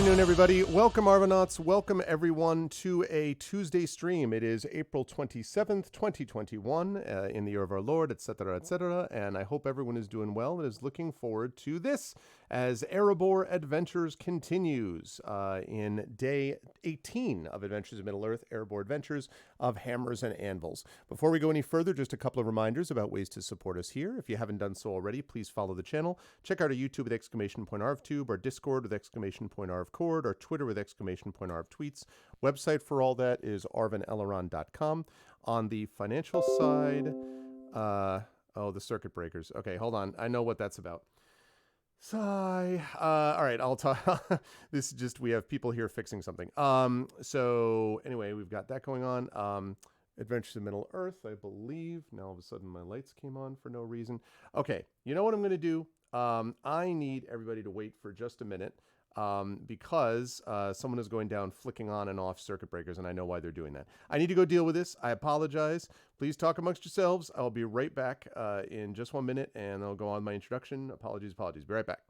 afternoon, everybody. Welcome, Arvanauts. Welcome, everyone, to a Tuesday stream. It is April 27th, 2021, in the year of our Lord, etc., etc., and I hope everyone is doing well and is looking forward to this as Erebor Adventures continues in day 18 of Adventures in Middle-earth, Erebor Adventures of Hammers and Anvils. Before we go any further, just a couple of reminders about ways to support us here. If you haven't done so already, please follow the channel. Check out our YouTube with !arvtube, our Discord with !arvcord, our Twitter with !arvtweets. Website for all that is arvaneleron.com. On the financial side, the circuit breakers. Okay, hold on. I know what that's about. Sigh. All right, I'll talk. This is just, we have people here fixing something. So anyway, we've got that going on. Adventures in Middle Earth, I believe. Now all of a sudden my lights came on for no reason. Okay, you know what I'm going to do? I need everybody to wait for just a minute because someone is going down flicking on and off circuit breakers, and I know why they're doing that. I need to go deal with this. I apologize. Please talk amongst yourselves. I'll be right back in just 1 minute, and I'll go on my introduction. Apologies. Be right back.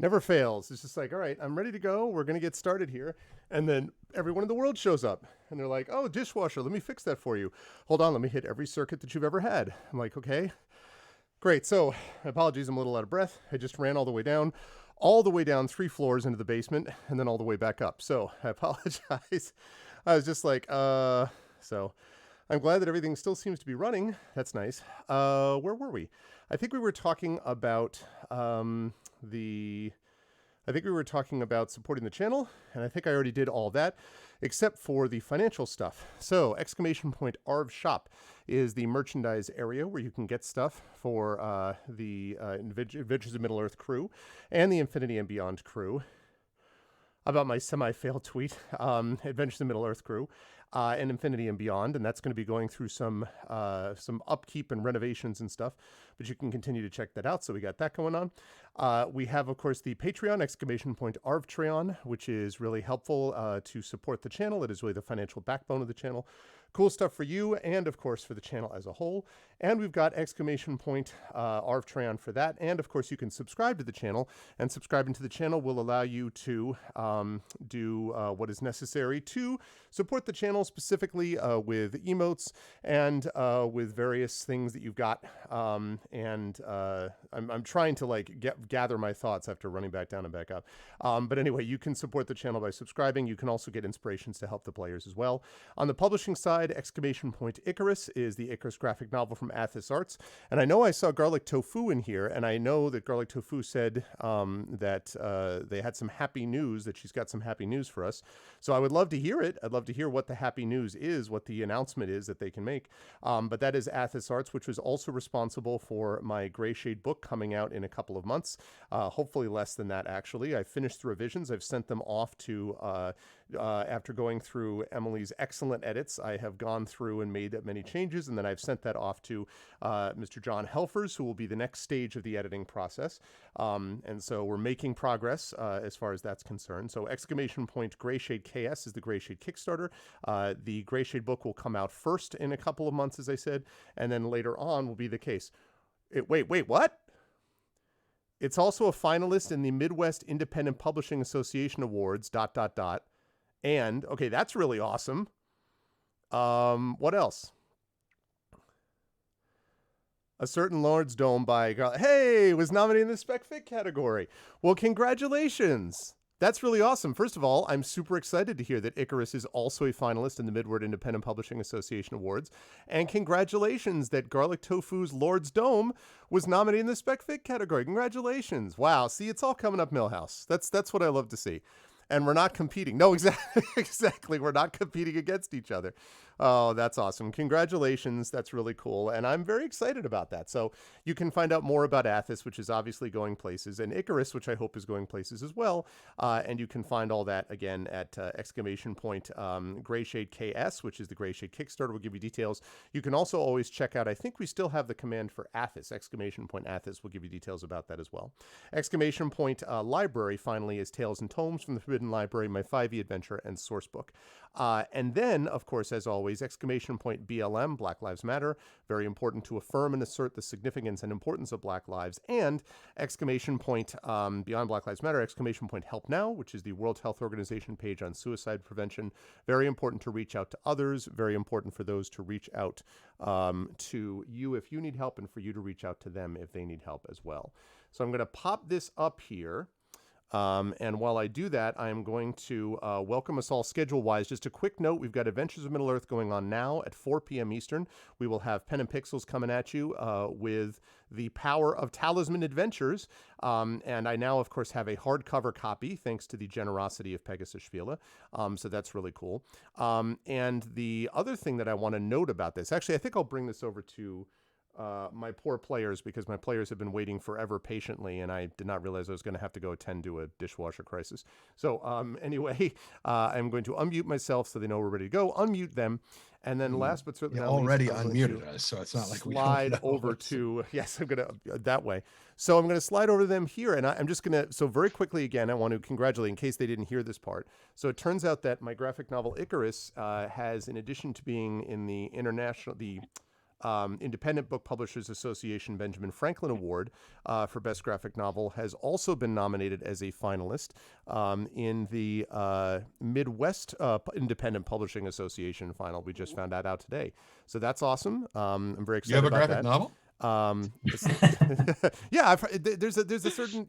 Never fails. It's just like, all right, I'm ready to go. We're going to get started here. And then everyone in the world shows up and they're like, oh, dishwasher, let me fix that for you. Hold on, let me hit every circuit that you've ever had. I'm like, okay, great. So apologies, I'm a little out of breath. I just ran all the way down 3 floors into the basement and then all the way back up. So I apologize. I was just like, so I'm glad that everything still seems to be running. That's nice. Where were we? I think we were talking about I think we were talking about supporting the channel, and I think I already did all that, except for the financial stuff. So, !ARV Shop is the merchandise area where you can get stuff for the Adventures of Middle-earth crew and the Infinity and Beyond crew. About my semi-failed tweet, Adventures of Middle-earth crew. And Infinity and Beyond, and that's going to be going through some upkeep and renovations and stuff, but you can continue to check that out. So we got that going on. We have, of course, the Patreon, !ArvTreon, which is really helpful to support the channel. It is really the financial backbone of the channel. Cool stuff for you and, of course, for the channel as a whole. And we've got !ArvTreon for that. And, of course, you can subscribe to the channel. And subscribing to the channel will allow you to do what is necessary to support the channel, specifically with emotes and with various things that you've got. I'm trying to gather my thoughts after running back down and back up. But anyway, you can support the channel by subscribing. You can also get inspirations to help the players as well. On the publishing side, !Icarus is the Icarus graphic novel from Athos Arts. And I know I saw Garlic Tofu in here, and I know that Garlic Tofu said that they had some happy news, that she's got some happy news for us. So I would love to hear it. I'd love to hear what the happy news is, what the announcement is that they can make. But that is Athos Arts, which was also responsible for my Gray Shade book coming out in a couple of months. Hopefully less than that, actually. I finished the revisions. I've sent them off to, after going through Emily's excellent edits, I have gone through and made many changes, and then I've sent that off to Mr. John Helfers, who will be the next stage of the editing process. And so we're making progress as far as that's concerned. So Gray Shade KS is the Gray Shade Kickstarter. The Gray Shade book will come out first in a couple of months, as I said, and then later on will be the case. Wait, what? It's also a finalist in the Midwest Independent Publishing Association Awards, ... And, okay, that's really awesome. What else? A Certain Lord's Dome by Hey, was nominated in the Spec Fic category. Well, congratulations. That's really awesome. First of all, I'm super excited to hear that Icarus is also a finalist in the Midwest Independent Publishing Association Awards. And congratulations that Garlic Tofu's Lord's Dome was nominated in the Spec Fic category. Congratulations. Wow. See, it's all coming up, Millhouse. That's what I love to see. And we're not competing. No, exactly. We're not competing against each other. Oh, that's awesome. Congratulations. That's really cool. And I'm very excited about that. So you can find out more about Athos, which is obviously going places, and Icarus, which I hope is going places as well. And you can find all that, again, at Gray Shade KS, which is the Gray Shade Kickstarter. Will give you details. You can also always check out, I think we still have the command for Athos, !Athos. Will give you details about that as well. Library, finally, is Tales and Tomes from the Forbidden Library, my 5e adventure, and sourcebook. And then, of course, as always, BLM, Black Lives Matter, very important to affirm and assert the significance and importance of Black lives, and Beyond Black Lives Matter, Help Now, which is the World Health Organization page on suicide prevention. Very important to reach out to others, very important for those to reach out to you if you need help, and for you to reach out to them if they need help as well. So I'm going to pop this up here. And while I do that, I'm going to welcome us all schedule-wise. Just a quick note, we've got Adventures of Middle-earth going on now at 4 p.m. Eastern. We will have Pen and Pixels coming at you with The Power of Talisman Adventures. And I now, of course, have a hardcover copy, thanks to the generosity of Pegasus Spiele. So that's really cool. And the other thing that I want to note about this, actually, I think I'll bring this over to my poor players, because my players have been waiting forever patiently, and I did not realize I was going to have to go attend to a dishwasher crisis. So anyway, I'm going to unmute myself so they know we're ready to go. Unmute them. And then last but certainly not already least, unmuted us, so it's not like we slide over to, yes, I'm going to, that way. So I'm going to slide over to them here, and I'm just going to, so very quickly again, I want to congratulate, in case they didn't hear this part. So it turns out that my graphic novel Icarus has, in addition to being in the Independent Book Publishers Association Benjamin Franklin Award for Best Graphic Novel, has also been nominated as a finalist in the Midwest Independent Publishing Association final. We just found that out today. So that's awesome. I'm very excited about that. You have a graphic novel? It's, yeah, there's a certain,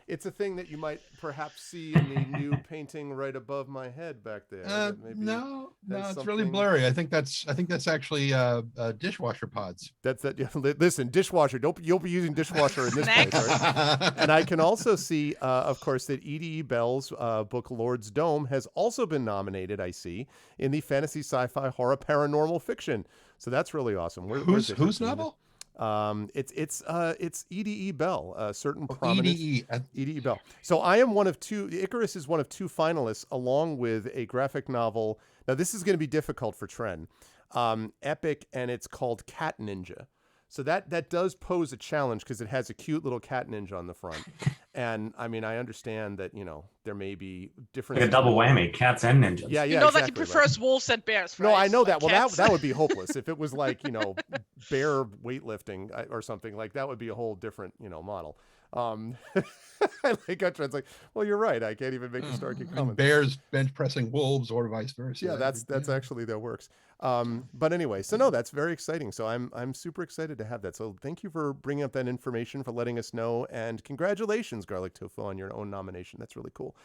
it's a thing that you might perhaps see in the new painting right above my head back there. That maybe No, it's something... really blurry. I think that's actually dishwasher pods. That's that. Yeah, listen, dishwasher. You'll be using dishwasher in this place, right? And I can also see, of course, that E.D.E. Bell's book Lord's Dome has also been nominated. I see in the fantasy, sci-fi, horror, paranormal fiction. So that's really awesome. Whose novel? It's E.D.E. Bell, a certain prominent E.D.E. E.D.E. Bell. So I am one of two. Icarus is one of two finalists, along with a graphic novel. Now this is going to be difficult for Tren. Epic, and it's called Cat Ninja. So that does pose a challenge because it has a cute little cat ninja on the front. And I mean, I understand that, there may be different... Like a double whammy, cats and ninjas. Yeah, You know exactly, that he prefers wolves and bears, right? No, I know Like that. Well, cats. that would be hopeless. If it was like, bear weightlifting or something, like that would be a whole different, model. I like how Trent's like, well, you're right. I can't even make the Starkey comment. Bears bench pressing wolves or vice versa. Yeah, that's actually that works. But anyway, so no, that's very exciting. So I'm super excited to have that. So thank you for bringing up that information, for letting us know, and congratulations, Garlic Tofu, on your own nomination. That's really cool.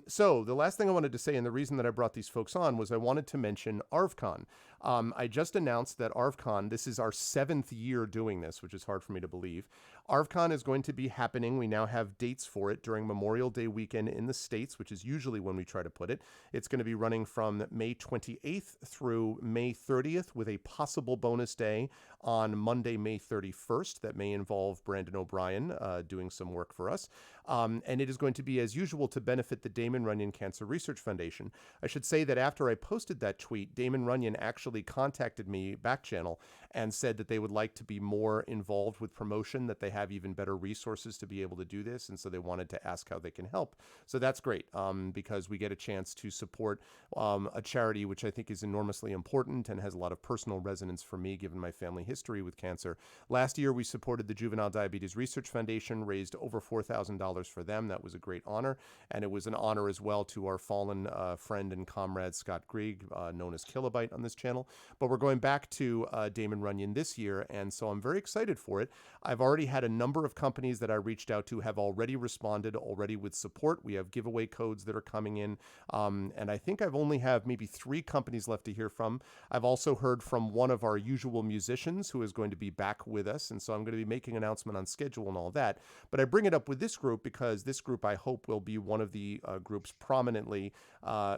So the last thing I wanted to say, and the reason that I brought these folks on, was I wanted to mention ArvCon. I just announced that ArvCon, this is our 7th year doing this, which is hard for me to believe. ArvCon is going to be happening. We now have dates for it during Memorial Day weekend in the States, which is usually when we try to put it. It's going to be running from May 28th through May 30th, with a possible bonus day on Monday, May 31st. That may involve Brandon O'Brien doing some work for us. And it is going to be, as usual, to benefit the Damon Runyon Cancer Research Foundation. I should say that after I posted that tweet, Damon Runyon actually contacted me back channel and said that they would like to be more involved with promotion, that they have even better resources to be able to do this, and so they wanted to ask how they can help. So that's great, because we get a chance to support a charity which I think is enormously important and has a lot of personal resonance for me, given my family history with cancer. Last year, we supported the Juvenile Diabetes Research Foundation, raised over $4,000 for them. That was a great honor, and it was an honor as well to our fallen friend and comrade Scott Grieg, known as Kilobyte on this channel. But we're going back to Damon Runyon this year, and so I'm very excited for it. I've already had a number of companies that I reached out to have already responded already with support. We have giveaway codes that are coming in, and I think I've only have maybe 3 companies left to hear from. I've also heard from one of our usual musicians who is going to be back with us, and so I'm going to be making an announcement on schedule and all that. But I bring it up with this group because this group, I hope, will be one of the groups prominently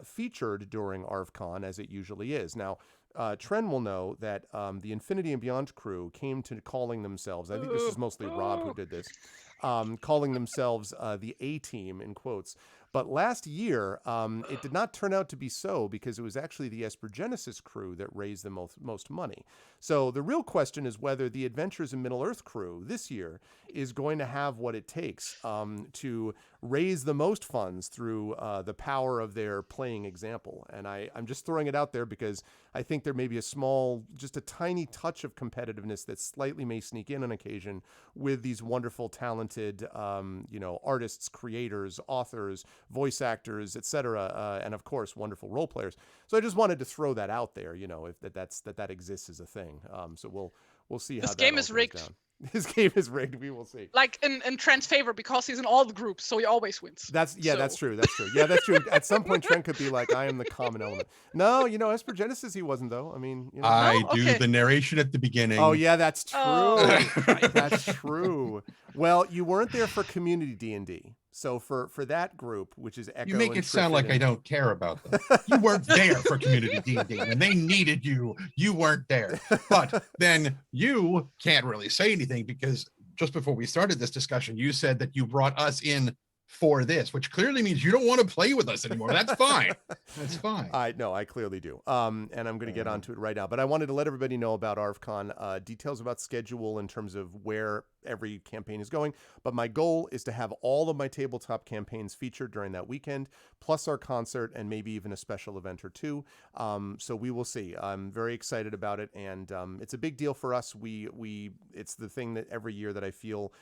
featured during ArvCon, as it usually is. Now, Tren will know that the Infinity and Beyond crew came to calling themselves, I think this is mostly Rob who did this, calling themselves the A-Team, in quotes. But last year, it did not turn out to be so, because it was actually the Espergenesis crew that raised the most money. So the real question is whether the Adventures in Middle-earth crew this year is going to have what it takes to raise the most funds through the power of their playing example. And I'm just throwing it out there because I think there may be a small, just a tiny touch of competitiveness that slightly may sneak in on occasion with these wonderful, talented, artists, creators, authors, voice actors, etc., and of course, wonderful role players. So I just wanted to throw that out there, if that exists as a thing. So we'll see how this that game all is goes rigged. down. His game is rigged. We will see. Like in Trent's favor, because he's in all the groups, so he always wins. That's true. That's true. Yeah, that's true. At some point, Trent could be like, "I am the common element." No, Espergenesis, he wasn't though. I mean, I do the narration at the beginning. Oh yeah, that's true. Oh. That's true. Well, you weren't there for Community D&D. So for that group, which is Echo, you make it sound like I don't care about them. You weren't there for Community D&D when they needed you. You weren't there, but then you can't really say anything because just before we started this discussion, you said that you brought us in for this, which clearly means you don't want to play with us anymore. That's fine. That's fine. I clearly do. And I'm going to get onto it right now. But I wanted to let everybody know about ArvCon, details about schedule in terms of where every campaign is going. But my goal is to have all of my tabletop campaigns featured during that weekend, plus our concert and maybe even a special event or two. So we will see. I'm very excited about it, and it's a big deal for us. It's the thing that every year that I feel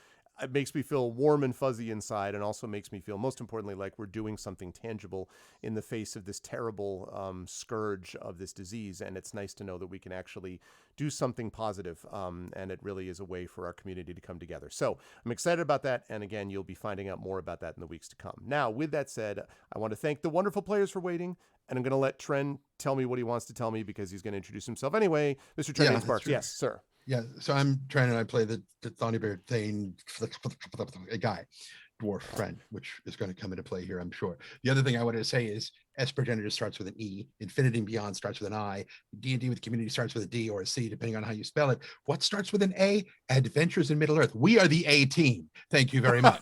it makes me feel warm and fuzzy inside, and also makes me feel, most importantly, like we're doing something tangible in the face of this terrible scourge of this disease. And it's nice to know that we can actually do something positive, and it really is a way for our community to come together. So I'm excited about that, and again, you'll be finding out more about that in the weeks to come. Now, with that said, I want to thank the wonderful players for waiting, and I'm going to let Tren tell me what he wants to tell me because he's going to introduce himself anyway. Mr. Tren Yeah, Sparks, true. yes, sir. Yeah, so I'm Tren, and I play the Thorny Bear Thane, a guy, dwarf friend, which is going to come into play here, I'm sure. The other thing I wanted to say is Progenitor starts with an E, Infinity and Beyond starts with an I, D&D with Community starts with a D or a C, depending on how you spell it. What starts with an A? Adventures in Middle-earth. We are the A team. Thank you very much.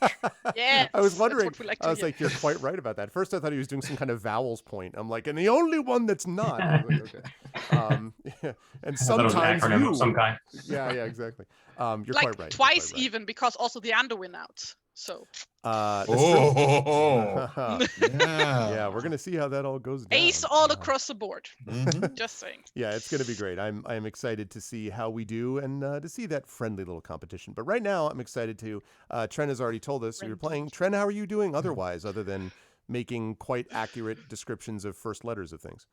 Yeah. I was wondering, Like I was like, you're quite right about that. First, I thought he was doing some kind of vowels point. I'm like, and the only one that's not. I was like, okay. And sometimes acronym you. of some kind. Yeah, exactly. You're like quite right. twice right. even, because also the Anduin out. So. That's yeah. Yeah, we're gonna see how that all goes down. Ace all across the board. Mhm. Just saying. Yeah, it's gonna be great. I'm excited to see how we do and to see that friendly little competition. But right now, I'm excited to. Tren has already told us we were playing. Tren, how are you doing otherwise, other than making quite accurate descriptions of first letters of things?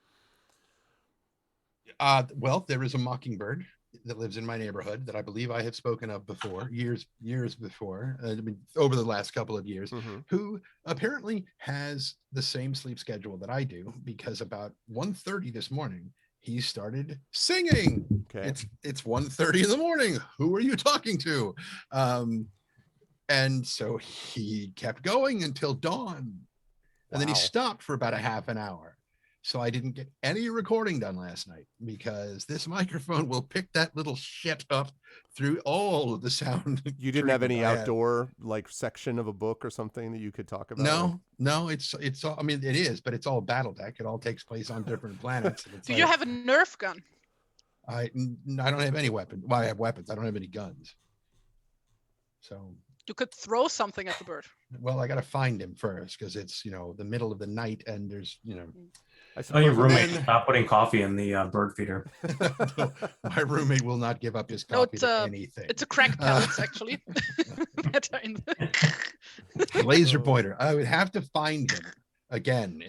Well, there is a mockingbird that lives in my neighborhood that I believe I have spoken of before, years before, I mean, over the last couple of years, who apparently has the same sleep schedule that I do, because about 1:30 this morning, he started singing. Okay. It's 1:30 in the morning. Who are you talking to? And so he kept going until dawn. And then he stopped for about a half an hour. So I didn't get any recording done last night, because this microphone will pick that little shit up through all of the sound. You didn't have any outdoor like section of a book or something that you could talk about? No, it's all, I mean, it is, but it's all BattleTech. It all takes place on different planets. Do you have a Nerf gun? I don't have any weapons. Well, I have weapons. I don't have any guns. So you could throw something at the bird. Well, I got to find him first, because it's, the middle of the night, and there's, I saw your roommate stop putting coffee in the bird feeder. My roommate will not give up his coffee to anything. It's a crack pellets, actually. Laser pointer. I would have to find him again.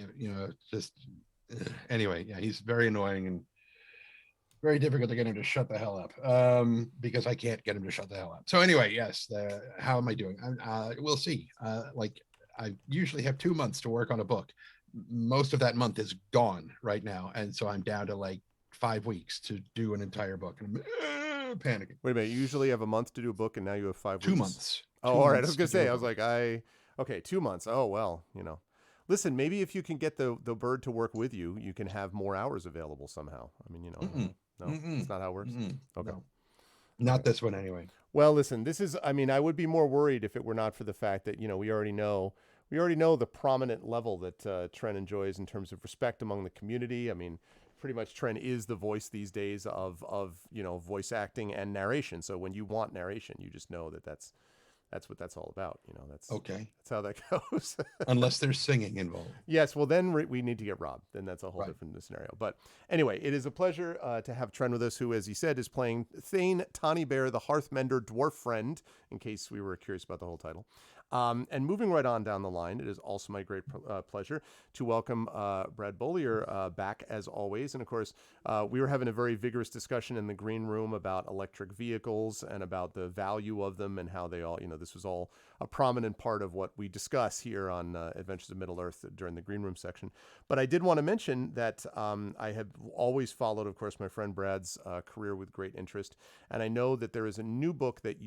Just anyway. Yeah, he's very annoying and very difficult to get him to shut the hell up. Because I can't get him to shut the hell up. So anyway, yes. How am I doing? We'll see. I usually have 2 months to work on a book. Most of that month is gone right now, and so I'm down to like 5 weeks to do an entire book, and I'm panicking. Wait a minute, you usually have a month to do a book, and now you have 5 weeks? 2 months. Oh, all right. I was gonna say, I was like, okay, 2 months. Oh well, listen, maybe if you can get the bird to work with you, you can have more hours available somehow. I mean, no, it's not how it works. Okay, no. Not this one anyway. Well, listen, this is. I mean, I would be more worried if it were not for the fact that we already know the prominent level that Tren enjoys in terms of respect among the community. I mean, pretty much Tren is the voice these days of voice acting and narration. So when you want narration, you just know that that's what that's all about. That's okay. That's how that goes. Unless there's singing involved. Yes, well then we need to get Rob. Then that's a whole different scenario. But anyway, it is a pleasure to have Tren with us, who, as he said, is playing Thane Tawny Bear, the Hearthmender Dwarf Friend, in case we were curious about the whole title. And moving right on down the line, it is also my great pleasure to welcome Brad Bollier back, as always. And of course, we were having a very vigorous discussion in the green room about electric vehicles and about the value of them and how they all, this was all a prominent part of what we discuss here on Adventures of Middle-earth during the green room section. But I did want to mention that I have always followed, of course, my friend Brad's career with great interest. And I know that there is a new book that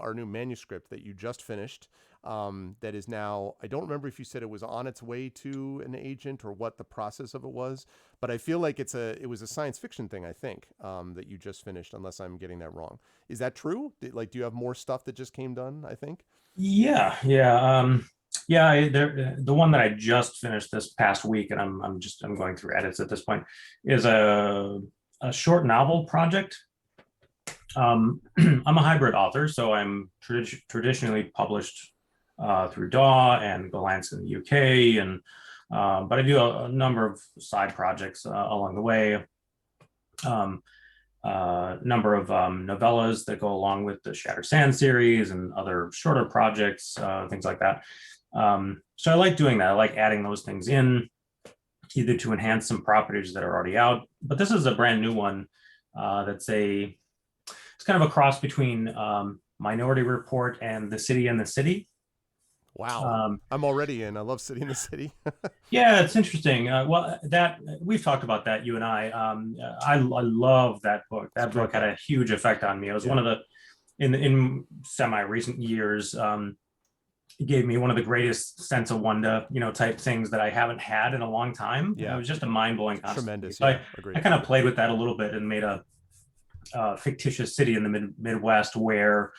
or new manuscript that you just finished. That is now, I don't remember if you said it was on its way to an agent or what the process of it was, but I feel like it was a science fiction thing, I think, that you just finished, unless I'm getting that wrong. Is that true? Do you have more stuff that just came done, I think? Yeah. The one that I just finished this past week, and I'm going through edits at this point, is a short novel project. I'm a hybrid author, so I'm traditionally published through DAW and Gollancz in the UK, and but I do a number of side projects along the way. number of novellas that go along with the Shattered Sand series and other shorter projects, things like that. So I like doing that. I like adding those things in, either to enhance some properties that are already out. But this is a brand new one it's kind of a cross between Minority Report and The City and the City. Wow. I'm already in. I love City in the City. Yeah, it's interesting. Well, that we've talked about that, you and I. I love that book. That book had a huge effect on me. It was one of the in semi-recent years. It gave me one of the greatest sense of wonder, type things that I haven't had in a long time. Yeah, it was just a mind-blowing concept. Tremendous. So yeah, I kind of played with that a little bit and made a fictitious city in the Midwest where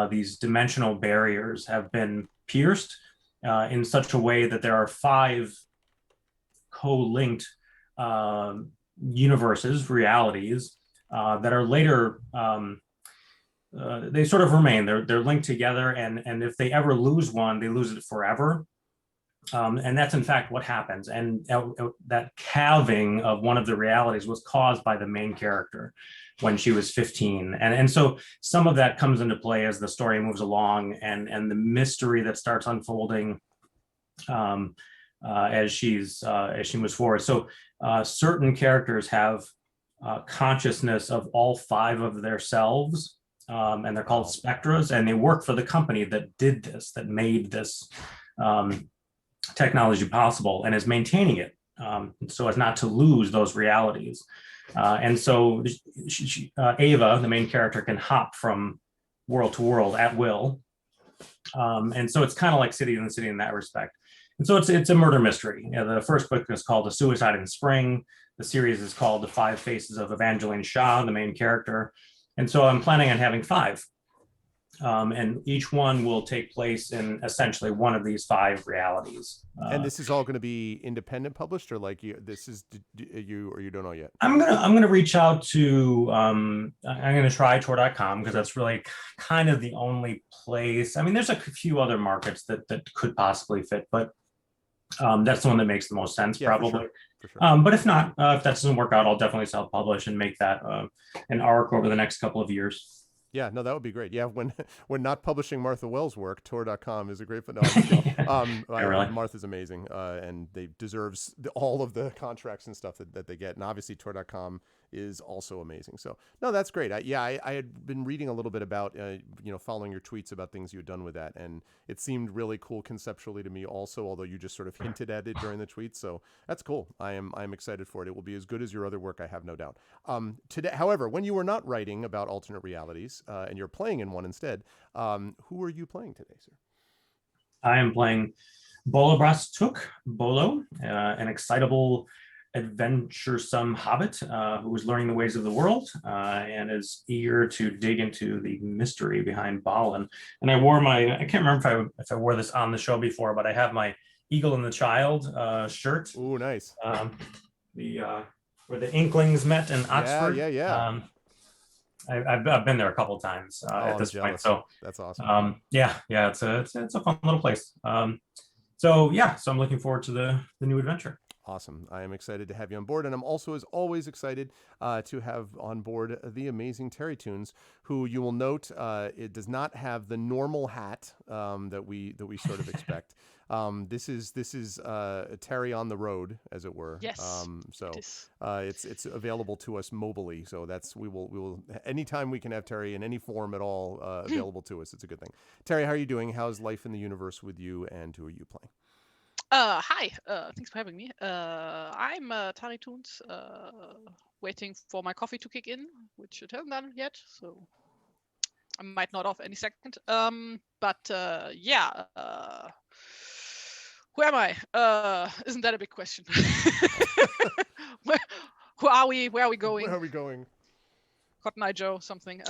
these dimensional barriers have been pierced in such a way that there are 5 co-linked universes, realities that are later they sort of remain. They're linked together, and if they ever lose one, they lose it forever. And that's in fact what happens. And that calving of one of the realities was caused by the main character when she was 15. And so some of that comes into play as the story moves along, and the mystery that starts unfolding as she moves forward. So certain characters have consciousness of all 5 of their selves, and they're called spectras, and they work for the company that did this, that made this technology possible, and is maintaining it so as not to lose those realities. And so Ava, the main character, can hop from world to world at will. And so it's kind of like City in the City in that respect. And so it's a murder mystery. The first book is called A Suicide in Spring. The series is called The 5 Faces of Evangeline Shaw, the main character. And so I'm planning on having 5. And each one will take place in essentially one of these 5 realities. And this is all going to be independent published, or like you don't know yet? I'm gonna reach out to I'm gonna try Tor.com, because that's really kind of the only place. I mean, there's a few other markets that could possibly fit, but that's the one that makes the most sense, probably. For sure. But if not, if that doesn't work out, I'll definitely self-publish and make that an arc over the next couple of years. Yeah, no, that would be great. Yeah, when not publishing Martha Wells' work, Tor.com is a great. No, really. Martha's amazing, and they deserves all of the contracts and stuff that they get. And obviously, Tor.com is also amazing. So no, that's great. I had been reading a little bit about following your tweets about things you had done with that, and it seemed really cool conceptually to me also, although you just sort of hinted at it during the tweets. So that's cool. I'm excited for it. It will be as good as your other work, I have no doubt. Today, however, when you were not writing about alternate realities and you're playing in one instead, who are you playing today, sir? I am playing Bolobras Tuk, Bolo, an excitable, adventuresome hobbit who is learning the ways of the world and is eager to dig into the mystery behind Balin. And I wore I can't remember if I wore this on the show before, but I have my Eagle and the Child shirt. Ooh, nice. Where the Inklings met in Oxford. Yeah. I've been there a couple of times at this point, so that's awesome. It's a fun little place. So I'm looking forward to the new adventure. Awesome. I am excited to have you on board, and I'm also, as always, excited to have on board the amazing Terry Tunes, who you will note it does not have the normal hat that we sort of expect. This is Terry on the road, as it were. Yes. It's available to us mobily, so we will anytime we can have Terry in any form at all available to us. It's a good thing. Terry, how are you doing? How's life in the universe with you, and who are you playing? Hi. Thanks for having me. I'm Terry Tunes, waiting for my coffee to kick in, which it hasn't done yet, so I might not off any second. Who am I? Isn't that a big question? Who are we? Where are we going? Where are we going? Cotton Eye Joe, something.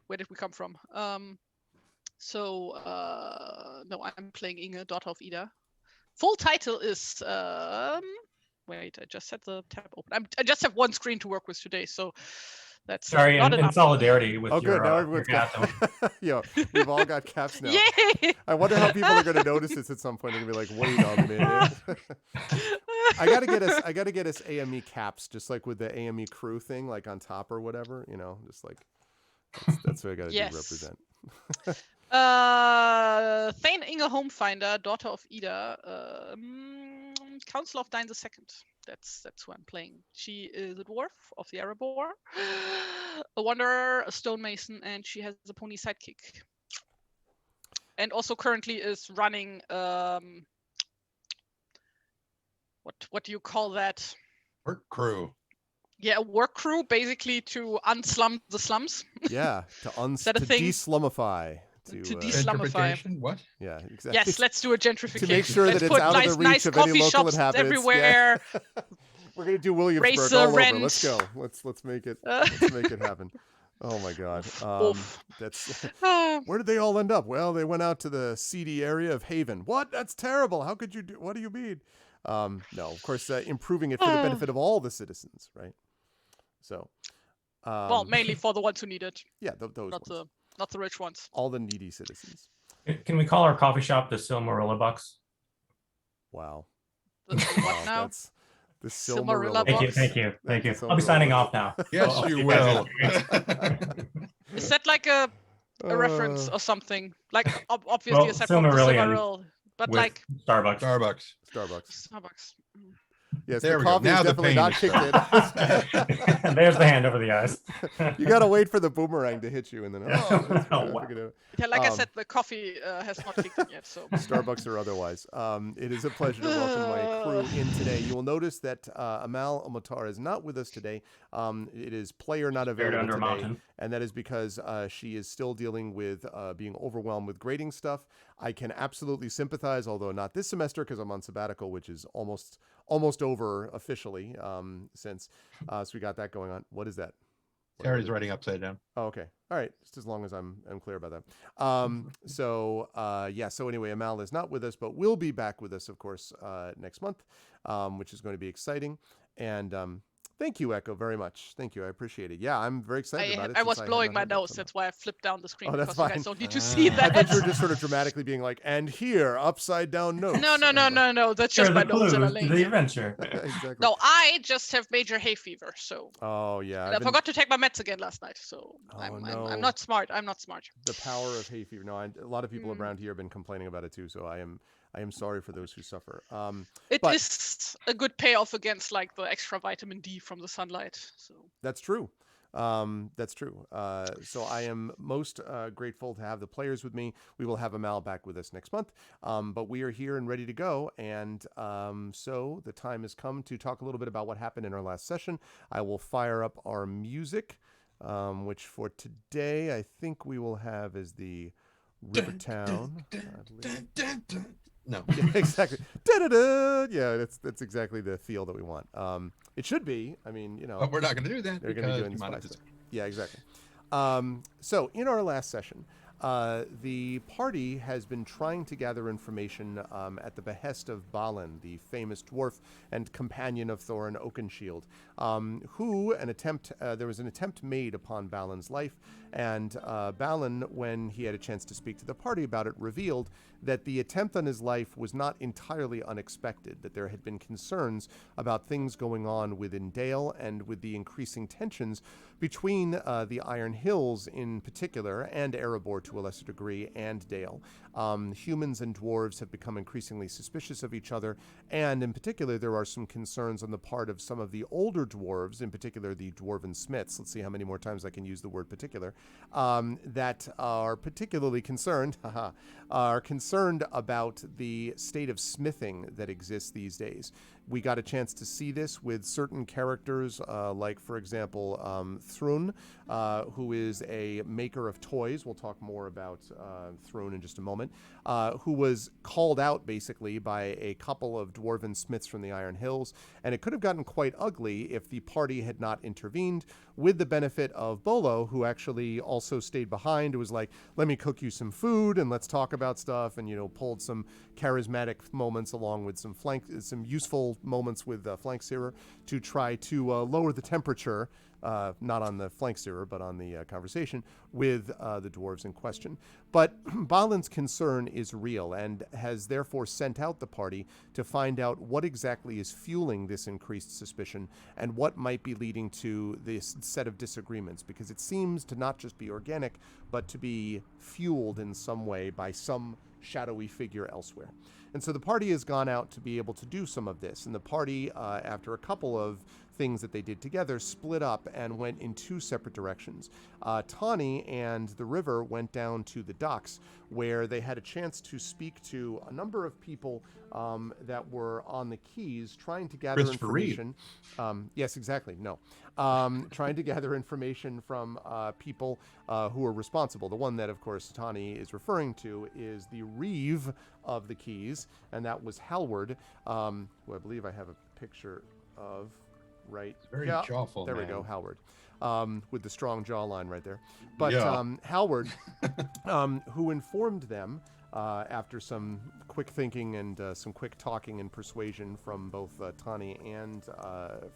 Where did we come from? No, I'm playing Inge, daughter of Ida. Full title is wait, I just set the tab open. I just have one screen to work with today, so That's Sorry, not in enough. solidarity with Oh, your, good. Now your everyone's got. captain. Yo, we've all got caps now. Yay! I wonder how people are going to notice this at some point. They're going to be like, "Wait a minute." I gotta get us AME caps, just like with the AME crew thing, like on top or whatever. You know, just like that's what I gotta Yes. do. Represent. Thane Inge Homefinder, daughter of Ida, Council of Dine II. That's who I'm playing. She is a dwarf of the Erebor, a wanderer, a stonemason, and she has a pony sidekick. And also currently is running what do you call that? Work crew. Yeah, a work crew basically to unslum the slums. Yeah, to that a thing? deslumify. To uh, deslumify. Gentrification? What? Yeah, exactly. Yes, let's do a gentrification. To make sure let's that it's put out nice, of the reach nice of any coffee local shops inhabitants. everywhere. Yeah. We're gonna do Williamsburg Raise the all over. rent. Let's go. Let's make it. Let's make it happen. Oh my God. That's where did they all end up? Well, they went out to the seedy area of Haven. What? That's terrible. How could you do? What do you mean? No, of course, improving it for the benefit of all the citizens, right? So. Well, mainly for the ones who need it. Yeah, those not ones. not the rich ones. All the needy citizens. Can we call our coffee shop the Silmarilla Bucks? Wow. What now? That's the Silmarilla Silmarilla Bucks. Thank you. That's the I'll be Silmarilla signing Bucks. off now. Yes, I'll you see guys will. next week. Is that like a reference or something? Like obviously Well, aside from the Silmarillion Silmaril, but with like Starbucks. Starbucks. Starbucks. Yes, There the we go. coffee Now is the definitely pain not is kicked in. There's the hand over the eyes. You gotta wait for the boomerang to hit you, and then that's Oh, good. wow. I figured it out. Yeah, like I said, the coffee has not kicked in yet. So Starbucks or otherwise. It is a pleasure to welcome my crew in today. You will notice that Amal Omatar is not with us today. It is player not Buried available under a today, mountain. and that is because she is still dealing with being overwhelmed with grading stuff. I can absolutely sympathize, although not this semester because I'm on sabbatical, which is almost over officially since. So we got that going on. What is that? Terry's writing upside down. Oh, okay. All right. Just as long as I'm clear about that. So anyway, Amal is not with us, but will be back with us, of course, next month, which is going to be exciting. And thank you, Echo, very much. Thank you. I appreciate it. Yeah, I'm very excited about it. I was since blowing had my not heard that nose. from That's why I flipped down the screen Oh, that's because you fine. guys don't need to see I that. thought you were just sort of dramatically being like, and here, upside down notes. No. That's Sure, just my the nose that are clues to laying the here. adventure. Exactly. No, I just have major hay fever. So Oh, yeah. and I forgot to take my meds again last night. So Oh, I'm no. not smart. I'm not smart. The power of hay fever. No, a lot of people around here have been complaining about it too. So I am sorry for those who suffer. It but- is a good payoff against like the extra vitamin D from the sunlight. So That's true. That's true. So I am most grateful to have the players with me. We will have Amal back with us next month. But we are here and ready to go. And so the time has come to talk a little bit about what happened in our last session. I will fire up our music, which for today I think we will have as the Rivertown. No. Yeah, exactly. Da-da-da! Yeah, that's exactly the feel that we want. It should be. I mean, But we're not going to do that they're going to be doing because spy stuff. Yeah, exactly. So in our last session, the party has been trying to gather information at the behest of Balin, the famous dwarf and companion of Thorin Oakenshield, there was an attempt made upon Balin's life, and Balin, when he had a chance to speak to the party about it, revealed that the attempt on his life was not entirely unexpected, that there had been concerns about things going on within Dale and with the increasing tensions between the Iron Hills in particular, and Erebor to a lesser degree, and Dale. Humans and dwarves have become increasingly suspicious of each other, and in particular there are some concerns on the part of some of the older dwarves, in particular the dwarven smiths, let's see how many more times I can use the word particular, that are particularly concerned, are concerned about the state of smithing that exists these days. We got a chance to see this with certain characters, like, for example, Thrun, who is a maker of toys. We'll talk more about Thrun in just a moment, who was called out, basically, by a couple of dwarven smiths from the Iron Hills. And it could have gotten quite ugly if the party had not intervened, with the benefit of Bolo, who actually also stayed behind. It was like, let me cook you some food, and let's talk about stuff, and, pulled some charismatic moments along with some useful moments with Flank Searer to try to lower the temperature not on the flank steerer, but on the conversation with the dwarves in question. But Balin's concern is real and has therefore sent out the party to find out what exactly is fueling this increased suspicion and what might be leading to this set of disagreements, because it seems to not just be organic, but to be fueled in some way by some shadowy figure elsewhere. And so the party has gone out to be able to do some of this. And the party, after a couple of things that they did together, split up and went in two separate directions. Tawny and the River went down to the docks, where they had a chance to speak to a number of people that were on the quays trying to gather information. Yes, exactly. No. Trying to gather information from people who are responsible. The one that, of course, Tawny is referring to is the Reeve of the Keys, and that was Halward, who I believe I have a picture of. Right. Very jawful. There man. we go, Howard, with the strong jawline right there. But Yeah. Howard, who informed them after some quick thinking and some quick talking and persuasion from both Tawny and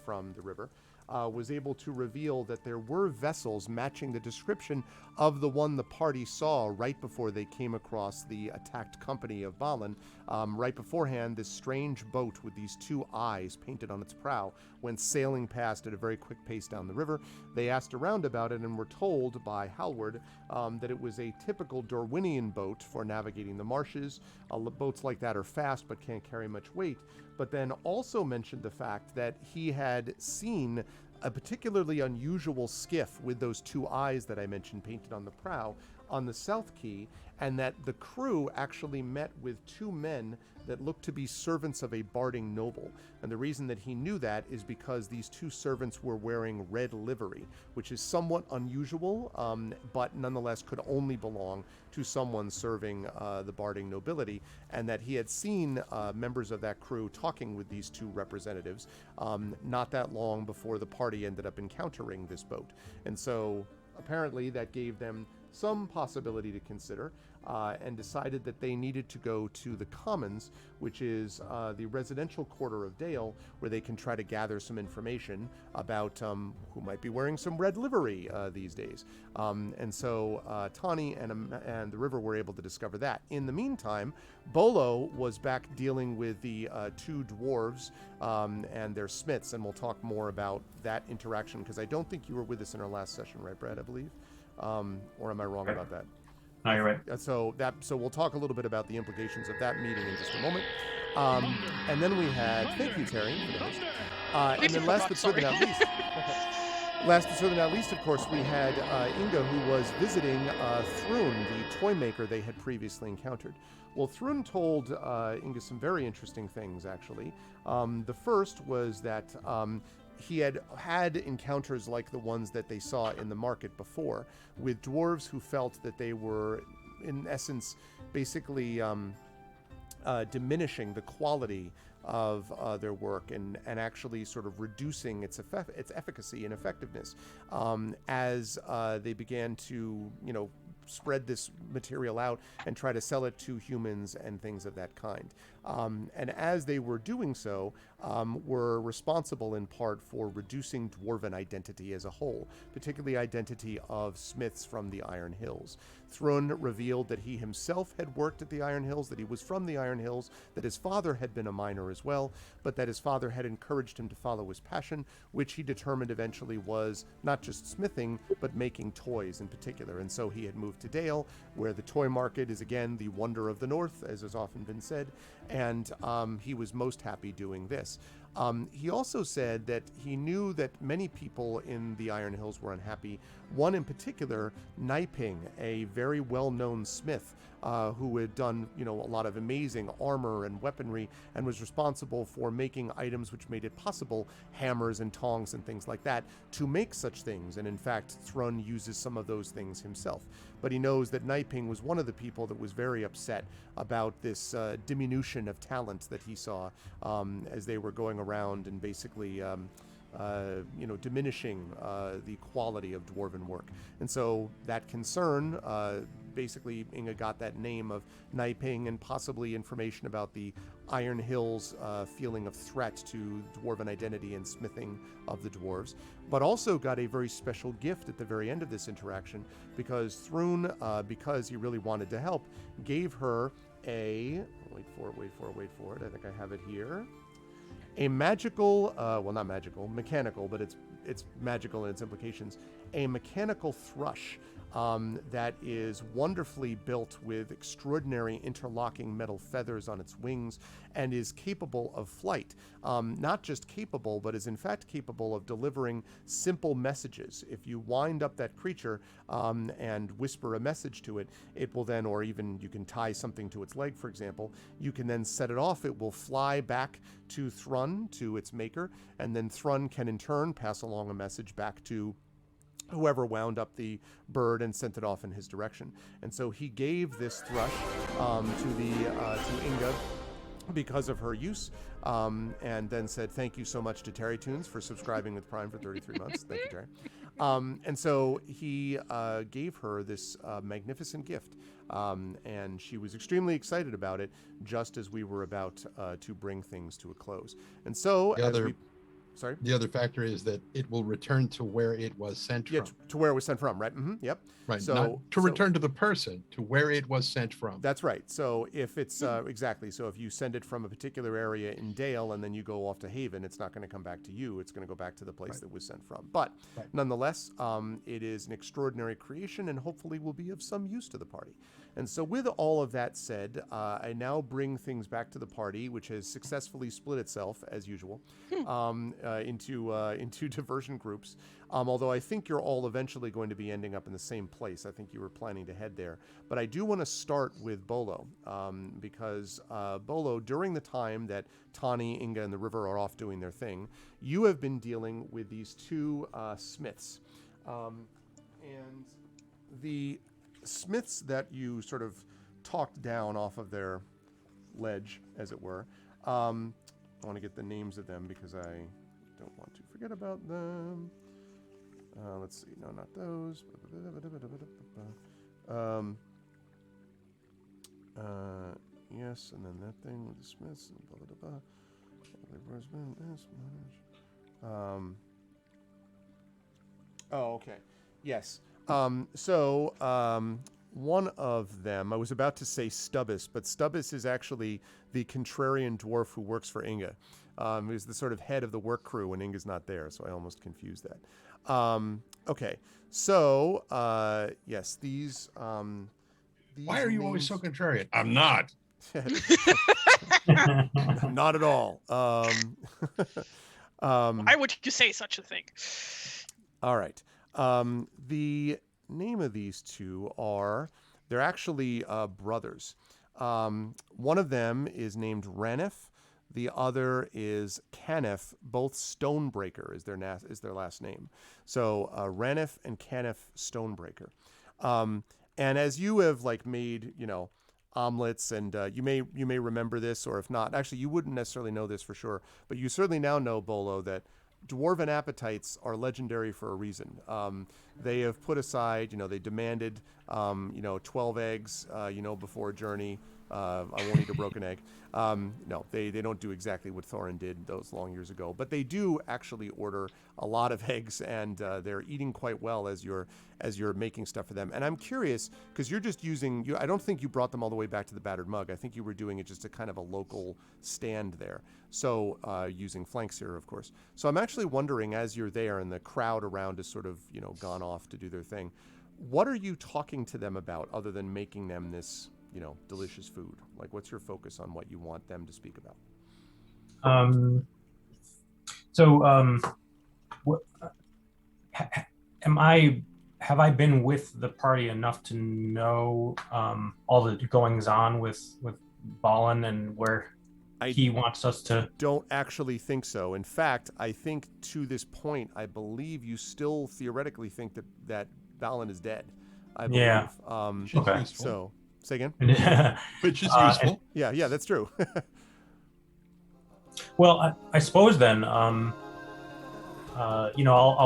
from the River, was able to reveal that there were vessels matching the description of the one the party saw right before they came across the attacked company of Balin. Right beforehand, this strange boat with these two eyes painted on its prow went sailing past at a very quick pace down the river. They asked around about it and were told by Halward that it was a typical Dorwinian boat for navigating the marshes. Boats like that are fast but can't carry much weight. But then also mentioned the fact that he had seen a particularly unusual skiff with those two eyes that I mentioned painted on the prow on the South Quay, and that the crew actually met with two men that looked to be servants of a Barding noble. And the reason that he knew that is because these two servants were wearing red livery, which is somewhat unusual, but nonetheless could only belong to someone serving the Barding nobility, and that he had seen members of that crew talking with these two representatives not that long before the party ended up encountering this boat. And so apparently that gave them some possibility to consider, and decided that they needed to go to the Commons, which is the residential quarter of Dale, where they can try to gather some information about who might be wearing some red livery these days. And so Tawny and the River were able to discover that. In the meantime, Bolo was back dealing with the two dwarves and their smiths, and we'll talk more about that interaction, because I don't think you were with us in our last session, right, Brad, I believe? Or am I wrong about that? No, you're right. So we'll talk a little bit about the implications of that meeting in just a moment. And then we had, thank you, Terry, for the host. And then last but certainly not least, of course, we had Inga, who was visiting Thrun, the toy maker they had previously encountered. Well, Thrun told Inga some very interesting things, actually. The first was that he had encounters like the ones that they saw in the market before, with dwarves who felt that they were, in essence, basically diminishing the quality of their work and actually sort of reducing its efficacy and effectiveness as they began to, spread this material out and try to sell it to humans and things of that kind. And as they were doing so, were responsible in part for reducing dwarven identity as a whole, particularly identity of smiths from the Iron Hills. Thrun revealed that he himself had worked at the Iron Hills, that he was from the Iron Hills, that his father had been a miner as well, but that his father had encouraged him to follow his passion, which he determined eventually was not just smithing, but making toys in particular. And so he had moved to Dale, where the toy market is again the wonder of the North, as has often been said, and he was most happy doing this. He also said that he knew that many people in the Iron Hills were unhappy. One in particular, Naiping, a very well-known smith who had done, a lot of amazing armor and weaponry and was responsible for making items which made it possible, hammers and tongs and things like that, to make such things. And in fact, Thrun uses some of those things himself. But he knows that Naiping was one of the people that was very upset about this diminution of talent that he saw as they were going around and basically diminishing the quality of dwarven work. And so that concern basically Inga got that name of Naiping and possibly information about the Iron Hills feeling of threat to dwarven identity and smithing of the dwarves, but also got a very special gift at the very end of this interaction because Thrun, because he really wanted to help, gave her a, wait for it, I think I have it here, a magical, well, not magical, mechanical, but it's magical in its implications, a mechanical thrush that is wonderfully built with extraordinary interlocking metal feathers on its wings and is capable of flight. Not just capable, but is in fact capable of delivering simple messages. If you wind up that creature and whisper a message to it, it will then, or even you can tie something to its leg, for example, you can then set it off. It will fly back to Thrun, to its maker, and then Thrun can in turn pass along a message back to whoever wound up the bird and sent it off in his direction. And so he gave this thrush to Inga because of her use, and then said thank you so much to Terry Tunes for subscribing with Prime for 33 months. Thank you, Terry. And so he gave her this magnificent gift, and she was extremely excited about it, just as we were about to bring things to a close. And so Sorry? The other factor is that it will return to where it was sent from. To where it was sent from, right? Mm-hmm, yep. Right, so, not to return to the person, to where it was sent from. That's right. So if it's, exactly, so if you send it from a particular area in Dale and then you go off to Haven, it's not going to come back to you. It's going to go back to the place that was sent from. But nonetheless, it is an extraordinary creation and hopefully will be of some use to the party. And so with all of that said, I now bring things back to the party, which has successfully split itself, as usual, into diversion groups. Although I think you're all eventually going to be ending up in the same place. I think you were planning to head there. But I do want to start with Bolo, because Bolo, during the time that Tani, Inga, and the River are off doing their thing, you have been dealing with these two smiths. And the smiths that you sort of talked down off of their ledge, as it were. I want to get the names of them because I don't want to forget about them. Let's see. No, not those. Yes, and then that thing with the smiths and blah, blah, blah, blah. Oh, okay. Yes. One of them, I was about to say Stubbis, but Stubbis is actually the contrarian dwarf who works for Inga. He's the sort of head of the work crew when Inga's not there, so I almost confused that. Okay, so, yes, these Why are you always so contrarian? I'm not. Not at all. Why would you say such a thing? All right. The name of these two they're actually brothers. One of them is named Ranef. The other is Canef. Both Stonebreaker is their last name. So Ranef and Canef Stonebreaker. And as you have made, omelets, and you may remember this, or if not, actually you wouldn't necessarily know this for sure, but you certainly now know, Bolo, that dwarven appetites are legendary for a reason. They have put aside, they demanded, 12 eggs, before a journey. I won't eat a broken egg. No, they don't do exactly what Thorin did those long years ago, but they do actually order a lot of eggs, and they're eating quite well as you're making stuff for them. And I'm curious, because you're just I don't think you brought them all the way back to the Battered Mug. I think you were doing it just a kind of a local stand there. So using flanks here, of course. So I'm actually wondering, as you're there and the crowd around is sort of, gone off to do their thing, what are you talking to them about other than making them this, delicious food? What's your focus on what you want them to speak about? Have I been with the party enough to know all the goings on with Balin and where he wants us to? Don't actually think so. In fact, I think to this point, I believe you still theoretically think that Balin is dead. I believe. Yeah. Okay. So say again. Which is useful. Yeah, that's true. Well, I suppose then, I'll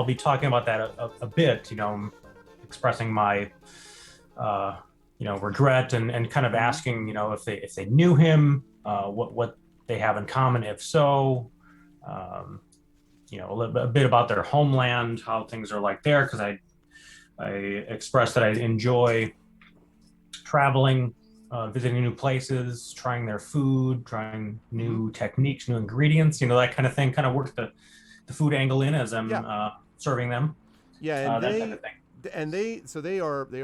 be talking about that a bit, expressing my regret and kind of asking, if they knew him, what they have in common, if so, a bit about their homeland, how things are like there, because I expressed that I enjoy traveling, visiting new places, trying their food, trying new techniques, new ingredients, that kind of thing. Kind of work the food angle in as I'm serving them. Yeah, and that type of thing. they are they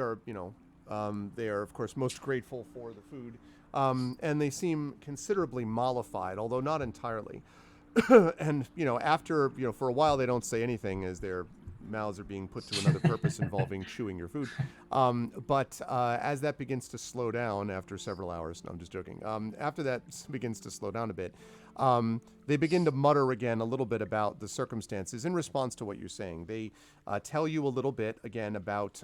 are of course most grateful for the food, and they seem considerably mollified, although not entirely. And after for a while they don't say anything as their mouths are being put to another purpose involving chewing your food. But as that begins to slow down after several hours, no, I'm just joking. After that begins to slow down a bit, they begin to mutter again a little bit about the circumstances in response to what you're saying. They tell you a little bit again about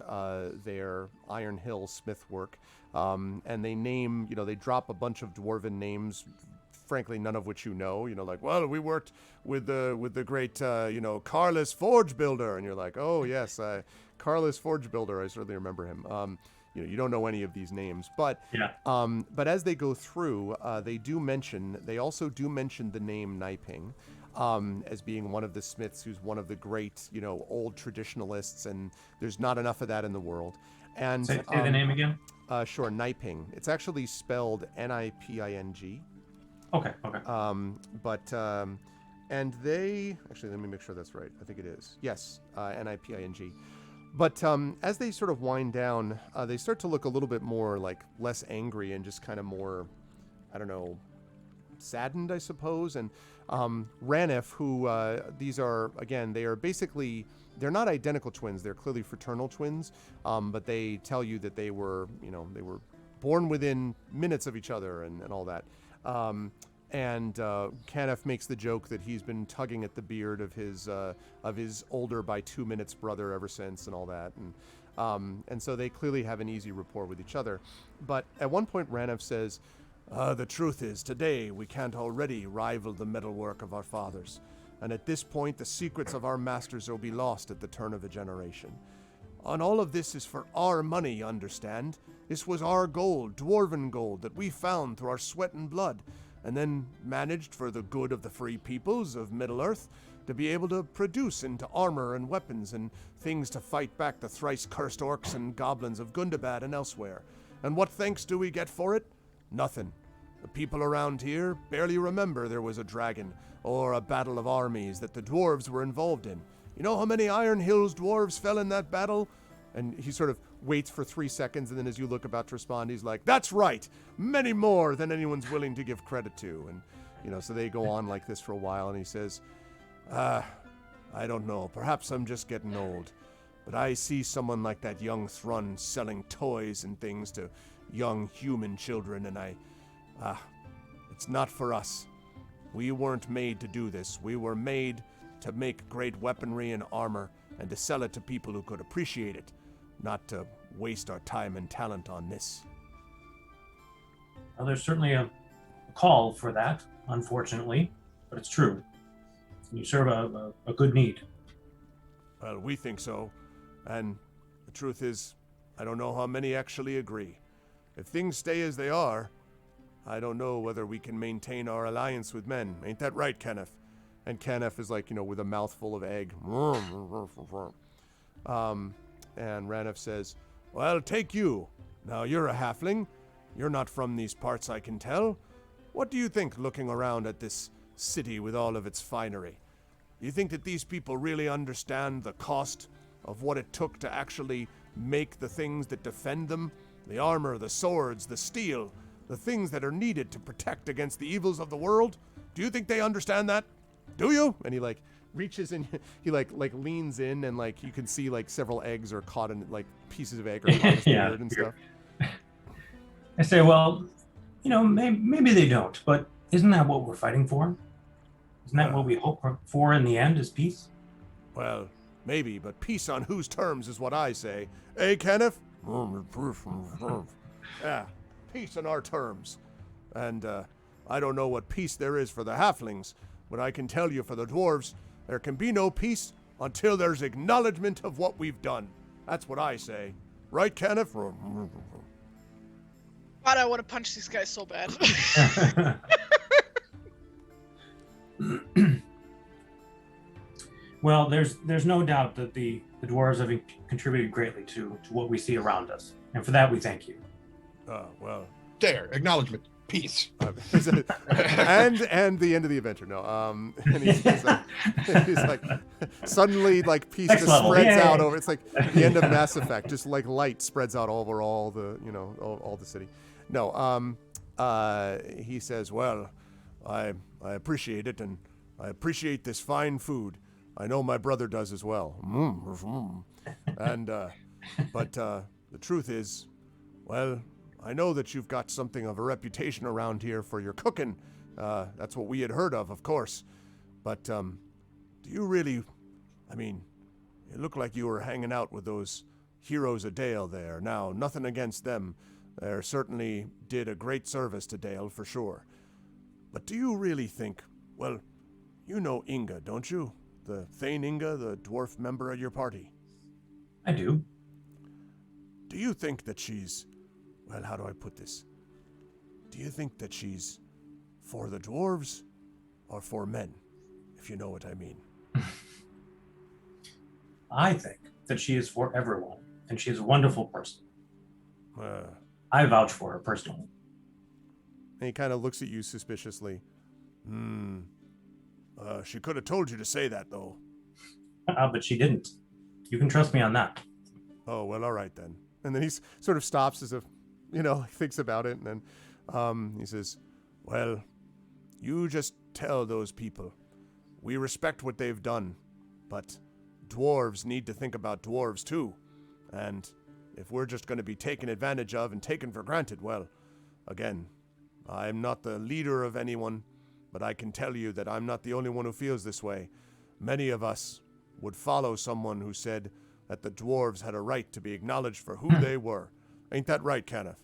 their Iron Hill smith work, and they name, they drop a bunch of dwarven names, frankly, none of which like, well, we worked with the great, Carlos Forge Builder, and you're like, oh yes, Carlos Forge Builder, I certainly remember him. You don't know any of these names, but but as they go through, they also do mention the name Naiping, as being one of the smiths who's one of the great, old traditionalists, and there's not enough of that in the world. And say the name again. Sure, Naiping. It's actually spelled Niping. Okay. And they actually, let me make sure that's right. I think it is. Yes, Niping. But as they sort of wind down, they start to look a little bit more like less angry and just kind of more, I don't know, saddened, I suppose. And Ranef, who these are, again, they are basically, they're not identical twins. They're clearly fraternal twins. But they tell you that they were born within minutes of each other and all that. And Canef makes the joke that he's been tugging at the beard of his older by 2 minutes brother ever since, and all that, and so they clearly have an easy rapport with each other. But at one point, Ranef says, "The truth is, today we can't already rival the metalwork of our fathers, and at this point, the secrets of our masters will be lost at the turn of a generation. And all of this is for our money, you understand? This was our gold, dwarven gold, that we found through our sweat and blood, and then managed for the good of the free peoples of Middle-earth to be able to produce into armor and weapons and things to fight back the thrice-cursed orcs and goblins of Gundabad and elsewhere. And what thanks do we get for it? Nothing. The people around here barely remember there was a dragon or a battle of armies that the dwarves were involved in. You know how many Iron Hills dwarves fell in that battle?" And he sort of waits for 3 seconds, and then as you look about to respond, he's like, "That's right! Many more than anyone's willing to give credit to." And, so they go on like this for a while, and he says, I don't know, perhaps I'm just getting old, but I see someone like that young Thrun selling toys and things to young human children, and it's not for us. We weren't made to do this. We were made to make great weaponry and armor, and to sell it to people who could appreciate it, not to waste our time and talent on this. Well, there's certainly a call for that, unfortunately, but it's true. You serve a good need. Well, we think so, and the truth is, I don't know how many actually agree. If things stay as they are, I don't know whether we can maintain our alliance with men. Ain't that right, Kenneth? And Canef is like, with a mouthful of egg. And Ranef says, "Well, take you. Now, you're a halfling. You're not from these parts, I can tell. What do you think looking around at this city with all of its finery? Do you think that these people really understand the cost of what it took to actually make the things that defend them? The armor, the swords, the steel, the things that are needed to protect against the evils of the world? Do you think they understand that? Do you?" And he reaches in, he leans in, and you can see several eggs are caught in pieces of egg are caught in his beard and stuff. I say, well, maybe they don't, but isn't that what we're fighting for? Isn't that what we hope for in the end, is peace? Well, maybe, but peace on whose terms is what I say. Eh, Kenneth? Yeah, peace on our terms. And I don't know what peace there is for the halflings, but I can tell you for the dwarves, there can be no peace until there's acknowledgement of what we've done. That's what I say. Right, Kenneth? God, I want to punch these guys so bad. Well, there's no doubt that the dwarves have contributed greatly to what we see around us, and for that we thank you. Well, There, acknowledgement, peace. and the end of the adventure. No, and he's like suddenly like peace Next just level, spreads yay. out over. It's like the end of Mass Effect, just like light spreads out over all the all the city. No, he says, well, I appreciate it, and I appreciate this fine food. I know my brother does as well. And but the truth is, well, I know that you've got something of a reputation around here for your cooking. That's what we had heard of course. But do you really, I mean, it looked like you were hanging out with those heroes of Dale there. Now, nothing against them. They certainly did a great service to Dale, for sure. But do you really think, well, you know Inga, don't you? The Thane Inga, the dwarf member of your party. I do. Do you think that she's, well, how do I put this? Do you think that she's for the dwarves or for men, if you know what I mean? I think that she is for everyone, and she is a wonderful person. And I vouch for her personally. he kind of looks at you suspiciously. She could have told you to say that, though. But she didn't. You can trust me on that. Oh, well, all right then. And then he sort of stops as if, thinks about it, and then he says, well, you just tell those people. We respect what they've done, but dwarves need to think about dwarves too. And if we're just going to be taken advantage of and taken for granted, well, again, I'm not the leader of anyone, but I can tell you that I'm not the only one who feels this way. Many of us would follow someone who said that the dwarves had a right to be acknowledged for who they were. Ain't that right, Kenneth?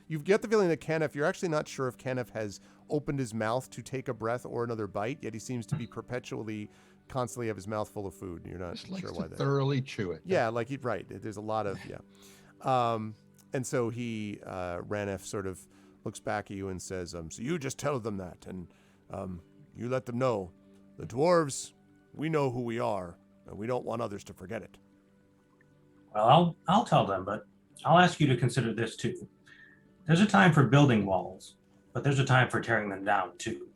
You get the feeling that Kenneth, you're actually not sure if Kenneth has opened his mouth to take a breath or another bite, yet he seems to be constantly have his mouth full of food. You're not Just sure likes why to that. thoroughly chew it. Yeah, right. There's a lot of, and so Ranef sort of looks back at you and says, so you just tell them that, and you let them know, the dwarves, we know who we are, and we don't want others to forget it. Well, I'll tell them, but I'll ask you to consider this too. There's a time for building walls, but there's a time for tearing them down too.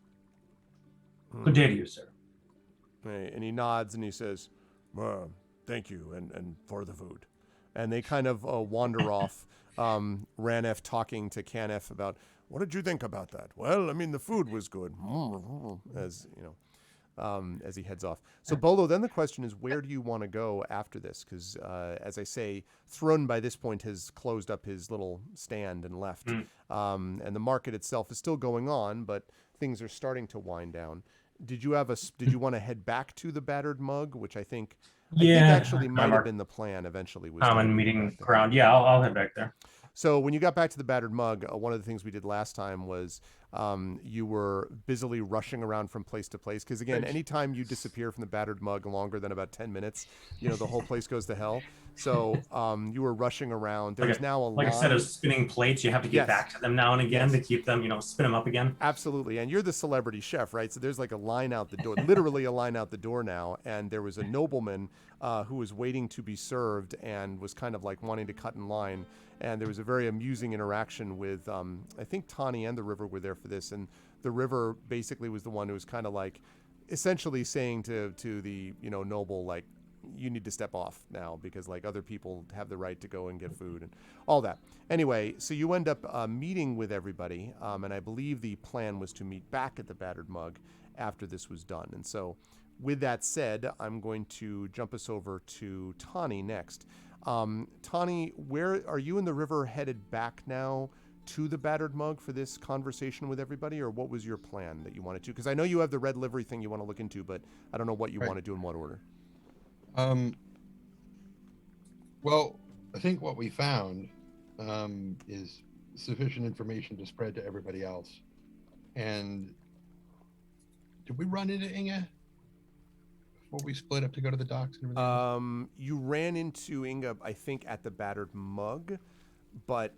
Good day to you, sir. And he nods and he says, thank you, and for the food. And they kind of wander off, Ranef talking to Kanef about, what did you think about that? Well, I mean, the food was good, as he heads off. So, Bolo, then the question is, where do you want to go after this? Because, as I say, Thrun by this point has closed up his little stand and left. And the market itself is still going on, but things are starting to wind down. Did you want to head back to the Battered Mug, which I think actually might have been the plan eventually. Common meeting ground. Yeah, I'll head back there. So when you got back to the Battered Mug, one of the things we did last time was you were busily rushing around from place to place. Because again, anytime you disappear from the Battered Mug longer than about 10 minutes, the whole place goes to hell. So you were rushing around. There is now a like a set of spinning plates. You have to get back to them now and again to keep them, spin them up again. Absolutely. And you're the celebrity chef, right? So there's like a line out the door, literally a line out the door now. And there was a nobleman who was waiting to be served and was kind of like wanting to cut in line. And there was a very amusing interaction with, I think Tani and the River were there for this. And the River basically was the one who was kind of like essentially saying to the, noble, like, you need to step off now because like other people have the right to go and get food and all that. Anyway, so you end up meeting with everybody. And I believe the plan was to meet back at the Battered Mug after this was done. And so with that said, I'm going to jump us over to Tani next. Tani, where are you and the River headed back now to the Battered Mug for this conversation with everybody, or what was your plan that you wanted to? Because I know you have the red livery thing you want to look into, but I don't know what you want to do in what order. Well, I think what we found is sufficient information to spread to everybody else. And did we run into Inga before we split up to go to the docks and everything? You ran into Inga, I think, at the Battered Mug, but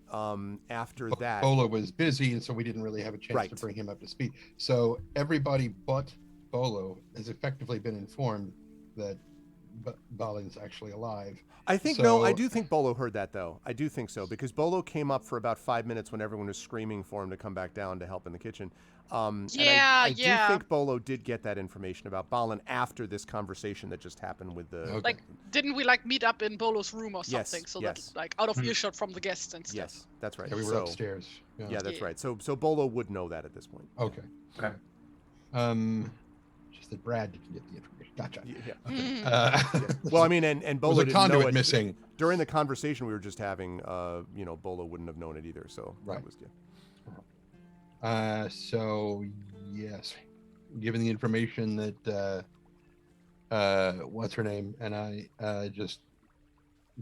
after that, Bolo was busy, and so we didn't really have a chance Right. to bring him up to speed. So everybody but Bolo has effectively been informed that Balin's actually alive. I think no, I So- do think Bolo heard that though. I do think so because Bolo came up for about 5 minutes when everyone was screaming for him to come back down to help in the kitchen. And I do think Bolo did get that information about Balin after this conversation that just happened with the. Okay. Like, didn't we like meet up in Bolo's room or Yes, something? So yes. that like out of earshot from the guests and stuff. Yes, that's right. Yeah, we were So- upstairs. Yeah, that's Yeah. right. So Bolo would know that at this point. Okay. Okay. Just that Brad didn't get the information. Gotcha. Yeah. Mm. Well, I mean, and there Bolo was a didn't know conduit it missing. during the conversation we were just having. Bolo wouldn't have known it either. So Right. that was good. So yes, given the information that what's her name and I just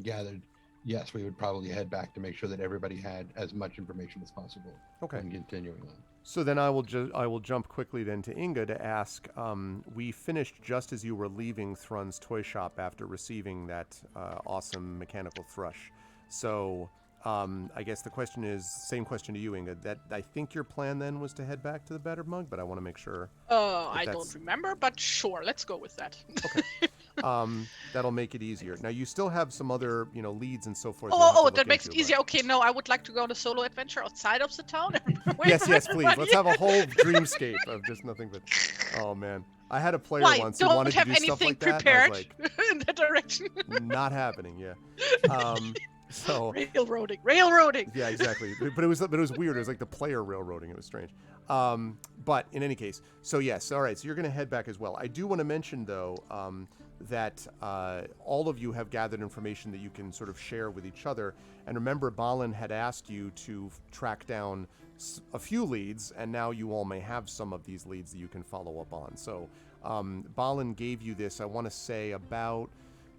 gathered, yes, we would probably head back to make sure that everybody had as much information as possible. Okay. And continuing on. So then I will jump quickly then to Inga to ask. We finished just as you were leaving Thrun's toy shop after receiving that awesome mechanical thrush. So I guess the question is same question to you, Inga. That I think your plan then was to head back to the battered mug, but I want to make sure. I that's- don't remember, but sure, let's go with that. That'll make it easier. Now you still have some other leads and so forth. you'll have to Oh, look that makes it into, but- easier. Okay, no, I would like to go on a solo adventure outside of the town. Wait Yes, for yes, please. everybody. Let's have a whole dreamscape of just nothing but. Oh man, I had a player Why? once who Don't wanted have to do stuff anything like that. and I prepared was like, in that direction. not happening. Yeah. So Railroading. yeah, exactly. But it was weird. It was like the player railroading. It was strange. But in any case, so yes, all right. So you're going to head back as well. I do want to mention though that all of you have gathered information that you can sort of share with each other. And remember, Balin had asked you to track down a few leads, and now you all may have some of these leads that you can follow up on. So Balin gave you this. I want to say about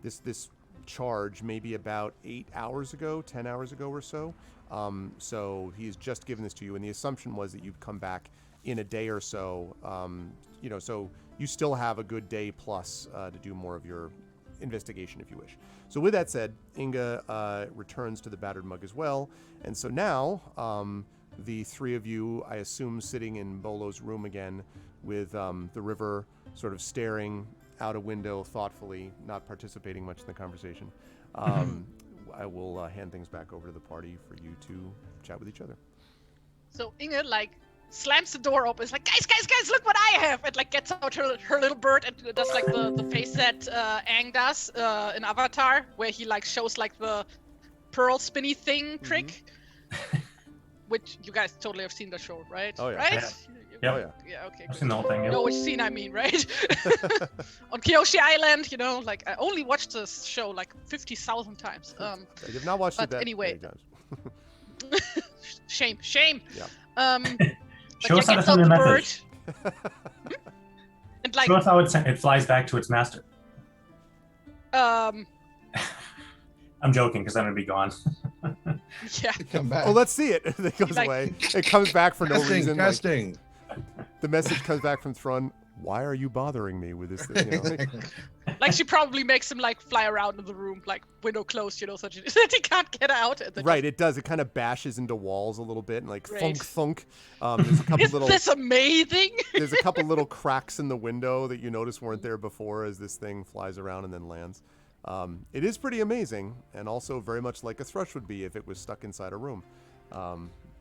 this charge maybe about 8 hours ago, 10 hours ago or so. So he's just given this to you, and the assumption was that you'd come back in a day or so. So you still have a good day plus to do more of your investigation if you wish. So with that said, Inga returns to the battered mug as well, and so now the three of you, I assume, sitting in Bolo's room again with the river sort of staring out a window thoughtfully, not participating much in the conversation. I will hand things back over to the party for you to chat with each other. So Inge slams the door open. It's like, guys, look what I have! And gets out her little bird and does the face that Aang does in Avatar, where he shows the pearl spinny thing trick. Which you guys totally have seen the show, right? Oh, yeah. Right? Yeah. Yeah. Oh, yeah. Yeah. Okay. I've good. seen the whole thing. You Yeah. know which scene I mean, right? On Kyoshi Island, I only watched this show 50,000 times. I have not watched it but that anyway. many times. Shame. Yeah. Show us how to gets send out a the bird. message. And Show us how it flies back to its master. um, I'm joking because I'm gonna be gone. yeah. Come back. Oh, let's see it. It goes away. It comes back for no reason. Testing. The message comes back from Thrun. Why are you bothering me with this thing? She probably makes him fly around in the room, window closed, so that he can't get out. And then Right, it does. It kind of bashes into walls a little bit and Great. thunk. There's a couple Isn't little this amazing? there's a couple little cracks in the window that you notice weren't there before as this thing flies around and then lands. It is pretty amazing, and also very much like a thrush would be if it was stuck inside a room.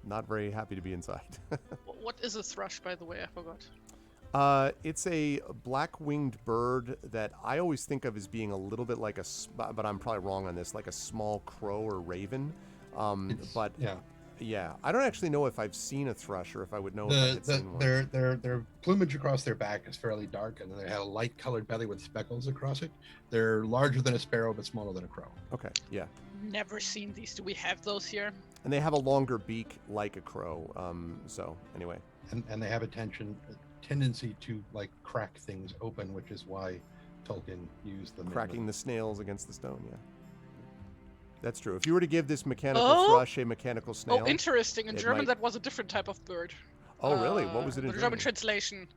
Not very happy to be inside. What is a thrush, by the way? I forgot. It's a black-winged bird that I always think of as being a little bit like but I'm probably wrong on this, like a small crow or raven. But yeah, I don't actually know if I've seen a thrush or if I would know if I had seen one. Their plumage across their back is fairly dark, and they have a light-colored belly with speckles across it. They're larger than a sparrow, but smaller than a crow. Okay, yeah. Never seen these. Do we have those here? And they have a longer beak like a crow. So anyway. And they have a tendency to crack things open, which is why Tolkien used them. Cracking the snails against the stone, yeah. That's true. If you were to give this mechanical Oh? thrush a mechanical snail. Oh, interesting. In it German, might- that was a different type of bird. Oh, really? What was it in the German? German translation?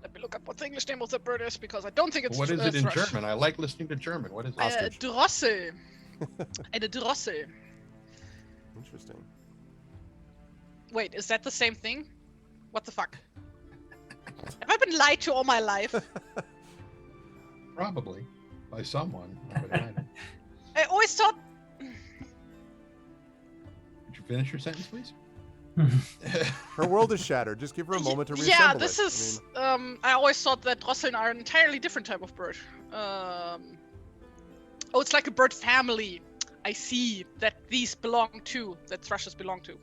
Let me look up what the English name of the bird is, because I don't think it's What is it in thrush. German? I like listening to German. What is it? Ostrich. Drossel. Eine Drossel. Interesting. Wait, is that the same thing? What the fuck? Have I been lied to all my life? Probably by someone. I would imagine. I always thought. Would you finish your sentence, please? Her world is shattered. Just give her a moment to reassemble Yeah, it. this is. I always thought that drosseln are an entirely different type of bird. Oh, it's like a bird family. I see that these belong to, that thrushes belong to.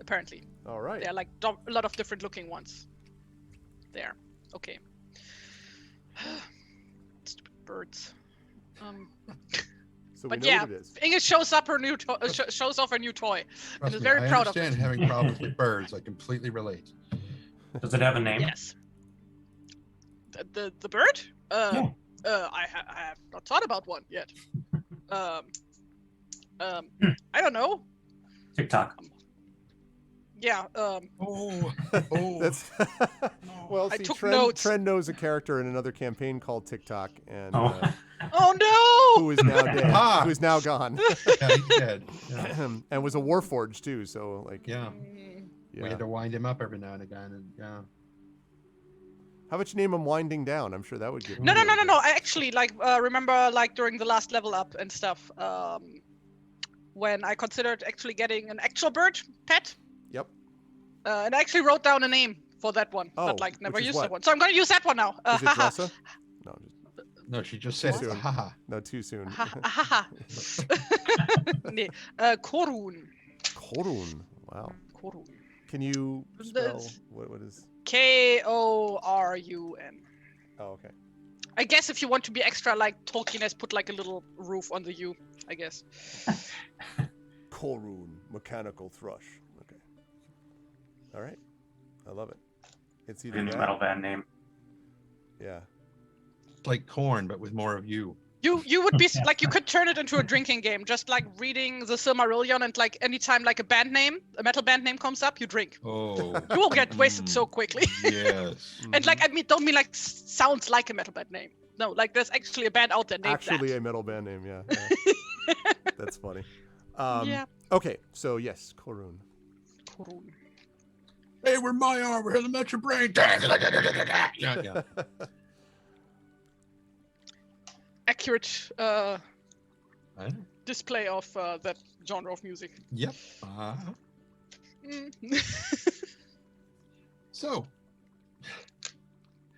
Apparently. All right. They're like a lot of different looking ones. There. Okay. Stupid birds. So we But know yeah, what it is. Inge shows up her new shows off her new toy. Trust is me, very I proud of understand it. having problems with birds. I completely relate. Does it have a name? Yes. The bird? Yeah. I have not thought about one yet. I don't know. TikTok. Yeah. Oh, That's well. I See, took Tren, notes. Tren knows a character in another campaign called TikTok, and Oh. Oh who is now dead, Ah. who is now gone, yeah, he's dead. Yeah. and was a warforged too. So like, Yeah. no! We had to wind him up every now and again, and yeah. how about you name him Winding Down? I'm sure that would give. him No. really good- I actually remember during the last level up and stuff. When I considered actually getting an actual bird pet. Yep. And I actually wrote down a name for that one, Oh, but never which is used what? that one. So I'm gonna use that one now. Is it Haha. Drossa? No, No, she just said Too it's a soon. haha. no, too soon. Haha. Nee, Korun. Korun. Wow. Korun. Can you spell what is? Korun. Oh, okay. I guess if you want to be extra Tolkien has put a little roof on the U, I guess. Korun, mechanical thrush. Okay. All right. I love it. It's either In the that. metal band name. Yeah. It's like corn, but with more of you. You would be you could turn it into a drinking game, just reading the Silmarillion and anytime a metal band name comes up, you drink. Oh. You will get wasted so quickly. Yes. And don't mean sounds like a metal band name. No, there's actually a band out there named Actually, that. a metal band name. Yeah. That's funny. Yeah. Okay. So yes, Korun. Korun. Hey, we're Maiar. We're here to met your brain. Yeah. Accurate I know. display of that genre of music. Yep. Mm. So.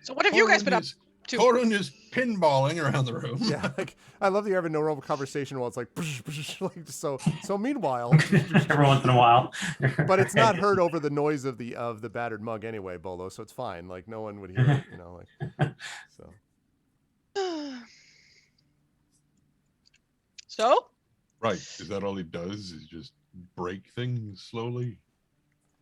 So what have you guys been up to? Korun is pinballing around the room. Yeah. I love that you're having no real conversation while it's so meanwhile. Every once in a while. But it's not heard over the noise of the battered mug anyway, Bolo. So it's fine. No one would hear it. So. So? Right. Is that all he does? Is just break things slowly?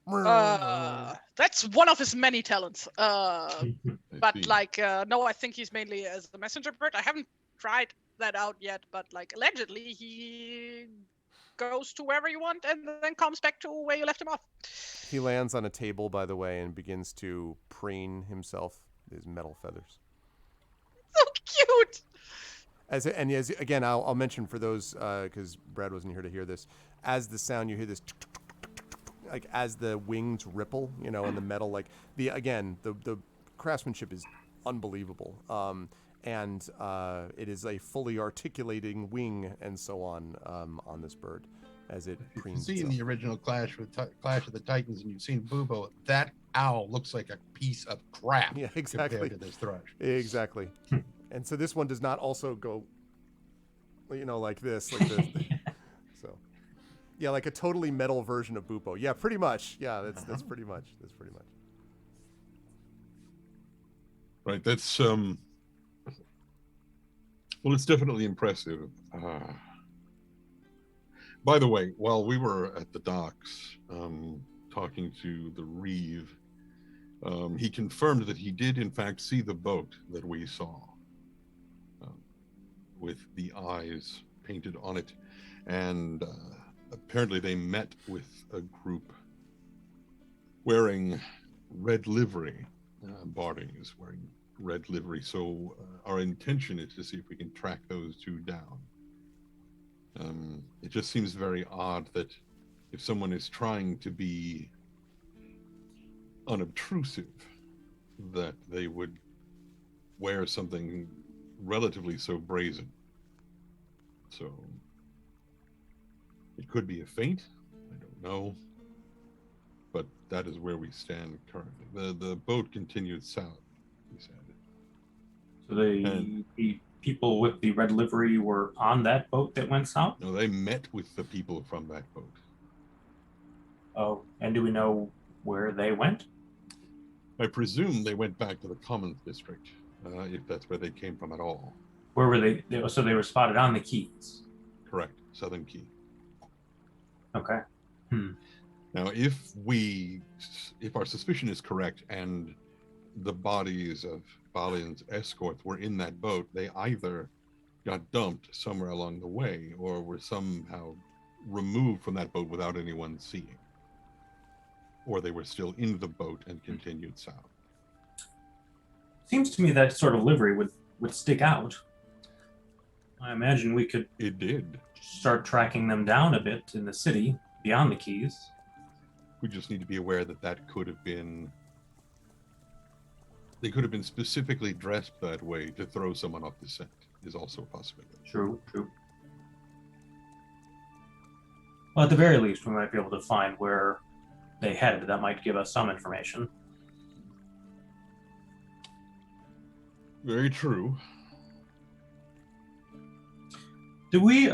That's one of his many talents. I But see. no, I think he's mainly as the messenger bird. I haven't tried that out yet, but allegedly he goes to wherever you want and then comes back to where you left him off. He lands on a table, by the way, and begins to preen himself his metal feathers. So cute. Again, I'll mention for those because Brad wasn't here to hear this. As the sound, you hear this, as the wings ripple, and the metal, the craftsmanship is unbelievable. And it is a fully articulating wing and so on this bird as it If you've preens seen itself. the original Clash of the Titans and you've seen Bubo, that owl looks like a piece of crap. Yeah, exactly. Compared to this thrush. Exactly. And so this one does not also go, like this. So, yeah, like a totally metal version of Bupo. Yeah, pretty much. Yeah, that's pretty much. Right. That's well, it's definitely impressive. By the way, while we were at the docks talking to the Reeve, he confirmed that he did in fact see the boat that we saw with the eyes painted on it, and apparently they met with a group wearing red livery. Barding is wearing red livery, so our intention is to see if we can track those two down. It just seems very odd that if someone is trying to be unobtrusive, that they would wear something relatively so brazen. So it could be a feint. I don't know. But that is where we stand currently. The boat continued south, he said. So the people with the red livery were on that boat that went south? No, they met with the people from that boat. Oh, and do we know where they went? I presume they went back to the Commons District, if that's where they came from at all. Where were they? So they were spotted on the Keys. Correct, Southern Key. Okay. Now, if our suspicion is correct and the bodies of Balin's escorts were in that boat, they either got dumped somewhere along the way or were somehow removed from that boat without anyone seeing. Or they were still in the boat and continued south. Seems to me that sort of livery would stick out. I imagine we could It did. start tracking them down a bit in the city beyond the Keys. We just need to be aware that that could have been... They could have been specifically dressed that way to throw someone off the scent, is also a possibility. True. Well, at the very least, we might be able to find where they headed. That might give us some information. Very true. Do we,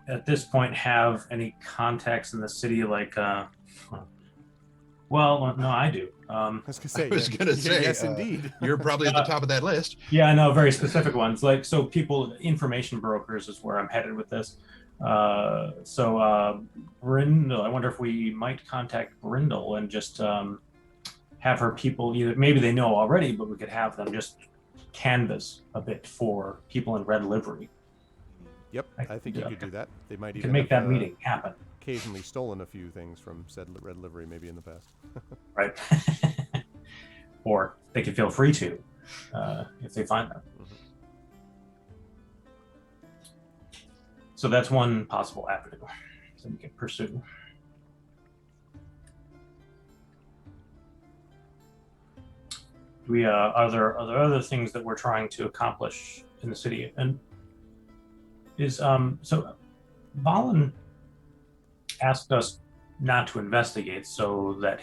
at this point, have any contacts in the city? Like, well, no, I do. I was gonna say. I was gonna say, yes, indeed. You're probably at the top of that list. Yeah, I know, very specific ones. Like, so people, information brokers is where I'm headed with this. Brindle, I wonder if we might contact Brindle and just have her people either, maybe they know already, but we could have them just canvas a bit for people in red livery. Yep, I think you could do that. They might We even can make have, that meeting happen. occasionally stolen a few things from said red livery maybe in the past. Right. Or they could feel free to if they find them. Mhm. So that's one possible avenue that we can pursue. Are there other things that we're trying to accomplish in the city? And is so Balin asked us not to investigate so that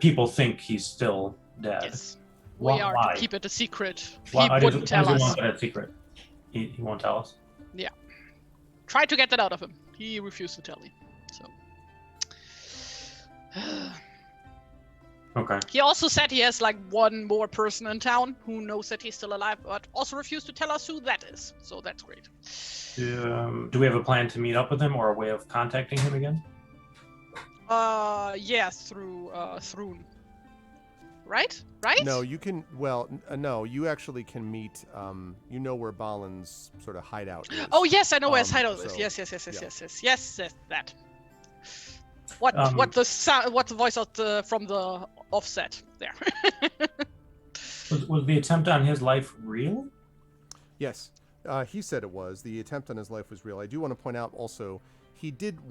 people think he's still dead. Yes. Why? We are to keep it a secret. Why He wouldn't tell does he us. want that secret? He won't tell us. Try to get that out of him. He refused to tell me. So Okay. he also said he has like one more person in town who knows that he's still alive, but also refused to tell us who that is. So that's great. Do we have a plan to meet up with him or a way of contacting him again? Yes, through Thrun. Right? No, you can. Well, no, you actually can meet. You know where Balin's sort of hideout is. Oh yes, I know where his hideout is. so, Yes, yeah. yes, that. What the voice of from the offset there? Was the attempt on his life real? Yes, he said it was. The attempt on his life was real. I do want to point out also, he did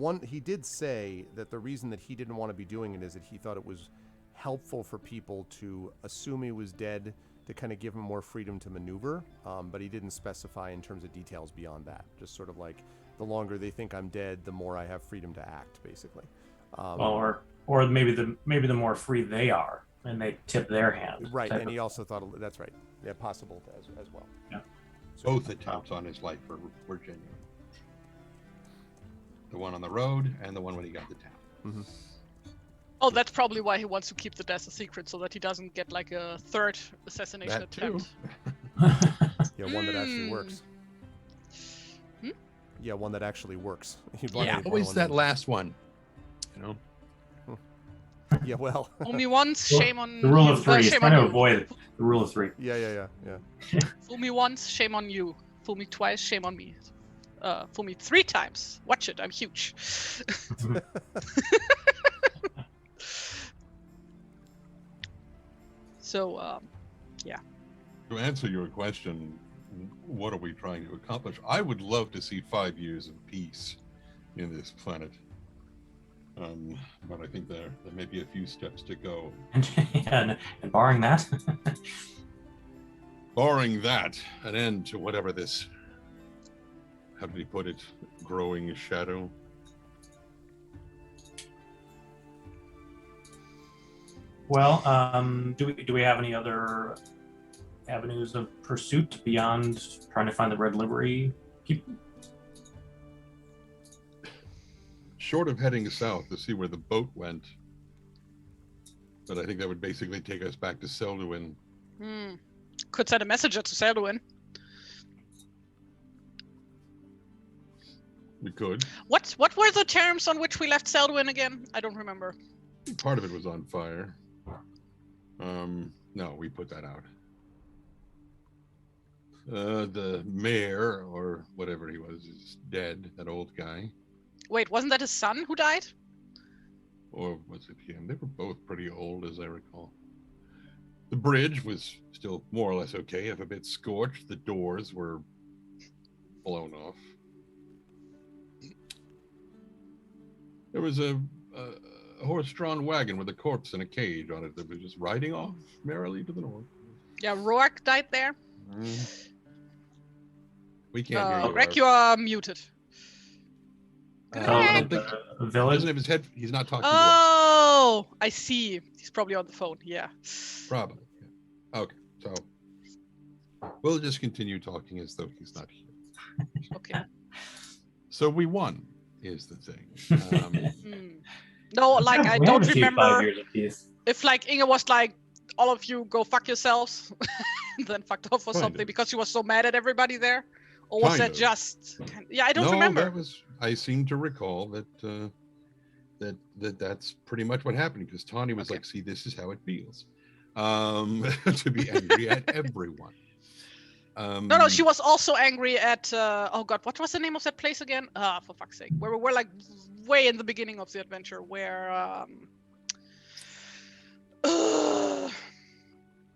say that the reason that he didn't want to be doing it is that he thought it was helpful for people to assume he was dead to kind of give him more freedom to maneuver, but he didn't specify in terms of details beyond that. Just sort of like, the longer they think I'm dead, the more I have freedom to act, basically. Or maybe the more free they are, and they tip their hand. Right, and he also thought that's right. Yeah, possible as well. Yeah. So, Both attempts on his life were genuine. The one on the road and the one when he got to town. Mm-hmm. Oh, that's probably why he wants to keep the death a secret, so that he doesn't get like a third assassination That too. attempt. Yeah, one that actually works. Hmm? Yeah, one that actually works. Yeah. Always that last one. You know? Yeah, well. Only once, shame on the rule you. of three. He's Shame trying on to you. avoid the rule of three. Yeah. Fool me once, shame on you. Fool me twice, shame on me. Fool me 3 times. Watch it, I'm huge. So, yeah. To answer your question, what are we trying to accomplish? I would love to see 5 years of peace in this planet. But I think there may be a few steps to go. and barring that, Barring that, an end to whatever this, how did he put it, growing shadow? well, do we have any other avenues of pursuit beyond trying to find the red livery people? Short of heading south to see where the boat went, but I think that would basically take us back to Selduin. Could send a messenger to Selduin. We could. What were the terms on which we left Selduin again? I don't remember. Part of it was on fire. No, we put that out. The mayor, or whatever he was, is dead, that old guy. Wait, wasn't that his son who died? Or was it him? They were both pretty old, as I recall. The bridge was still more or less okay, if a bit scorched. The doors were blown off. There was a horse-drawn wagon with a corpse in a cage on it that was just riding off merrily to the north. Yeah, Rourke died there. We can't hear you. Greg, you are muted. I don't think The he village. doesn't have his head. He's not talking to us. Oh, I see. He's probably on the phone. Yeah. Probably. Yeah. Okay, so we'll just continue talking as though he's not here. Okay. So we won, is the thing. No, like I We don't have achieved 5 remember years of peace. if like Inge was like, all of you go fuck yourselves, and then fucked off or Kind something of. because she was so mad at everybody there, or was Kind that of. just? Yeah, I don't No, remember. that was. I seem to recall that that's pretty much what happened, because Tawny was Okay. like, "See, this is how it feels, to be angry at everyone." No, she was also angry at. Oh God, what was the name of that place again? For fuck's sake, where we were like way in the beginning of the adventure, where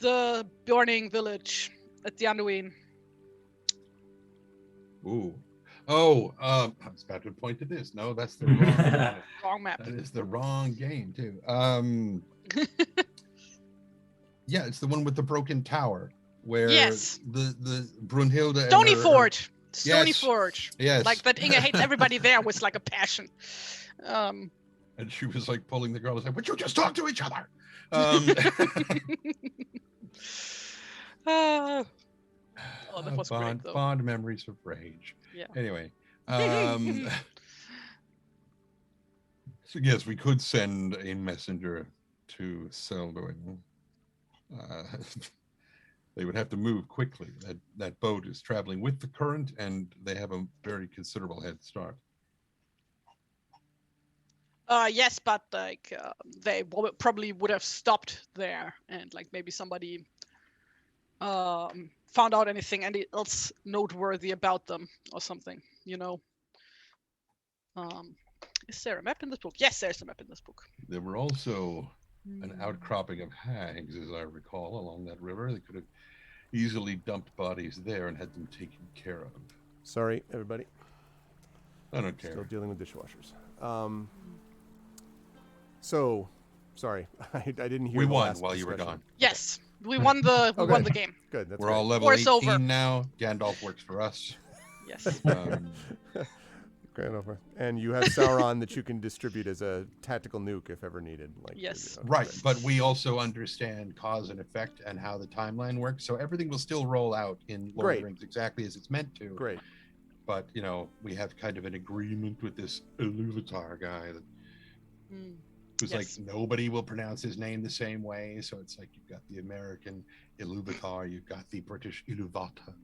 the burning village at the Anduin. Ooh. Oh, I was about to point to this. No, that's the wrong. Wrong map. That is the wrong game too. Yeah, it's the one with the broken tower where Yes. the Brunhilde and Stony her- Forge. Stony Yes. Forge. Yes. Like that Inge hates everybody there was like a passion. And she was like pulling the girl and saying, "Would you just talk to each other?" Oh, that was great though. Fond memories of rage. Yeah. Anyway, so yes, we could send a messenger to Selduin. They would have to move quickly. That boat is traveling with the current, and they have a very considerable head start. Yes, but like they probably would have stopped there, and like maybe somebody found out anything else noteworthy about them or something, you know. Is there a map in this book? Yes, there's a map in this book. There were also an outcropping of hags, as I recall, along that river. They could have easily dumped bodies there and had them taken care of. Sorry, everybody. I don't care. Still dealing with dishwashers. So, sorry, I didn't hear. We the won last while you were discussion. gone. Yes, we won the we won the game. Good. That's We're great. all level War's 18 over. now. Gandalf works for us. Yes. Great over. And you have Sauron that you can distribute as a tactical nuke if ever needed. Like Yes. Right, but we also understand cause and effect and how the timeline works, so everything will still roll out in Lord of Great. the Rings exactly as it's meant to. Great. But you know, we have kind of an agreement with this Iluvatar guy that who's Yes. like nobody will pronounce his name the same way. So it's like you've got the American Iluvatar, you've got the British Iluvata,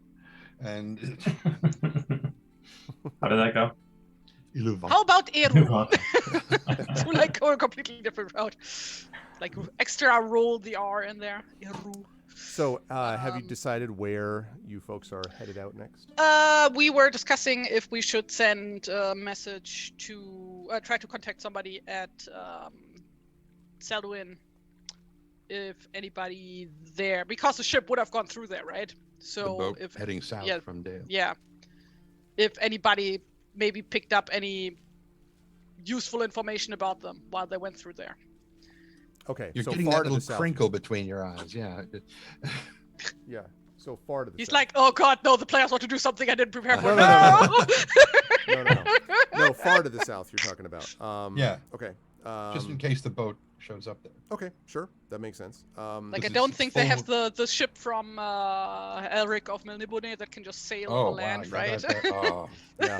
and How did that go? Iluvata. How about Eru? To like go a completely different route. Like extra roll the R in there. Eru. So, have you decided where you folks are headed out next? We were discussing if we should send a message to try to contact somebody at Selduin if anybody there, because the ship would have gone through there, right? The So boat if heading south yeah. from Dale. yeah, if anybody maybe picked up any useful information about them while they went through there. Okay, You're so getting far that to the little south. crinkle between your eyes. Yeah. Yeah, so far to the He's south. like, oh god, no, the players want to do something I didn't prepare for. No. No, far to the south you're talking about. Yeah. Okay. Just in case the boat shows up there. Okay, sure. That makes sense. Like, I This don't is think they have full- the ship from Elric of Milnibune that can just sail on the land, yeah, right? Yeah.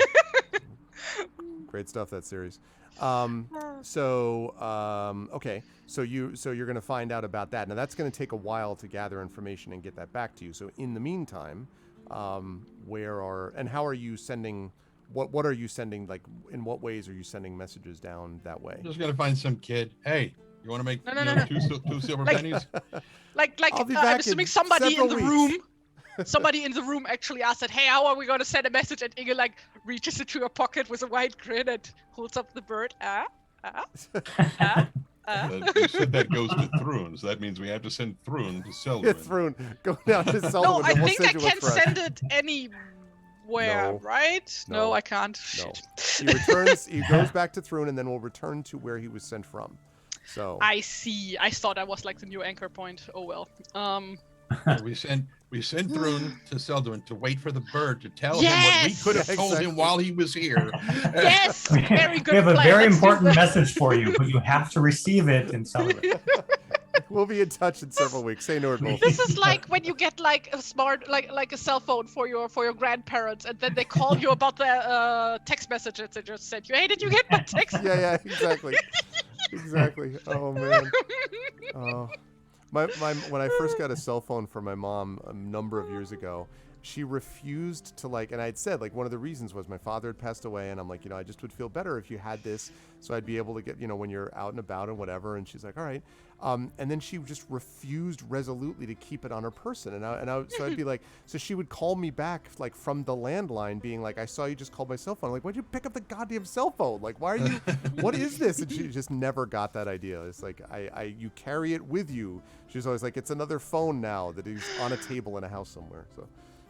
Great stuff, that series. Okay. So you're going to find out about that. Now that's going to take a while to gather information and get that back to you. So in the meantime, how are you sending? What are you sending? Like, in what ways are you sending messages down that way? I'm just gonna find some kid. Hey, you want to make No. two silver Like- pennies? Like I'll be back I'm assuming in somebody in the several room, weeks. somebody in the room actually asked that, hey, how are we going to send a message? And Inge like reaches into her pocket with a wide grin and holds up the bird. You said that goes to Thrun, so that means we have to send Thrun to Selden. Thrun, go down to Selden. No, I and we'll think I send you a can Thrush. send it anywhere, No. right? No. No, I can't. No. Shit. He goes back to Thrun and then will return to where he was sent from. So I see. I thought I was like the new anchor point. Oh well. We send Thrun to Selden to wait for the bird to tell him what we Yes! could have Yeah, told exactly. him while he was here. Yes, very good We have a plan. very Let's do important that. message for you, but you have to receive it and celebrate. we'll be in touch in several weeks. Say no, both. This is like when you get like a smart, like a cell phone for your grandparents, and then they call you about the text messages they just sent you. Hey, did you get my text? Yeah, exactly. Exactly. Oh man. When I first got a cell phone from my mom a number of years ago, she refused to and I'd said one of the reasons was my father had passed away, and I'm like, I just would feel better if you had this, so I'd be able to get, when you're out and about and whatever. And she's like, all right. And then she just refused resolutely to keep it on her person, so I'd be like, so she would call me back from the landline, being like, I saw you just called my cell phone. I'm like, why'd you pick up the goddamn cell phone? Like, why are you? What is this? And she just never got that idea. It's like you carry it with you. She was always like, it's another phone now that is on a table in a house somewhere. So,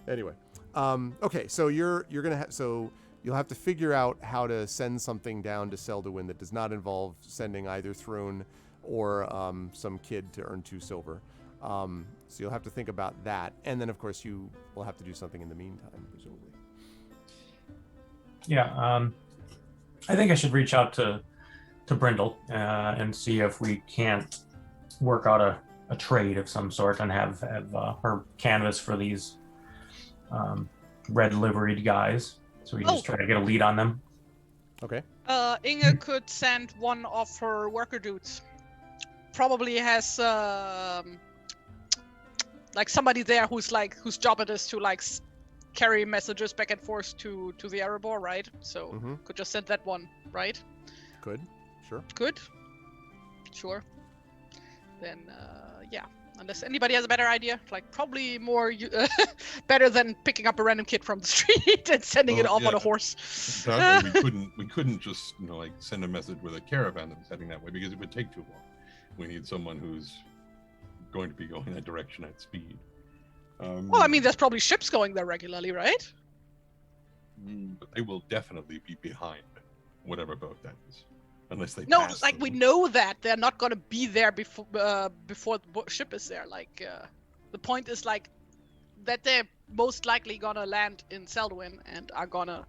anyway, okay, so you're gonna so you'll have to figure out how to send something down to Selduin that does not involve sending either Thrun or some kid to earn 2 silver. So you'll have to think about that, and then of course you will have to do something in the meantime, presumably. Yeah, I think I should reach out to Brindle and see if we can't work out a trade of some sort and have her canvas for these red liveried guys, so we can just try to get a lead on them. Okay. Inge could send one of her worker dudes. Probably has somebody there whose job it is to carry messages back and forth to the Erebor, right? So could just send that one, right? Good. Sure. Good. Sure. Then yeah. Unless anybody has a better idea, probably more better than picking up a random kid from the street and sending it off on a horse. We couldn't just send a message with a caravan that was heading that way, because it would take too long. We need someone who's going to be going that direction at speed. Well, I mean, there's probably ships going there regularly, right? But they will definitely be behind whatever boat that is. Unless they No, pass them. we know that they're not gonna be there before the ship is there. The point is that they're most likely gonna land in Selduin and are gonna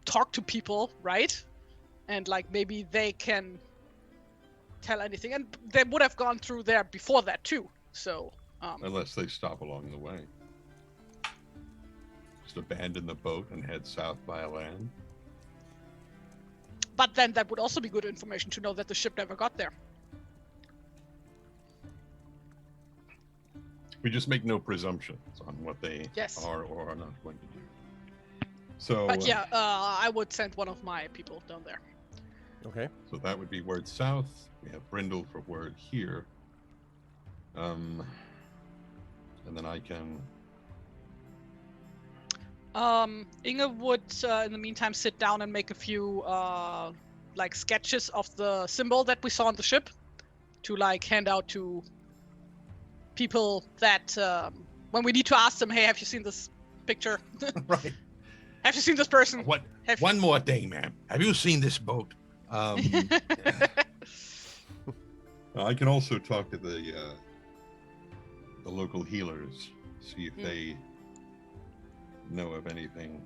talk to people, right? And maybe they can tell anything, and they would have gone through there before that too. So unless they stop along the way, just abandon the boat and head south via land. But then that would also be good information to know that the ship never got there. We just make no presumptions on what they are or are not going to do. So, but yeah, I would send one of my people down there. Okay. So that would be word south. We have Brindle for word here. And then I can... Inge would, in the meantime, sit down and make a few, sketches of the symbol that we saw on the ship to, hand out to people that when we need to ask them, hey, have you seen this picture? Right. Have you seen this person? What? One more thing, ma'am. Have you seen this boat? I can also talk to the local healers, see if they know of anything,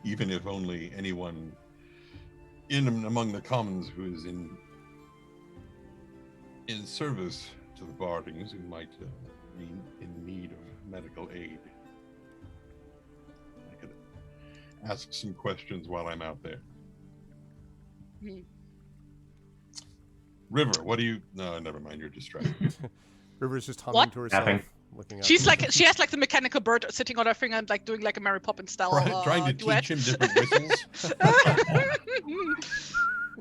even if only anyone in among the commons who is in service to the Bardings who might be in need of medical aid. I could ask some questions while I'm out there. River, what do you? No, never mind. You're distracted. River's just humming to herself, Napping. looking out. She has like the mechanical bird sitting on her finger and like doing like a Mary Poppins style Trying to duet. teach him different whistles.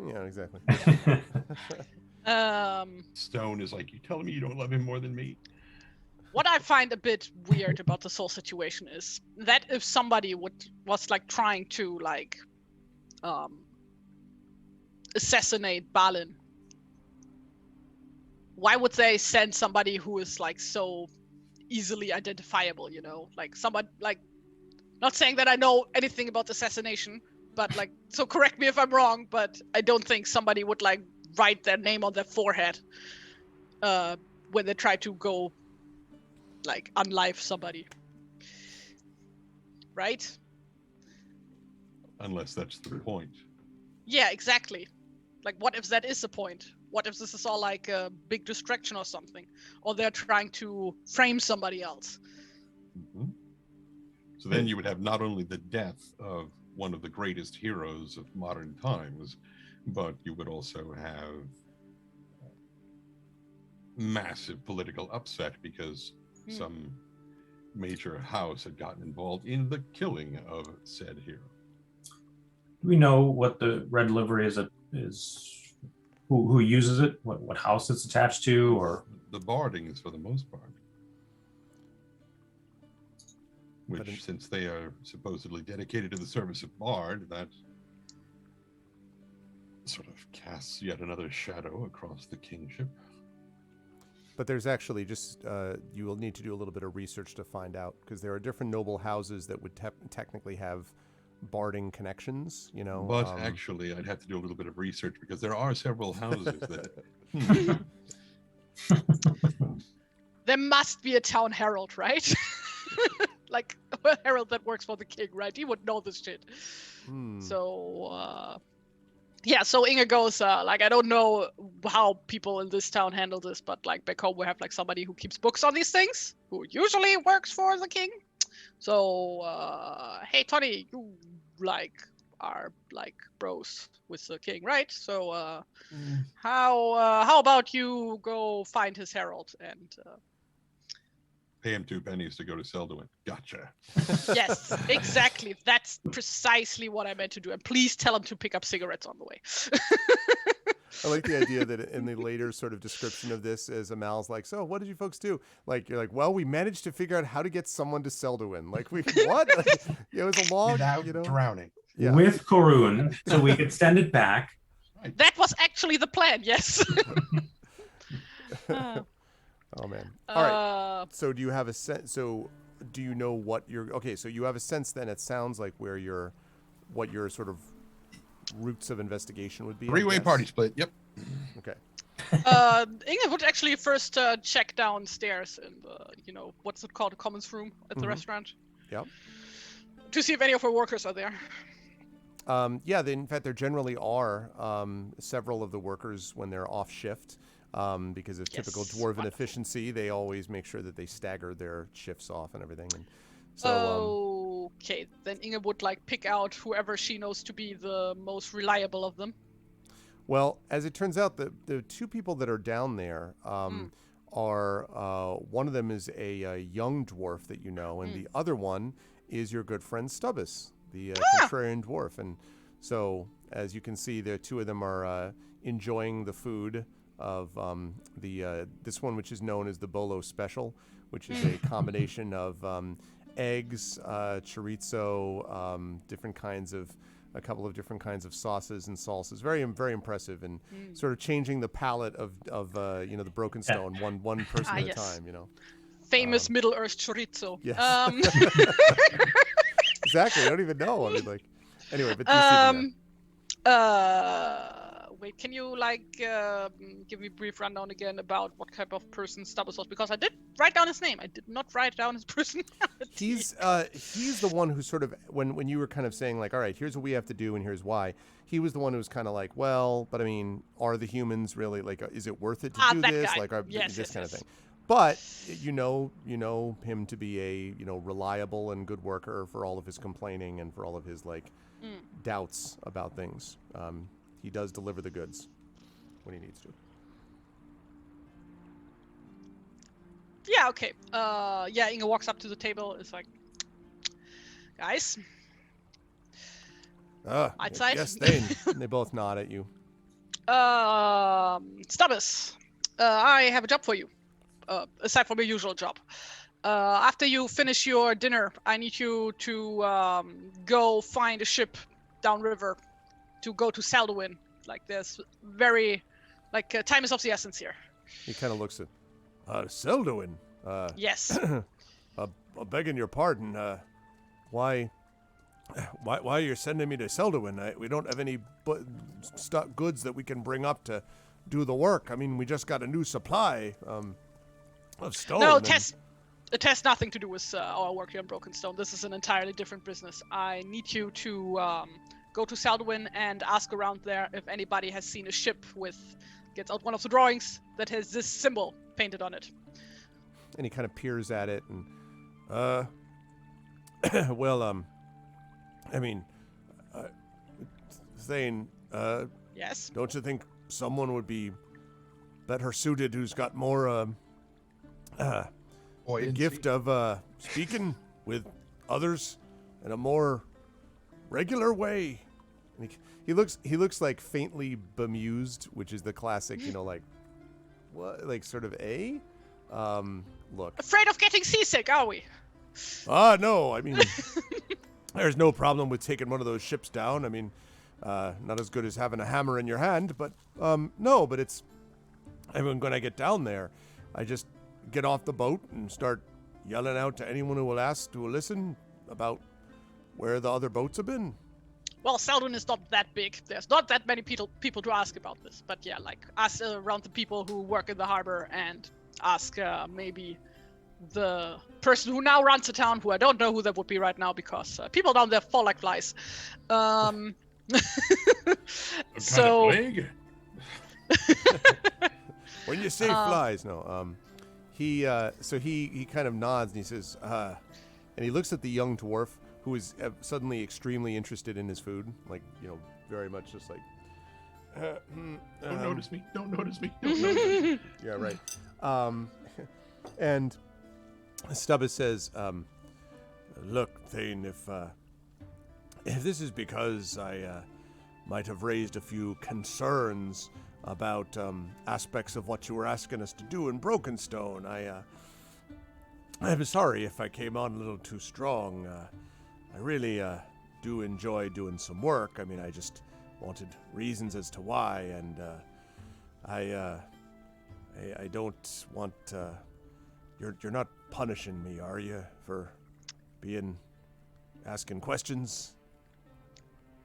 Yeah, exactly. Stone is like, you telling me you don't love him more than me? What I find a bit weird about this whole situation is that if somebody was like trying to like assassinate Balin, why would they send somebody who is like so easily identifiable, you know? Like somebody, like, not saying that I know anything about assassination, but like, so correct me if I'm wrong, but I don't think somebody would like write their name on their forehead when they try to go like unlife somebody. Right? Unless that's the point. Yeah, exactly. Like, what if that is the point? What if this is all like a big distraction or something? Or they're trying to frame somebody else? Mm-hmm. So then you would have not only the death of one of the greatest heroes of modern times, but you would also have massive political upset because some major house had gotten involved in the killing of said hero. Do we know what the red livery is? Who uses it? What house it's attached to, or the Bardings for the most part? Which, since they are supposedly dedicated to the service of Bard, that sort of casts yet another shadow across the kingship. But there's actually just, you will need to do a little bit of research to find out, because there are different noble houses that would technically have barding connections, you know. But actually, I'd have to do a little bit of research, because there are several houses that... There must be a town herald, right? Like a herald that works for the king, right? He would know this shit. So, yeah, so Inga goes, like, I don't know how people in this town handle this, but like back home we have like somebody who keeps books on these things, who usually works for the king. So, hey, Tony, you like are like bros with the king, right? So, how about you go find his herald and pay him 2 pennies to go to Selduin. Gotcha. Yes, exactly. That's precisely what I meant to do. And please tell him to pick up cigarettes on the way. I like the idea that in the later sort of description of this, as Amal's like, so what did you folks do? Like, you're like, well, we managed to figure out how to get someone to Selduin. Like, what? Like, it was a long, without drowning. Yeah. With Korun, so we could send it back. That was actually the plan, yes. Oh man! All right. So do you have a sense? So do you know what you're? Okay. So you have a sense. Then it sounds like what your sort of routes of investigation would be. 3-way party split. Yep. Okay. Inga would actually first check downstairs in the, you know, what's it called, the commons room at the restaurant. Yep. To see if any of her workers are there. Yeah. In fact, there generally are several of the workers when they're off shift. Because of typical dwarven efficiency, they always make sure that they stagger their shifts off and everything. And so, okay, then Inga would like pick out whoever she knows to be the most reliable of them. Well, as it turns out, the 2 people that are down there are one of them is a young dwarf that you know, and the other one is your good friend Stubbis, the contrarian dwarf. And so, as you can see, the 2 of them are enjoying the food of this one, which is known as the Bolo Special, which is a combination of eggs, chorizo, different kinds of a couple of different kinds of sauces and salsas. Very, very impressive, and sort of changing the palette of the Broken Stone one person at a time. Famous Middle Earth chorizo. Yes. Exactly. I don't even know. I mean, like, anyway, but you see wait, can you give me a brief rundown again about what type of person Stubbs was? Because I did write down his name. I did not write down his personality. he's the one who sort of when you were kind of saying like, all right, here's what we have to do and here's why. He was the one who was kind of like, well, but I mean, are the humans really like? Is it worth it to do this? Guy. Like, yes, this kind of thing. But you know him to be a reliable and good worker for all of his complaining and for all of his doubts about things. He does deliver the goods when he needs to. Yeah. Okay. Inga walks up to the table. It's like, guys. Outside. Yes, Thane. And they both nod at you. Stubbs, I have a job for you. Aside from your usual job. After you finish your dinner, I need you to go find a ship downriver to go to Salduin. Like, there's time is of the essence here. He kind of looks at Salduin. Yes. Begging your pardon. Why you're sending me to Salduin? We don't have any goods that we can bring up to do the work. I mean, we just got a new supply of stone. No, it has nothing to do with our work here in Broken Stone. This is an entirely different business. I need you to go to Salduin and ask around there if anybody has seen a ship gets out one of the drawings that has this symbol painted on it. And he kind of peers at it and, I mean, Thane, yes? Don't you think someone would be better suited who's got more, the gift of speaking with others in a more regular way? And he looks like faintly bemused, which is the classic, like what, like sort of look. Afraid of getting seasick, are we? No, I mean, there's no problem with taking one of those ships down. I mean, not as good as having a hammer in your hand, but no, but it's. I mean, when I get down there, I just get off the boat and start yelling out to anyone who will listen about where the other boats have been. Well, Salduin is not that big. There's not that many people to ask about this. But yeah, ask around the people who work in the harbor and ask maybe the person who now runs the town, who I don't know who that would be right now because people down there fall like flies. So. When you say flies, no. He kind of nods and he says, and he looks at the young dwarf who is suddenly extremely interested in his food, very much just like. Don't notice me. Don't notice me. Don't notice me. Yeah, right. And Stubbs says, "Look, Thane, if this is because I might have raised a few concerns about aspects of what you were asking us to do in Brokenstone, I'm sorry if I came on a little too strong. I really do enjoy doing some work. I mean, I just wanted reasons as to why, and I don't want. You're not punishing me, are you, for asking questions?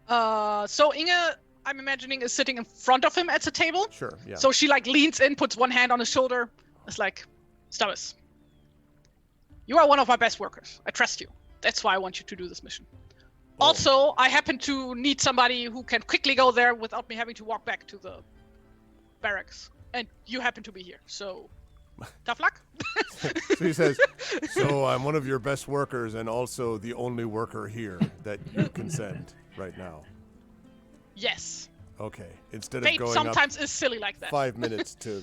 So Inga, I'm imagining, is sitting in front of him at the table. Sure, yeah. So she leans in, puts one hand on his shoulder. It's like, Stubbs, you are one of my best workers. I trust you. That's why I want you to do this mission. Oh. Also, I happen to need somebody who can quickly go there without me having to walk back to the barracks. And you happen to be here, so tough luck. So he says, so I'm one of your best workers and also the only worker here that you can send right now. Yes. Okay. Instead Fate of going sometimes up is silly like that. 5 minutes to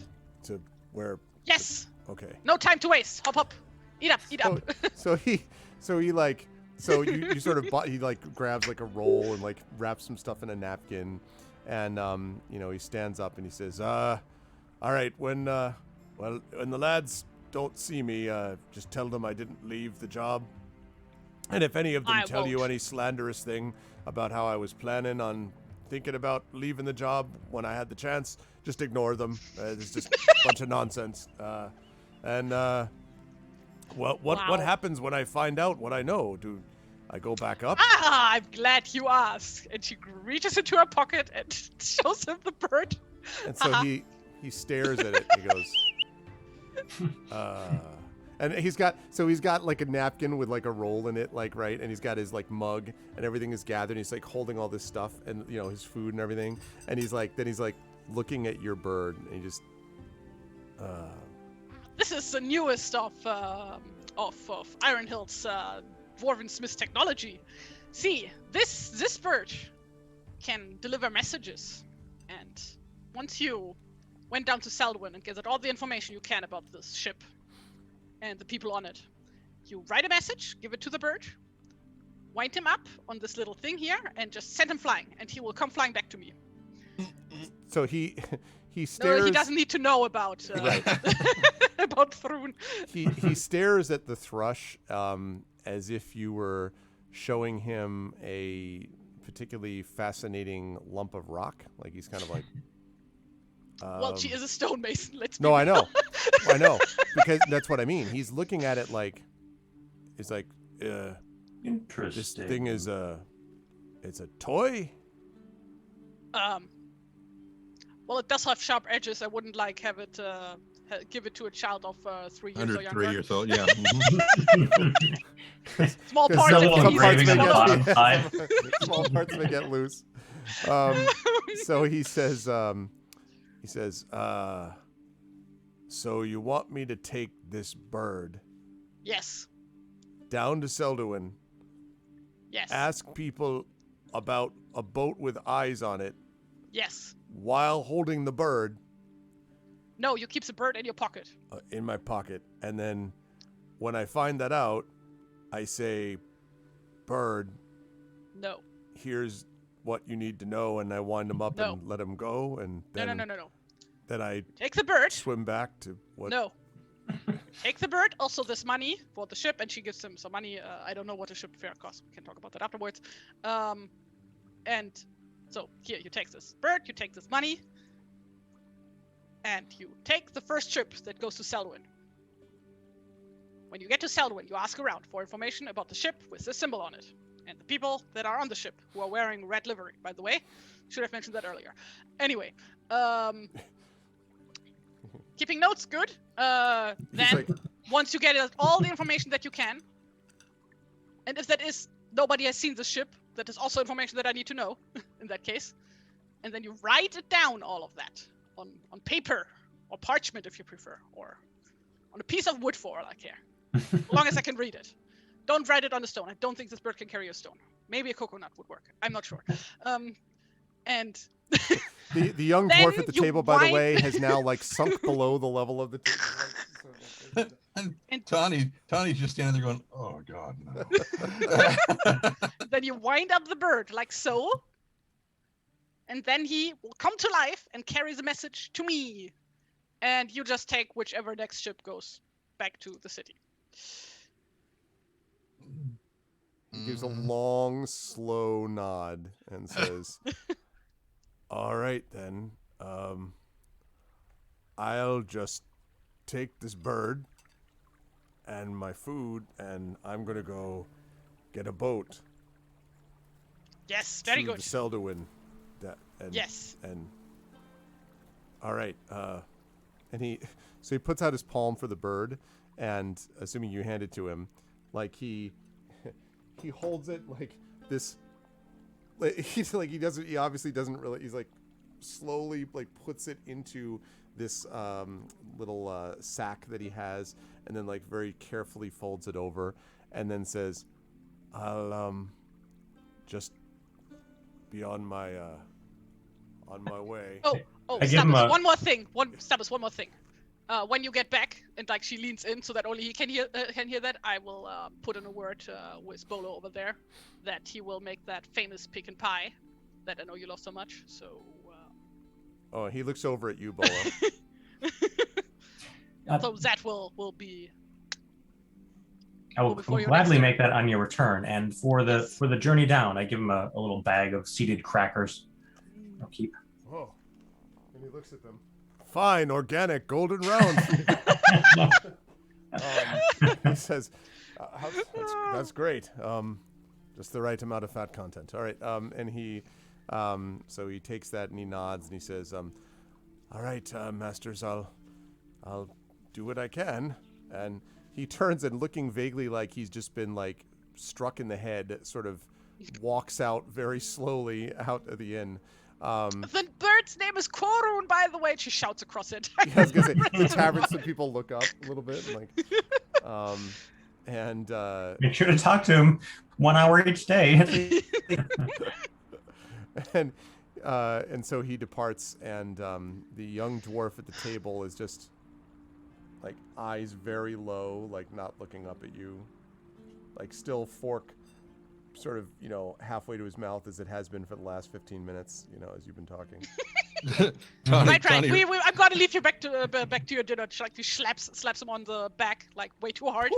where. Yes. Okay. No time to waste. Hop up. Eat up. So you sort of he grabs a roll and wraps some stuff in a napkin, and he stands up and he says, all right, when the lads don't see me, just tell them I didn't leave the job. And if any of them I tell you won't. any slanderous thing about how I was planning on thinking about leaving the job when I had the chance, just ignore them. It's just a bunch of nonsense. What Wow. happens when I find out what I know? Do I go back up? Ah, I'm glad you asked. And she reaches into her pocket and shows him the bird. And so he stares at it. And he goes, and he's got like a napkin with like a roll in it, like, right, and he's got his like mug and everything is gathered. And he's like holding all this stuff and his food and everything. And he's like looking at your bird, and he just This is the newest of Ironhill's dwarven smith technology. See, this bird can deliver messages, and once you went down to Selwyn and gathered all the information you can about this ship and the people on it, you write a message, give it to the bird, wind him up on this little thing here, and just send him flying, and he will come flying back to me. so he stares. No, he doesn't need to know about about Thrun. he stares at the thrush as if you were showing him a particularly fascinating lump of rock. Like he's kind of like. Well, she is a stonemason. Let's. No, I know, because that's what I mean. He's looking at it like, he's like, Interesting. this thing is it's a toy. Well, it does have sharp edges. I wouldn't have it give it to a child of 3 years or Under younger. 3 years old, yeah. Small 'Cause parts some that can engraving easily on the swallow. bottom side. Small parts may get loose. So he says, so you want me to take this bird Yes. down to Selduin, Yes. ask people about a boat with eyes on it Yes. while holding the bird No, you keep the bird in your pocket. in my pocket, and then when I find that out, I say, bird, No. here's what you need to know, and I wind him up No. and let him go, and then No. then I Take the bird. swim back to what? No. Take the bird. Also, this money for the ship, and she gives him some money. I don't know what the ship fare costs. We can talk about that afterwards. And so here, you take this bird. You take this money. And you take the first ship that goes to Selwyn. When you get to Selwyn, you ask around for information about the ship with this symbol on it. And the people that are on the ship, who are wearing red livery, by the way. Should have mentioned that earlier. Anyway, keeping notes, good. Then, like- once you get all the information that you can, and if that is, nobody has seen the ship, that is also information that I need to know, in that case. And then you write it down, all of that. On paper, or parchment if you prefer, or on a piece of wood for all I care. As long as I can read it. Don't write it on a stone. I don't think this bird can carry a stone. Maybe a coconut would work. I'm not sure. And The young Then dwarf at the you table, by the wind- way, has now like sunk below the level of the table. And Tawny's just standing there going, "Oh God, no." then you wind up the bird like so. And then he will come to life and carry the message to me. And you just take whichever next ship goes back to the city. He gives a long, slow nod and says, all right, then. I'll just take this bird and my food, and I'm going to go get a boat Yes, very to good. the Selduin. Yes. And all right. And he puts out his palm for the bird, and assuming you hand it to him, like he holds it like this. Like, he obviously doesn't really. He's like slowly like puts it into this little sack that he has, and then like very carefully folds it over, and then says, "I'll just be on my way." Oh, I give him Stabbus, a- one more thing. One more thing. When you get back, and like she leans in so that only he can hear that, I will put in a word with Bolo over there that he will make that famous pecan pie that I know you love so much. So. Oh, he looks over at you, Bolo. So that will be. I will before your gladly next make that on your return. And for the journey down, I give him a little bag of seeded crackers. I'll keep. Whoa. And he looks at them. Fine, organic, golden round. He says, that's great. Just the right amount of fat content. All right. And he, so he takes that and he nods and he says, all right, masters, I'll do what I can. And he turns and, looking vaguely like he's just been like struck in the head, sort of walks out very slowly out of the inn. The bird's name is Korun, by the way. She shouts across it. Yeah, I was gonna say, the taverns, some people look up a little bit, and Make sure to talk to him 1 hour each day. and so he departs, and the young dwarf at the table is just like eyes very low, like not looking up at you, like still fork sort of, halfway to his mouth as it has been for the last 15 minutes, as you've been talking. Right. I'm gonna leave you back to your dinner. Like, he slaps him on the back like way too hard.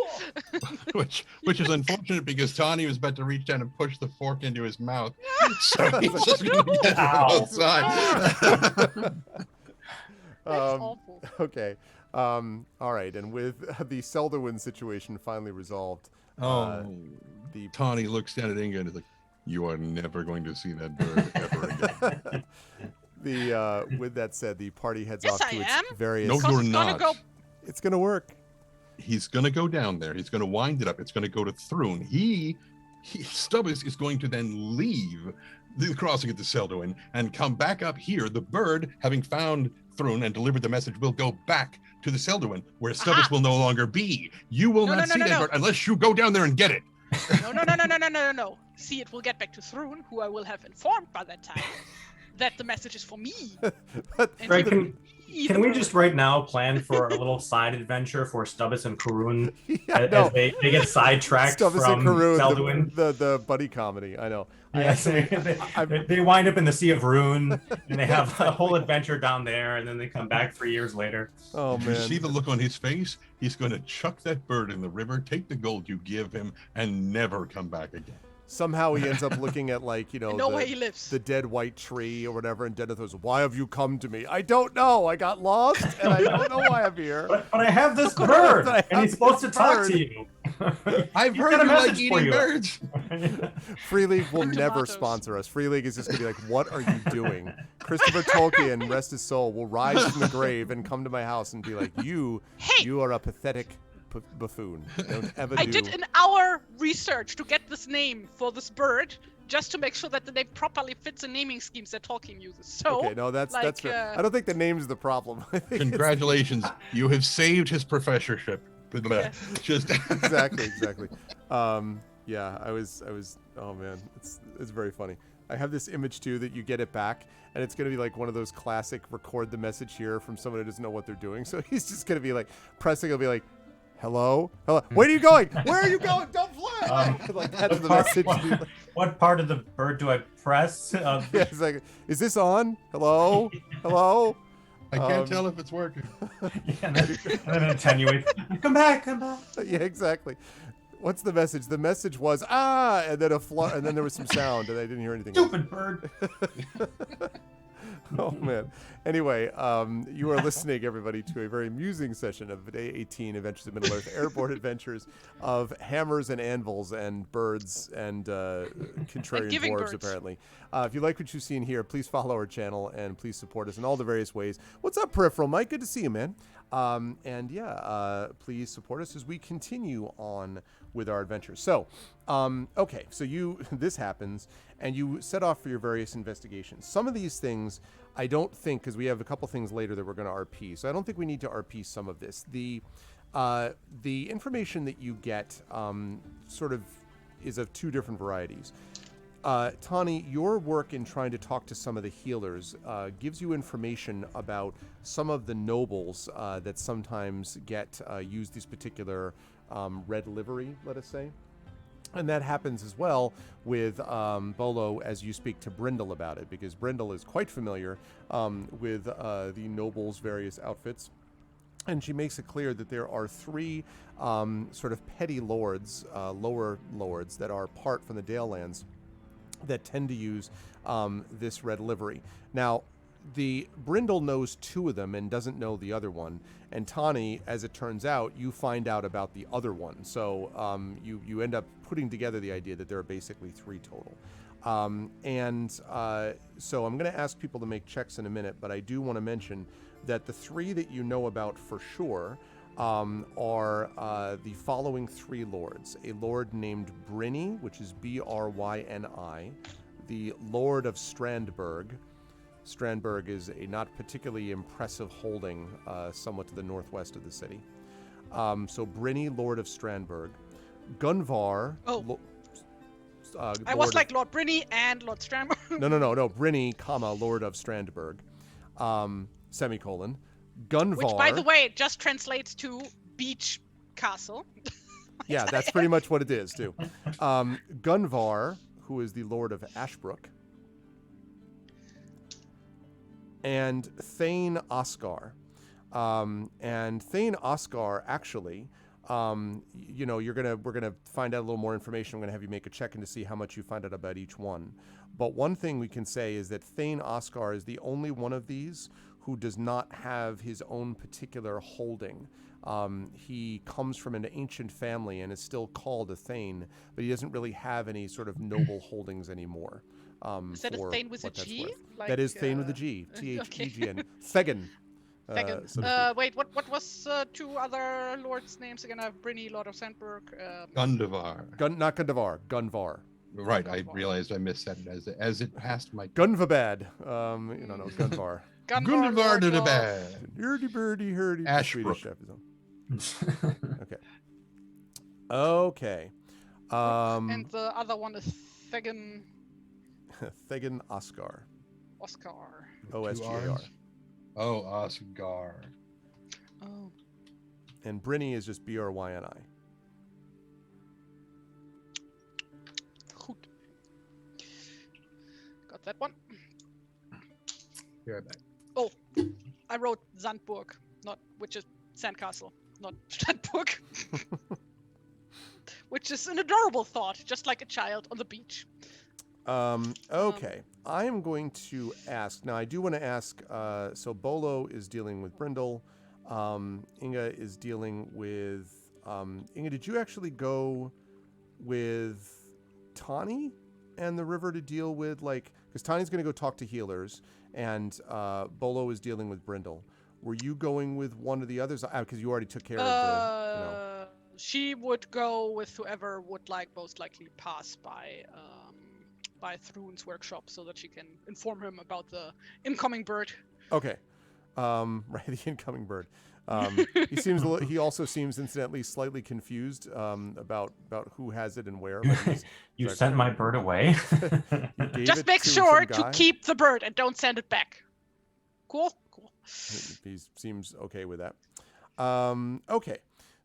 which is unfortunate because Tawny was about to reach down and push the fork into his mouth, so he's just going to get it from both sides. That's awful. Okay. All right. And with the Selderwin situation finally resolved, Tawny looks down at Inga and is like, "You are never going to see that bird ever again." With that said, the party heads Yes, off to I its am. various. No, you're not. It's gonna work. He's going to go down there. He's going to wind it up. It's going to go to Thrun. Stubbis is going to then leave the crossing at the Seldoin and come back up here. The bird, having found Thrun and delivered the message, will go back to the Seldoin, where Stubbis will no longer be. You will not see that bird unless you go down there and get it. No. See, it will get back to Thrun, who I will have informed by that time that the message is for me. Right, can we just right now plan for a little side adventure for Stubbis and Karun as they get sidetracked Stubbis from and Karun, Selduin? the buddy comedy. I know. Yes, they wind up in the Sea of Rune, and they have a whole adventure down there, and then they come back 3 years later. Oh, Did man. you see the look on his face? He's going to chuck that bird in the river, take the gold you give him, and never come back again. Somehow he ends up looking at, like, where he lives. the dead white tree or whatever, and Denethor goes, "Why have you come to me?" "I don't know. I got lost, and I don't know why I'm here." But I have this bird, and he's supposed to talk to you. I've He's heard got a you like message for eating you. birds. Free League will And never tomatoes. sponsor us. Free League is just going to be like, "What are you doing?" Christopher Tolkien, rest his soul, will rise from the grave and come to my house and be like, you are a pathetic buffoon. Don't ever I do. did an hour research to get this name for this bird, just to make sure that the name properly fits the naming schemes that Tolkien uses. So, Okay, no, that's fair. I don't think the name's the problem. I think Congratulations, you have saved his professorship. Just exactly. Yeah, I was. Oh man, it's very funny. I have this image too that you get it back, and it's gonna be like one of those classic record the message here from someone who doesn't know what they're doing. So he's just gonna be like pressing. He'll be like, "Hello, hello. Where are you going? Where are you going? Don't fly!" Like that's the message. What part of the bird do I press? Yeah, it's like, "Is this on? Hello, hello." I can't tell if it's working. Yeah, and then it attenuates. Come back. Yeah, exactly. What's the message? The message was and then and then there was some sound, and I didn't hear anything. Stupid bird. Oh man. Anyway, you are listening, everybody, to a very amusing session of Day 18 Adventures of Middle-earth Airborne Adventures of Hammers and Anvils and Birds and Contrarian giving Dwarves, birds. apparently. If you like what you've seen here, please follow our channel and please support us in all the various ways. What's up, Peripheral Mike? Good to see you, man. Please support us as we continue on with our adventures. So, okay, so this happens, and you set off for your various investigations. Some of these things, I don't think, because we have a couple things later that we're going to RP, so I don't think we need to RP some of this. The information that you get sort of is of two different varieties. Tawny, your work in trying to talk to some of the healers gives you information about some of the nobles that sometimes use these particular red livery, let us say. And that happens as well with Bolo as you speak to Brindle about it, because Brindle is quite familiar with the nobles' various outfits And she makes it clear that there are three sort of petty lords, lower lords, that are part from the Dale lands that tend to use this red livery. Now, the Brindle knows two of them and doesn't know the other one. And Tani, as it turns out, you find out about the other one. So you end up putting together the idea that there are basically three total. So I'm going to ask people to make checks in a minute, but I do want to mention that the three that you know about for sure are the following three lords. A lord named Bryni, which is Bryni, the Lord of Strandberg. Strandberg is a not particularly impressive holding somewhat to the northwest of the city. So Bryni, Lord of Strandberg. Gunvar. Oh. I was like Lord Bryni and Lord Strandberg. No. Bryni, Lord of Strandberg. Semicolon. Gunvar. Which, by the way, just translates to beach castle. Yeah, that's pretty much what it is, too. Gunvar, who is the Lord of Ashbrook. And Thane Oscar. And Thane Oscar, actually, we're gonna find out a little more information. I'm gonna have you make a check-in to see how much you find out about each one. But one thing we can say is that Thane Oscar is the only one of these who does not have his own particular holding. He comes from an ancient family and is still called a Thane, but he doesn't really have any sort of noble holdings anymore. Is that a Thane with a G? Like, that is Thane with a G. Thegn. Thegan. Wait, what was two other lords' names again? I have Bryni, Lord of Sandberg. Gundavar. Not Gundavar. Gunvar. Right, I realized I missaid it as it passed my... Gunvabad. Gunvar. Gundavar to the bad. Hurdy birdie hurdy. Ashbrook. Okay. And the other one is Thegan. Thegan Oscar. Oscar. Osgar. Oh, Oscar. Oh. And Bryni is just Bryni. Goed. Got that one. Be right back. Oh, I wrote Zandburg, which is Sandcastle, not Strandburg. Which is an adorable thought, just like a child on the beach. Okay. I am going to ask. Now, I do want to ask. So Bolo is dealing with Brindle. Inga is dealing with. Inga, did you actually go with Tani and the river to deal with, like, because Tani's going to go talk to healers, and Bolo is dealing with Brindle. Were you going with one of the others? Because you already took care of the. She would go with whoever would most likely pass by Thrun's workshop, so that she can inform him about the incoming bird. Okay, right, the incoming bird. He also seems incidentally slightly confused about who has it and where. You sent my bird away. Just make sure to keep the bird and don't send it back. Cool. He seems okay with that. Okay.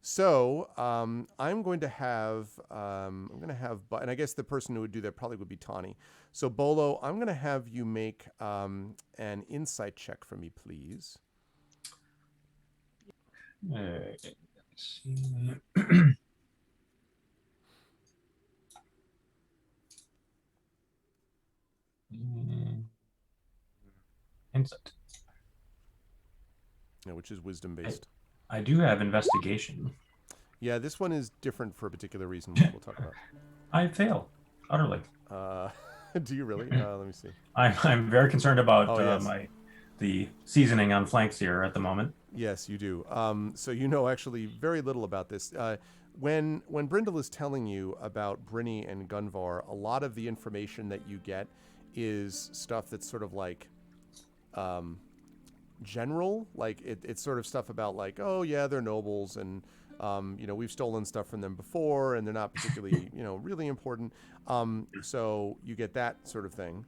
So I'm going to have, and I guess the person who would do that probably would be Tani. So Bolo, I'm going to have you make an insight check for me, please. Let's see. Insight. Yeah, which is wisdom based. I do have investigation. Yeah, this one is different for a particular reason we'll talk about. I fail utterly. Do you really? Let me see. I'm very concerned about the seasoning on flanks here at the moment. Yes, you do. So you know actually very little about this. When Brindle is telling you about Bryni and Gunvar, a lot of the information that you get is stuff that's sort of like general. Like it's sort of stuff about like, oh yeah, they're nobles, and we've stolen stuff from them before, and they're not particularly really important. So you get that sort of thing.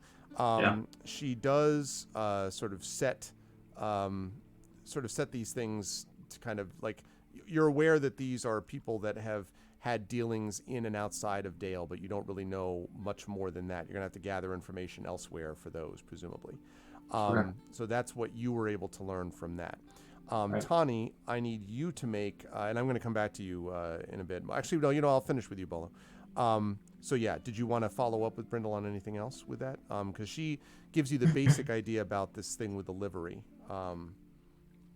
She does sort of set these things to kind of like, you're aware that these are people that have had dealings in and outside of Dale, but you don't really know much more than that. You're gonna have to gather information elsewhere for those, presumably. So that's what you were able to learn from that. Right. Tani, I need you to make, and I'm going to come back to you in a bit. Actually, no, I'll finish with you, Bolo. So yeah, did you want to follow up with Brindle on anything else with that? Because she gives you the basic idea about this thing with the livery.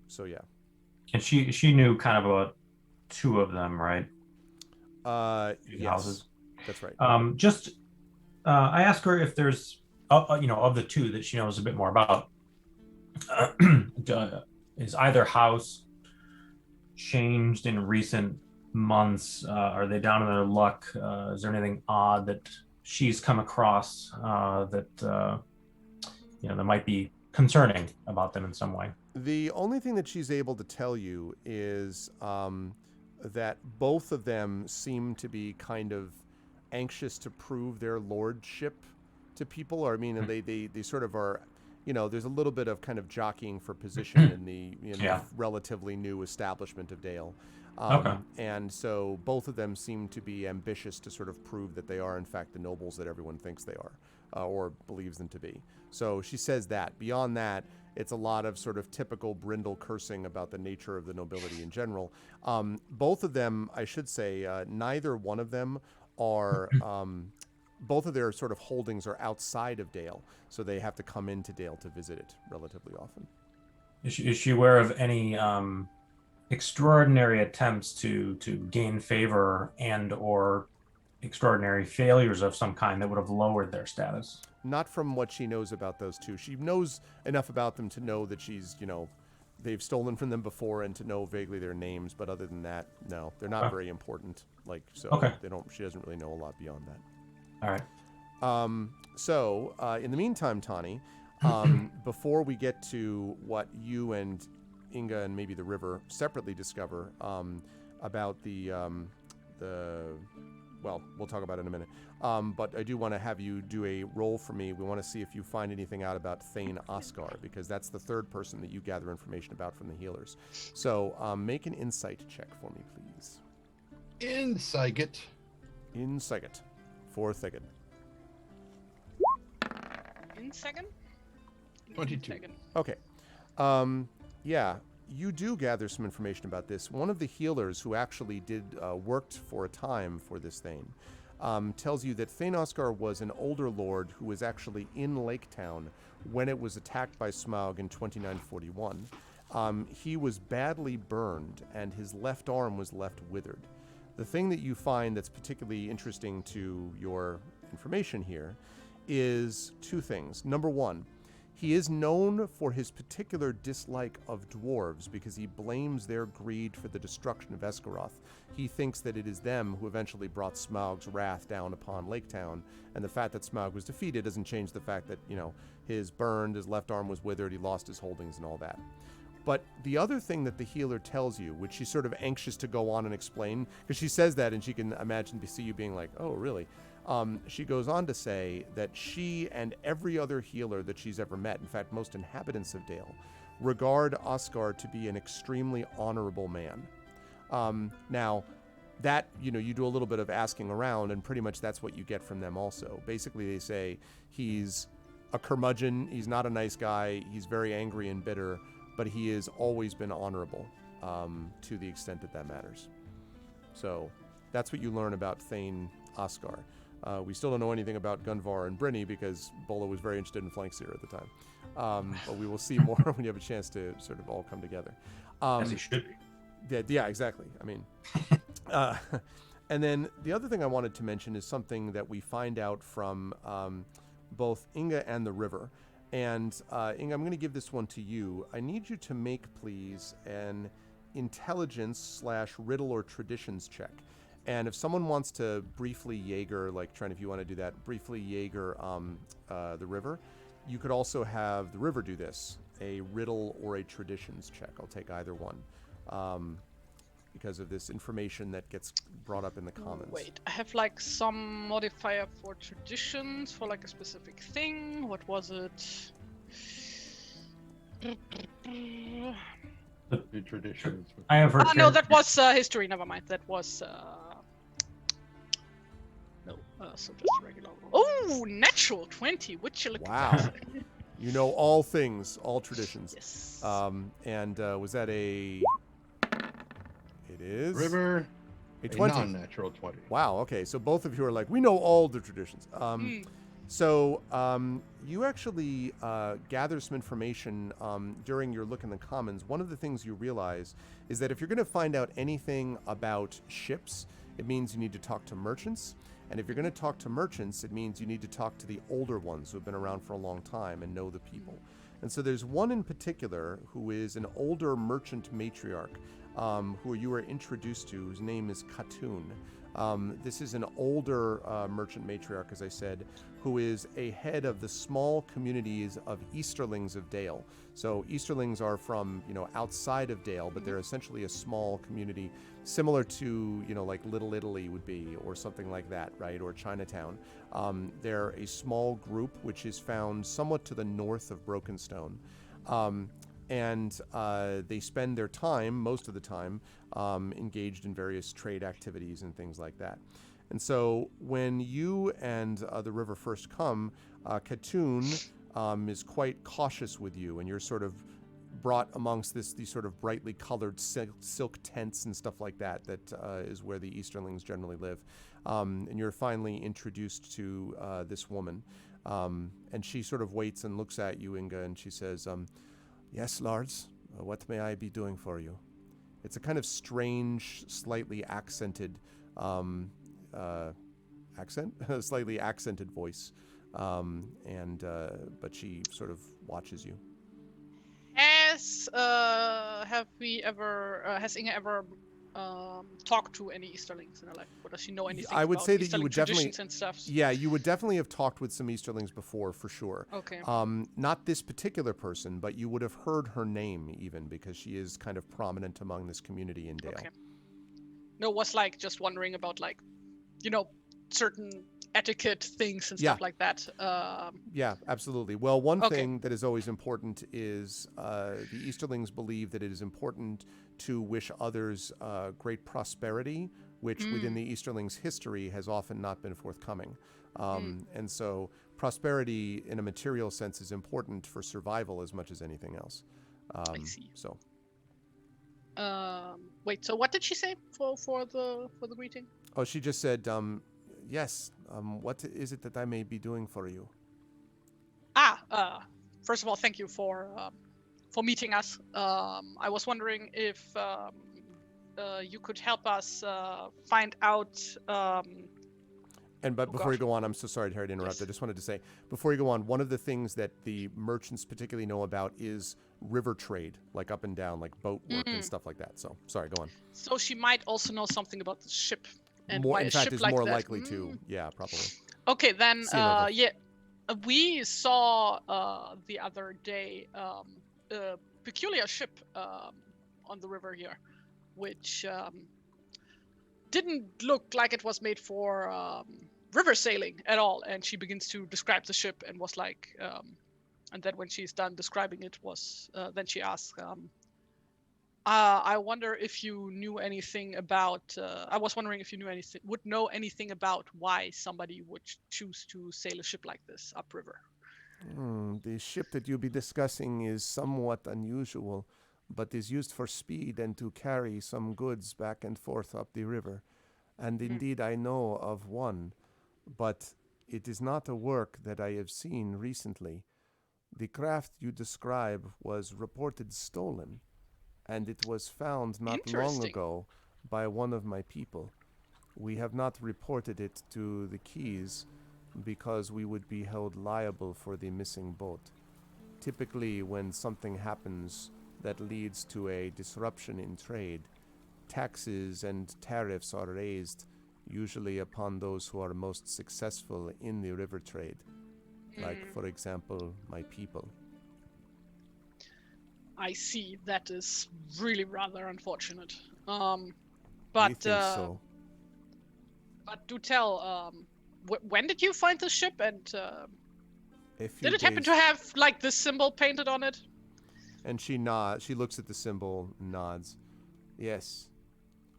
So yeah. And she knew kind of about 2 of them, right? 2 Yes, houses. that's right. I asked her if there's, of the 2 that she knows a bit more about. Is either house changed in recent months? Are they down in their luck? Is there anything odd that she's come across that that might be concerning about them in some way? The only thing that she's able to tell you is that both of them seem to be kind of anxious to prove their lordship to people. Or I mean, they sort of are. There's a little bit of kind of jockeying for position in the relatively new establishment of Dale. Okay. And so both of them seem to be ambitious to sort of prove that they are, in fact, the nobles that everyone thinks they are, or believes them to be. So she says that. Beyond that, it's a lot of sort of typical Brindle cursing about the nature of the nobility in general. Both of them, I should say, neither one of them are... both of their sort of holdings are outside of Dale, so they have to come into Dale to visit it relatively often. Is she aware of any extraordinary attempts to gain favor and or extraordinary failures of some kind that would have lowered their status? Not from what she knows about those 2. She knows enough about them to know that she's, they've stolen from them before and to know vaguely their names, but other than that, no, they're not very important. She doesn't really know a lot beyond that. All right. So in the meantime, Tani, before we get to what you and Inga and maybe the river separately discover about well, we'll talk about it in a minute. But I do want to have you do a roll for me. We want to see if you find anything out about Thane Oscar, because that's the third person that you gather information about from the healers. So make an insight check for me, please. Insight. Insight. For Thiggin. In second? 22. Okay. Yeah, you do gather some information about this. One of the healers who actually worked for a time for this Thane tells you that Thane Oscar was an older lord who was actually in Lake Town when it was attacked by Smaug in 2941. He was badly burned, and his left arm was left withered. The thing that you find that's particularly interesting to your information here is 2 things. Number 1, he is known for his particular dislike of dwarves because he blames their greed for the destruction of Esgaroth. He thinks that it is them who eventually brought Smaug's wrath down upon Lake Town, and the fact that Smaug was defeated doesn't change the fact that, his left arm was withered, he lost his holdings and all that. But the other thing that the healer tells you, which she's sort of anxious to go on and explain, because she says that and she can see you being like, oh, really? She goes on to say that she and every other healer that she's ever met, in fact, most inhabitants of Dale, regard Oscar to be an extremely honorable man. Now, that, you do a little bit of asking around, and pretty much that's what you get from them also. Basically, they say he's a curmudgeon, he's not a nice guy, he's very angry and bitter, but he has always been honorable to the extent that matters. So that's what you learn about Thane Oscar. We still don't know anything about Gunvar and Brynny because Bolo was very interested in Flankseer at the time. But we will see more when you have a chance to sort of all come together. As he should be. Yeah, exactly. I mean, and then the other thing I wanted to mention is something that we find out from both Inga and the river. And Inga, I'm going to give this one to you. I need you to make, please, an intelligence/riddle or traditions check. And if someone wants to briefly Jaeger, like Trent, if you want to do that, briefly Jaeger the river, you could also have the river do this, a riddle or a traditions check. I'll take either one because of this information that gets brought up in the comments. Wait, I have like some modifier for traditions for like a specific thing. What was it? The traditions. I have heard. No, that was history. Never mind. That was no. So just regular. Oh, natural 20. Would you look Wow. at that? You know all things, all traditions. Yes. And was that a... It is... River, A a 20. non-natural 20. Wow, okay. So both of you are like, we know all the traditions. So you actually gather some information during your look in the commons. One of the things you realize is that if you're going to find out anything about ships, it means you need to talk to merchants. And if you're going to talk to merchants, it means you need to talk to the older ones who have been around for a long time and know the people. And so there's one in particular who is an older merchant matriarch who you were introduced to, whose name is Khatun. This is an older merchant matriarch, as I said, who is a head of the small communities of Easterlings of Dale. So Easterlings are from, outside of Dale, but they're essentially a small community similar to, like Little Italy would be, or something like that, right? Or Chinatown. They're a small group which is found somewhat to the north of Brokenstone. And they spend their time, most of the time, engaged in various trade activities and things like that. And so when you and the river first come, Khatun is quite cautious with you, and you're sort of brought amongst these sort of brightly colored silk tents and stuff like that is where the Easterlings generally live. And you're finally introduced to this woman. And she sort of waits and looks at you, Inga, and she says, "Yes, lords, what may I be doing for you?" It's a kind of strange, slightly accented slightly accented voice, but she sort of watches you. Has Inga ever talked to any Easterlings in her life? Or does she know anything I would about say that you Easterling would definitely, traditions and stuff? yeah, you would definitely have talked with some Easterlings before, for sure. Okay. Not this particular person, but you would have heard her name even, because she is kind of prominent among this community in Dale. Okay. No, was like just wondering about certain etiquette things and stuff like that. Yeah, absolutely. Well, one Okay. thing that is always important is the Easterlings believe that it is important to wish others great prosperity, which within the Easterlings' history has often not been forthcoming. And so prosperity in a material sense is important for survival as much as anything else. I see. So. Wait, so what did she say for the greeting? Oh, she just said, yes, what is it that I may be doing for you? First of all, thank you for meeting us. I was wondering if you could help us find out. But before you go on, I'm so sorry, Harry, to interrupt. Yes. I just wanted to say, before you go on, one of the things that the merchants particularly know about is river trade, like up and down, like boat work and stuff like that. So, sorry, go on. So she might also know something about the ship. And More, why in a fact, ship is like more that. likely to. Yeah, probably. Okay, then, Sea level. we saw the other day a peculiar ship on the river here, which didn't look like it was made for river sailing at all. And she begins to describe the ship and was like, and then when she's done describing it, then she asks, I wonder if you knew anything about. I was wondering if you would know anything about why somebody would choose to sail a ship like this upriver. The ship that you'll be discussing is somewhat unusual, but is used for speed and to carry some goods back and forth up the river. And indeed, I know of one, but it is not a work that I have seen recently. The craft you describe was reported stolen, and it was found not long ago by one of my people. We have not reported it to the Keys because we would be held liable for the missing boat. Typically, when something happens that leads to a disruption in trade, taxes and tariffs are raised, usually upon those who are most successful in the river trade, like, for example, my people. I see. That is really rather unfortunate. We But think so. But do tell, when did you find this ship, and did it happen to have like this symbol painted on it? And she nods. She looks at the symbol, nods. Yes.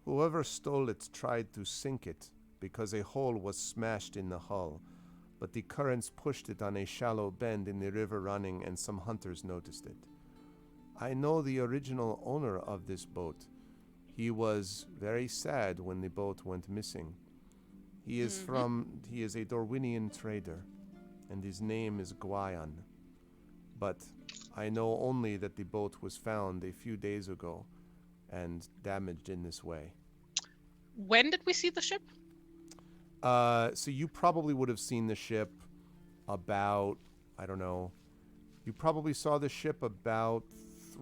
Whoever stole it tried to sink it because a hole was smashed in the hull. but the currents pushed it on a shallow bend in the river running, and some hunters noticed it. I know the original owner of this boat. He was very sad when the boat went missing. He is a Dorwinian trader, and his name is Gwayan. But I know only that the boat was found a few days ago and damaged in this way. When did we see the ship? So you probably would have seen the ship about, I don't know, you probably saw the ship about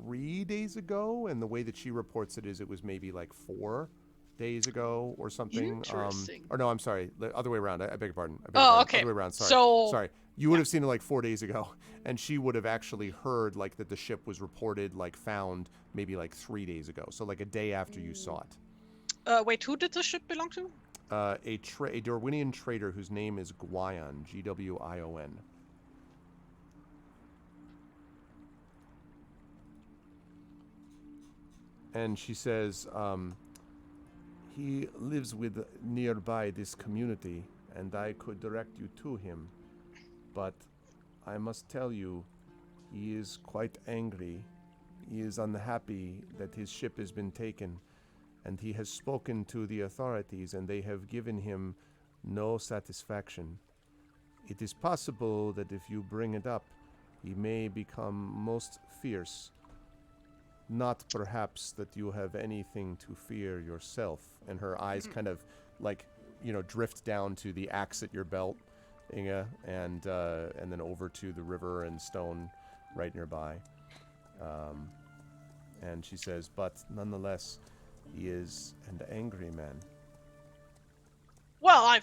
3 days ago, and the way that she reports it is it was maybe like 4 days ago or something. Interesting. Or no, I'm sorry, the other way around. I beg your pardon. Okay. Other way around. Sorry. So Sorry. You would have seen it like 4 days ago, and she would have actually heard like that the ship was reported like found maybe like 3 days ago. So like a day after you saw it. Wait, who did the ship belong to? A Dorwinian trader whose name is Gwion, Gwion. And she says, he lives with nearby this community, and I could direct you to him. But I must tell you, he is quite angry. He is unhappy that his ship has been taken, and he has spoken to the authorities, and they have given him no satisfaction. It is possible that if you bring it up, he may become most fierce. Not perhaps that you have anything to fear yourself. And her eyes kind of like, drift down to the axe at your belt, Inga, and then over to the river and stone right nearby. And she says, but nonetheless, he is an angry man. Well,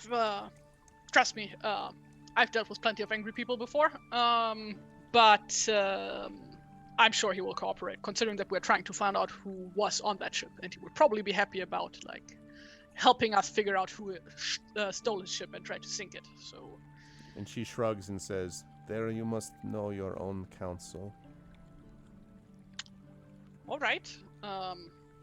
trust me, I've dealt with plenty of angry people before. But I'm sure he will cooperate, considering that we're trying to find out who was on that ship, and he would probably be happy about helping us figure out who stole his ship and tried to sink it. So. And she shrugs and says, "There you must know your own counsel." All right.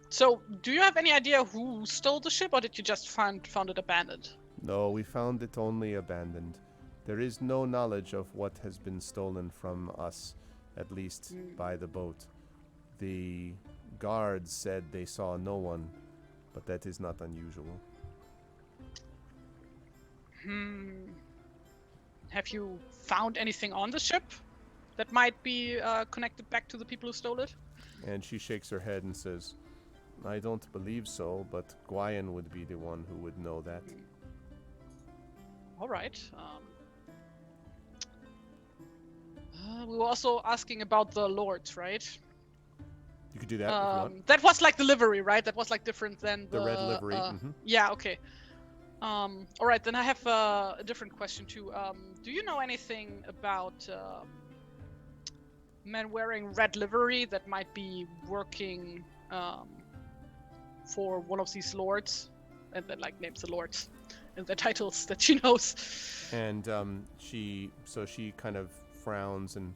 So, do you have any idea who stole the ship, or did you just found it abandoned? No, we found it only abandoned. There is no knowledge of what has been stolen from us, at least by the boat. The guards said they saw no one, but that is not unusual. Have you found anything on the ship that might be connected back to the people who stole it? And she shakes her head and says, "I don't believe so, but Gwion would be the one who would know that." All right. We were also asking about the lords, right? You could do that if you want. That was like the livery, right? That was like different than The red livery. Yeah, okay. All right, then I have a different question too. Do you know anything about men wearing red livery that might be working for one of these lords? And then names the lords and the titles that she knows. And she kind of frowns, and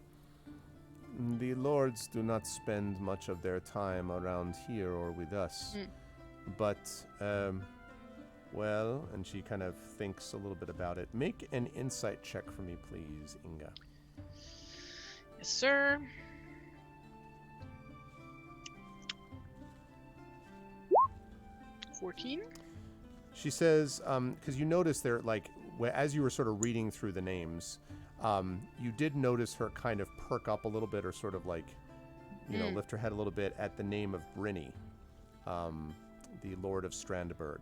the lords do not spend much of their time around here or with us. But, well, and she kind of thinks a little bit about it. Make an insight check for me, please, Inga. Yes, sir. $14. She says, because you notice there, as you were sort of reading through the names, you did notice her kind of perk up a little bit, or sort of lift her head a little bit at the name of Brynny, the Lord of Strandberg.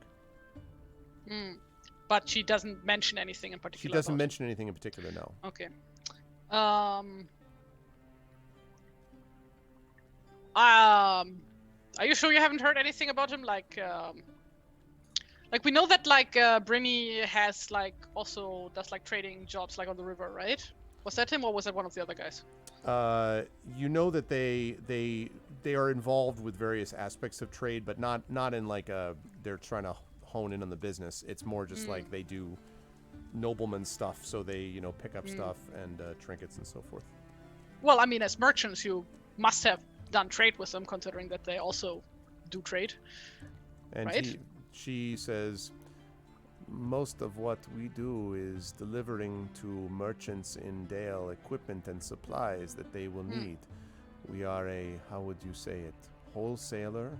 But she doesn't mention anything in particular. She doesn't mention anything in particular, no. Okay. Are you sure you haven't heard anything about him? We know that Brynny has also does trading jobs on the river, right? Was that him, or was that one of the other guys? You know that they are involved with various aspects of trade, but not in they're trying to hone in on the business. It's more just they do nobleman stuff, so they pick up stuff and trinkets and so forth. Well, I mean, as merchants, you must have done trade with them, considering that they also do trade, and right? She says, most of what we do is delivering to merchants in Dale equipment and supplies that they will need. We are a, how would you say it, wholesaler,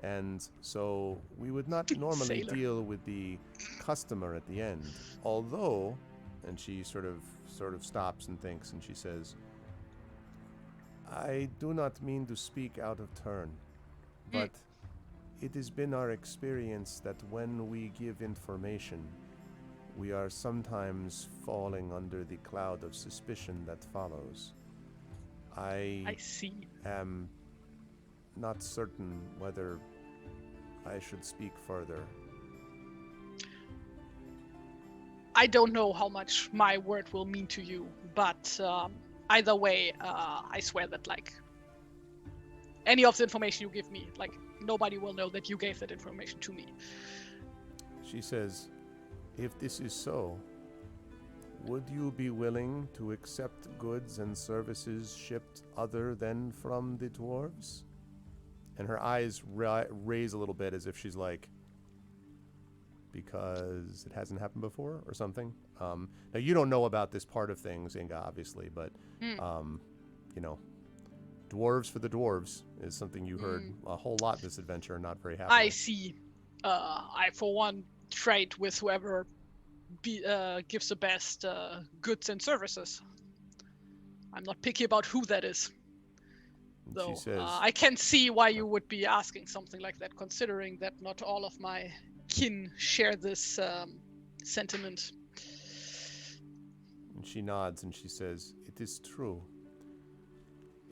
and so we would not normally Sailor. deal with the customer at the end. Although, and she sort of stops and thinks, and she says, I do not mean to speak out of turn, but it has been our experience that when we give information, we are sometimes falling under the cloud of suspicion that follows. I see. Am not certain whether I should speak further. I don't know how much my word will mean to you, but either way, I swear that, like, any of the information you give me, like, nobody will know that you gave that information to me. She says, if this is so, would you be willing to accept goods and services shipped other than from the dwarves? And her eyes raise a little bit as if she's like, because it hasn't happened before or something. Now, you don't know about this part of things, Inga, obviously, but, you know, dwarves for the dwarves is something you heard a whole lot this adventure, not very happy. I see. I, for one, trade with whoever gives the best goods and services. I'm not picky about who that is. And Though, she says, I can see why you would be asking something like that, considering that not all of my kin share this sentiment. and she nods and she says, it is true.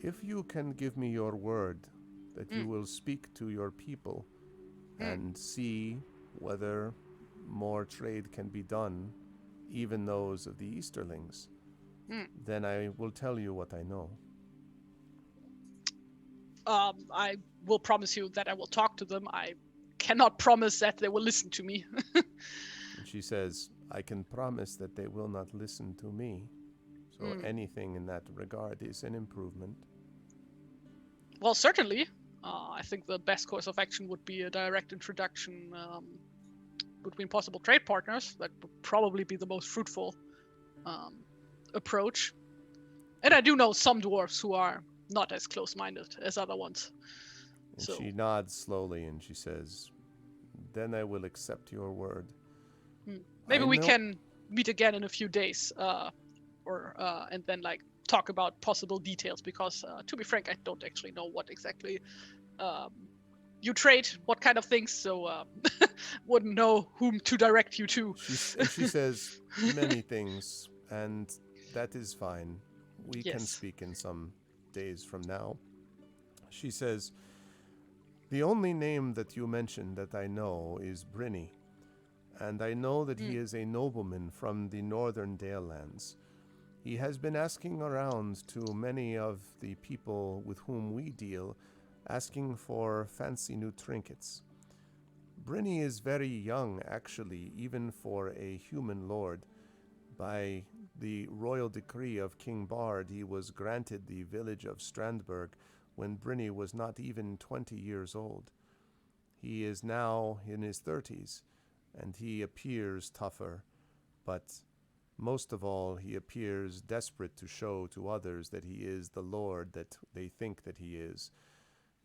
If you can give me your word that you will speak to your people and see whether more trade can be done, even those of the Easterlings, then I will tell you what I know. I will promise you that I will talk to them. I cannot promise that they will listen to me. And she says, I can promise that they will not listen to me. So anything in that regard is an improvement. Well, certainly. I think the best course of action would be a direct introduction between possible trade partners. That would probably be the most fruitful approach. And I do know some dwarves who are not as close-minded as other ones. And So she nods slowly and she says, then I will accept your word. maybe I we know- can meet again in a few days, and then like talk about possible details. Because to be frank, I don't actually know what exactly you trade, what kind of things. So wouldn't know whom to direct you to. She says many things, and that is fine. We can Yes. speak in some days from now. She says, the only name that you mentioned that I know is Brynny, and I know that he is a nobleman from the northern Dale lands. He has been asking around to many of the people with whom we deal, asking for fancy new trinkets. Brynny is very young, actually, even for a human lord. By the royal decree of King Bard, he was granted the village of Strandberg when Brynny was not even 20 years old. He is now in his 30s, and he appears tougher, but most of all, he appears desperate to show to others that he is the lord that they think that he is.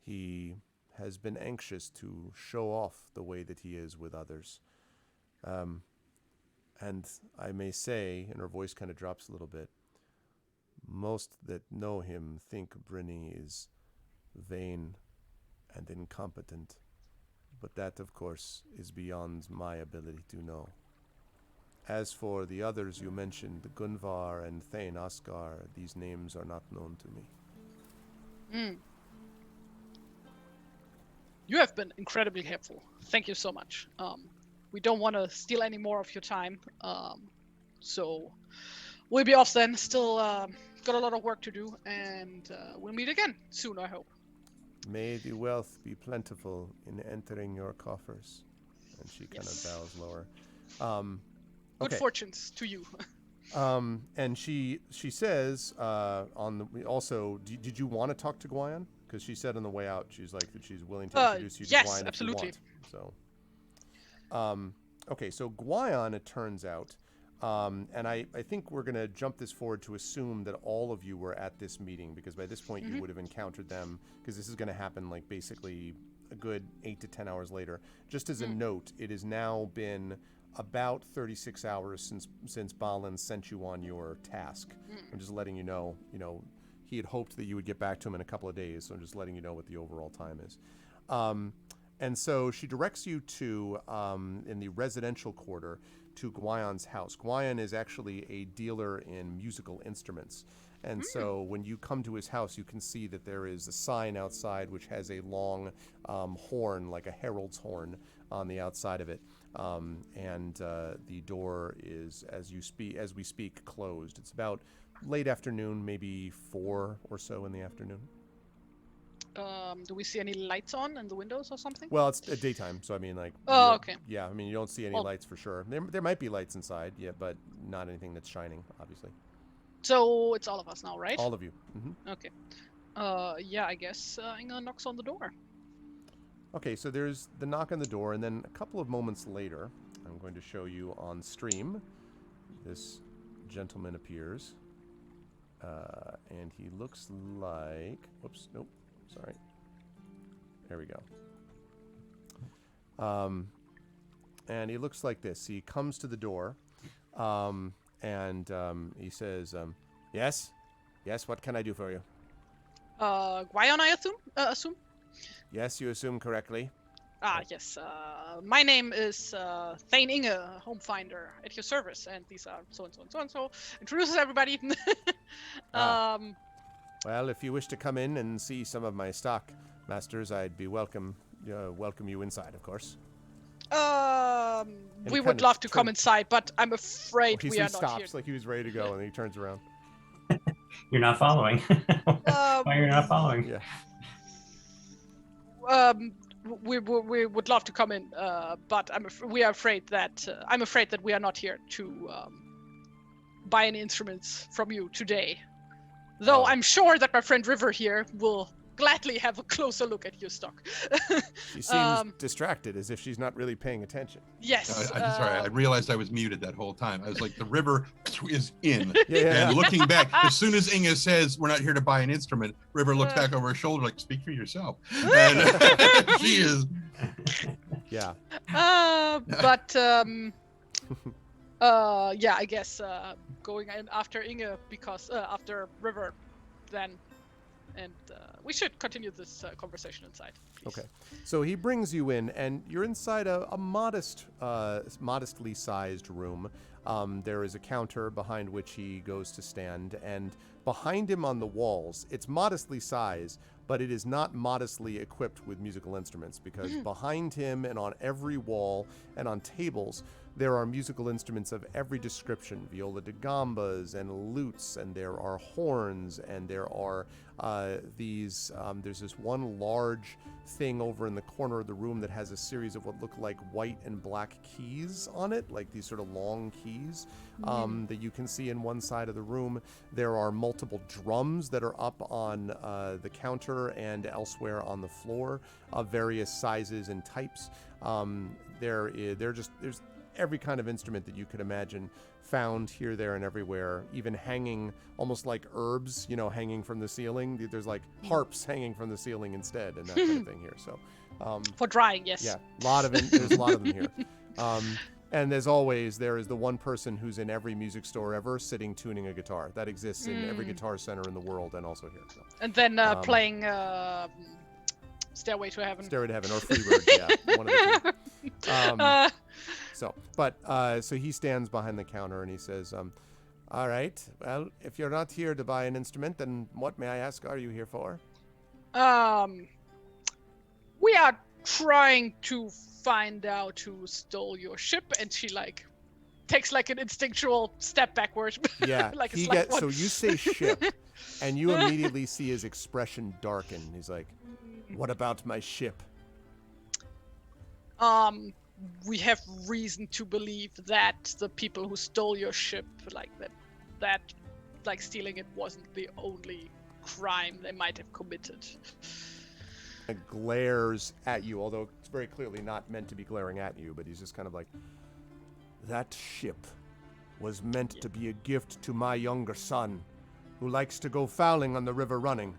He has been anxious to show off the way that he is with others. And I may say, and her voice kind of drops a little bit, most that know him think Brynny is vain and incompetent, but that, of course, is beyond my ability to know. As for the others you mentioned, Gunvar and Thane Oscar, these names are not known to me. You have been incredibly helpful. Thank you so much. We don't want to steal any more of your time. So we'll be off then. Still got a lot of work to do, and we'll meet again soon, I hope. May the wealth be plentiful in entering your coffers. And she kind Yes. of bows lower. Good Okay. fortunes to you. And she says also, did you want to talk to Guyan? Because she said on the way out, she's like that she's willing to introduce you to yes, Guyan absolutely. if you want. So, Okay, so Guion, it turns out, and I think we're going to jump this forward to assume that all of you were at this meeting, because by this point you would have encountered them, because this is going to happen like basically a good 8 to 10 hours later. Just as a note, it has now been about 36 hours since Balin sent you on your task. I'm just letting you know, he had hoped that you would get back to him in a couple of days, so I'm just letting you know what the overall time is. And so she directs you to, in the residential quarter, to Guion's house. Guion is actually a dealer in musical instruments. And so when you come to his house, you can see that there is a sign outside which has a long horn, like a herald's horn, on the outside of it. And the door is, as we speak, closed. It's about late afternoon, maybe 4 or so in the afternoon. Do we see any lights on in the windows or something? Well, it's daytime, so I mean, like. Oh, okay. Yeah, I mean, you don't see any lights for sure. There might be lights inside, yeah, but not anything that's shining, obviously. So it's all of us now, right? All of you. Okay. Yeah, I guess Inga knocks on the door. Okay, so there's the knock on the door, and then a couple of moments later, I'm going to show you on stream. This gentleman appears, and he looks like. Whoops, nope. Sorry. There we go. And he looks like this. He comes to the door, and he says, "Yes, yes. What can I do for you?" Guion, I assume. Yes, you assume correctly. Yes. My name is Thane Inge, home finder, at your service, and these are so and so and so and so. Introduces everybody. Well, if you wish to come in and see some of my stock, masters, I'd be welcome you inside, of course. We would love to come inside, but I'm afraid we are not stops, here. like he was ready to go, and he turns around. You're not following. Why you're not following? Yeah. We would love to come in, but I'm afraid that we are not here to buy any instruments from you today. Though I'm sure that my friend River here will gladly have a closer look at your stock. She seems distracted, as if she's not really paying attention. Yes. I'm sorry, I realized I was muted that whole time. I was like, the River is in. Yeah. And looking back, as soon as Inga says, we're not here to buy an instrument, River looks back over her shoulder like, speak for yourself. And she is. Yeah. Yeah, I guess going in after Inge, because after River, then, and we should continue this conversation inside, please. Okay, so he brings you in, and you're inside a modestly sized room. There is a counter behind which he goes to stand, and behind him on the walls, it's modestly sized, but it is not modestly equipped with musical instruments, because behind him and on every wall and on tables, there are musical instruments of every description, viola da gambas and lutes, and there are horns, and there are there's this one large thing over in the corner of the room that has a series of what look like white and black keys on it, like these sort of long keys that you can see in one side of the room. There are multiple drums that are up on the counter and elsewhere on the floor of various sizes and types. There's every kind of instrument that you could imagine found here, there, and everywhere, even hanging almost like herbs, hanging from the ceiling. There's like harps hanging from the ceiling instead, and that kind of thing here. So for drying, yes. Yeah, there's a lot of them here. And as always, there is the one person who's in every music store ever sitting tuning a guitar. That exists in every guitar center in the world, and also here. So. And then playing Stairway to Heaven. Stairway to Heaven, or Freebird, yeah, one of the two. So he stands behind the counter and he says, all right, well, if you're not here to buy an instrument, then what, may I ask, are you here for? We are trying to find out who stole your ship, and she takes an instinctual step backwards. Yeah, so you say ship, and you immediately see his expression darken. He's like, what about my ship? We have reason to believe that the people who stole your ship, that stealing it wasn't the only crime they might have committed. It glares at you, although it's very clearly not meant to be glaring at you, but he's just kind of like, That ship was meant to be a gift to my younger son, who likes to go fouling on the river running.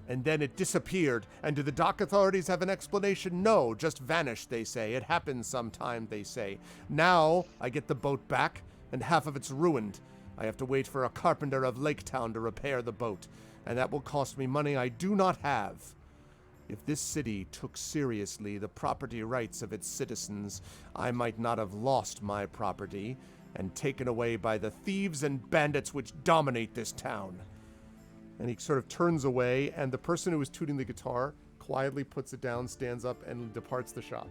And then it disappeared, and do the dock authorities have an explanation? No, just vanished, they say. It happens sometime, they say. Now, I get the boat back, and half of it's ruined. I have to wait for a carpenter of Laketown to repair the boat, and that will cost me money I do not have. If this city took seriously the property rights of its citizens, I might not have lost my property and taken away by the thieves and bandits which dominate this town. And he sort of turns away, and the person who was tooting the guitar quietly puts it down, stands up, and departs the shop.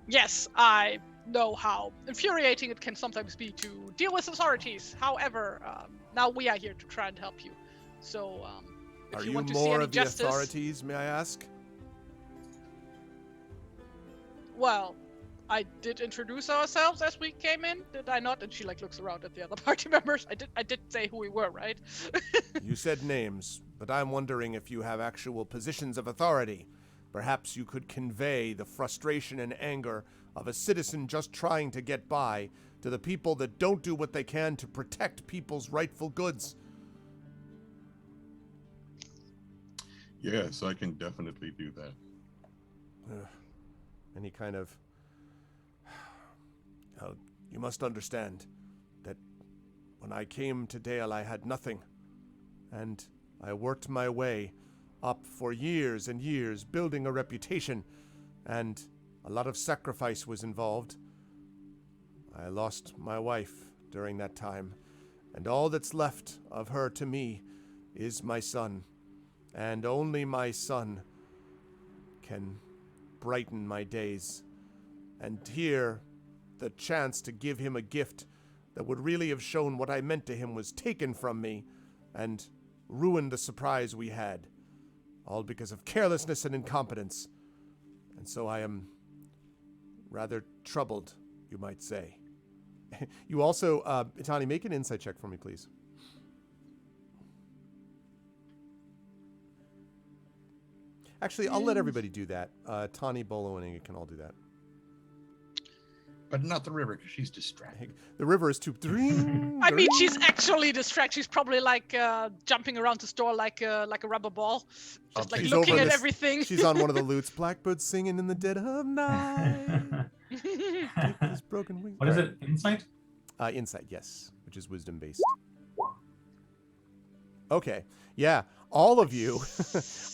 Yes, I know how infuriating it can sometimes be to deal with authorities. However, now we are here to try and help you. So, if Are you you want to see more any of the justice, authorities, may I ask? well, I did introduce ourselves as we came in, did I not? And she looks around at the other party members. I did say who we were, right? You said names, but I'm wondering if you have actual positions of authority. Perhaps you could convey the frustration and anger of a citizen just trying to get by to the people that don't do what they can to protect people's rightful goods. Yes, I can definitely do that. And he kind of... you must understand that when I came to Dale, I had nothing. And I worked my way up for years and years, building a reputation, and a lot of sacrifice was involved. I lost my wife during that time, and all that's left of her to me is my son. And only my son can brighten my days. And here, the chance to give him a gift that would really have shown what I meant to him was taken from me and ruined the surprise we had, all because of carelessness and incompetence. And so I am rather troubled, you might say. You also, Itani, make an insight check for me, please. Actually, I'll let everybody do that. Tani, Bolo, and Inga can all do that. But not the river, because she's distracted. The river is too... I mean, she's actually distracted. She's probably jumping around the store like a rubber ball, just She's looking over at this- everything. She's on one of the lutes. Blackbird singing in the dead of night. Take this broken wing. What is it? Insight? Insight, yes, which is wisdom based. Okay, yeah, all of you,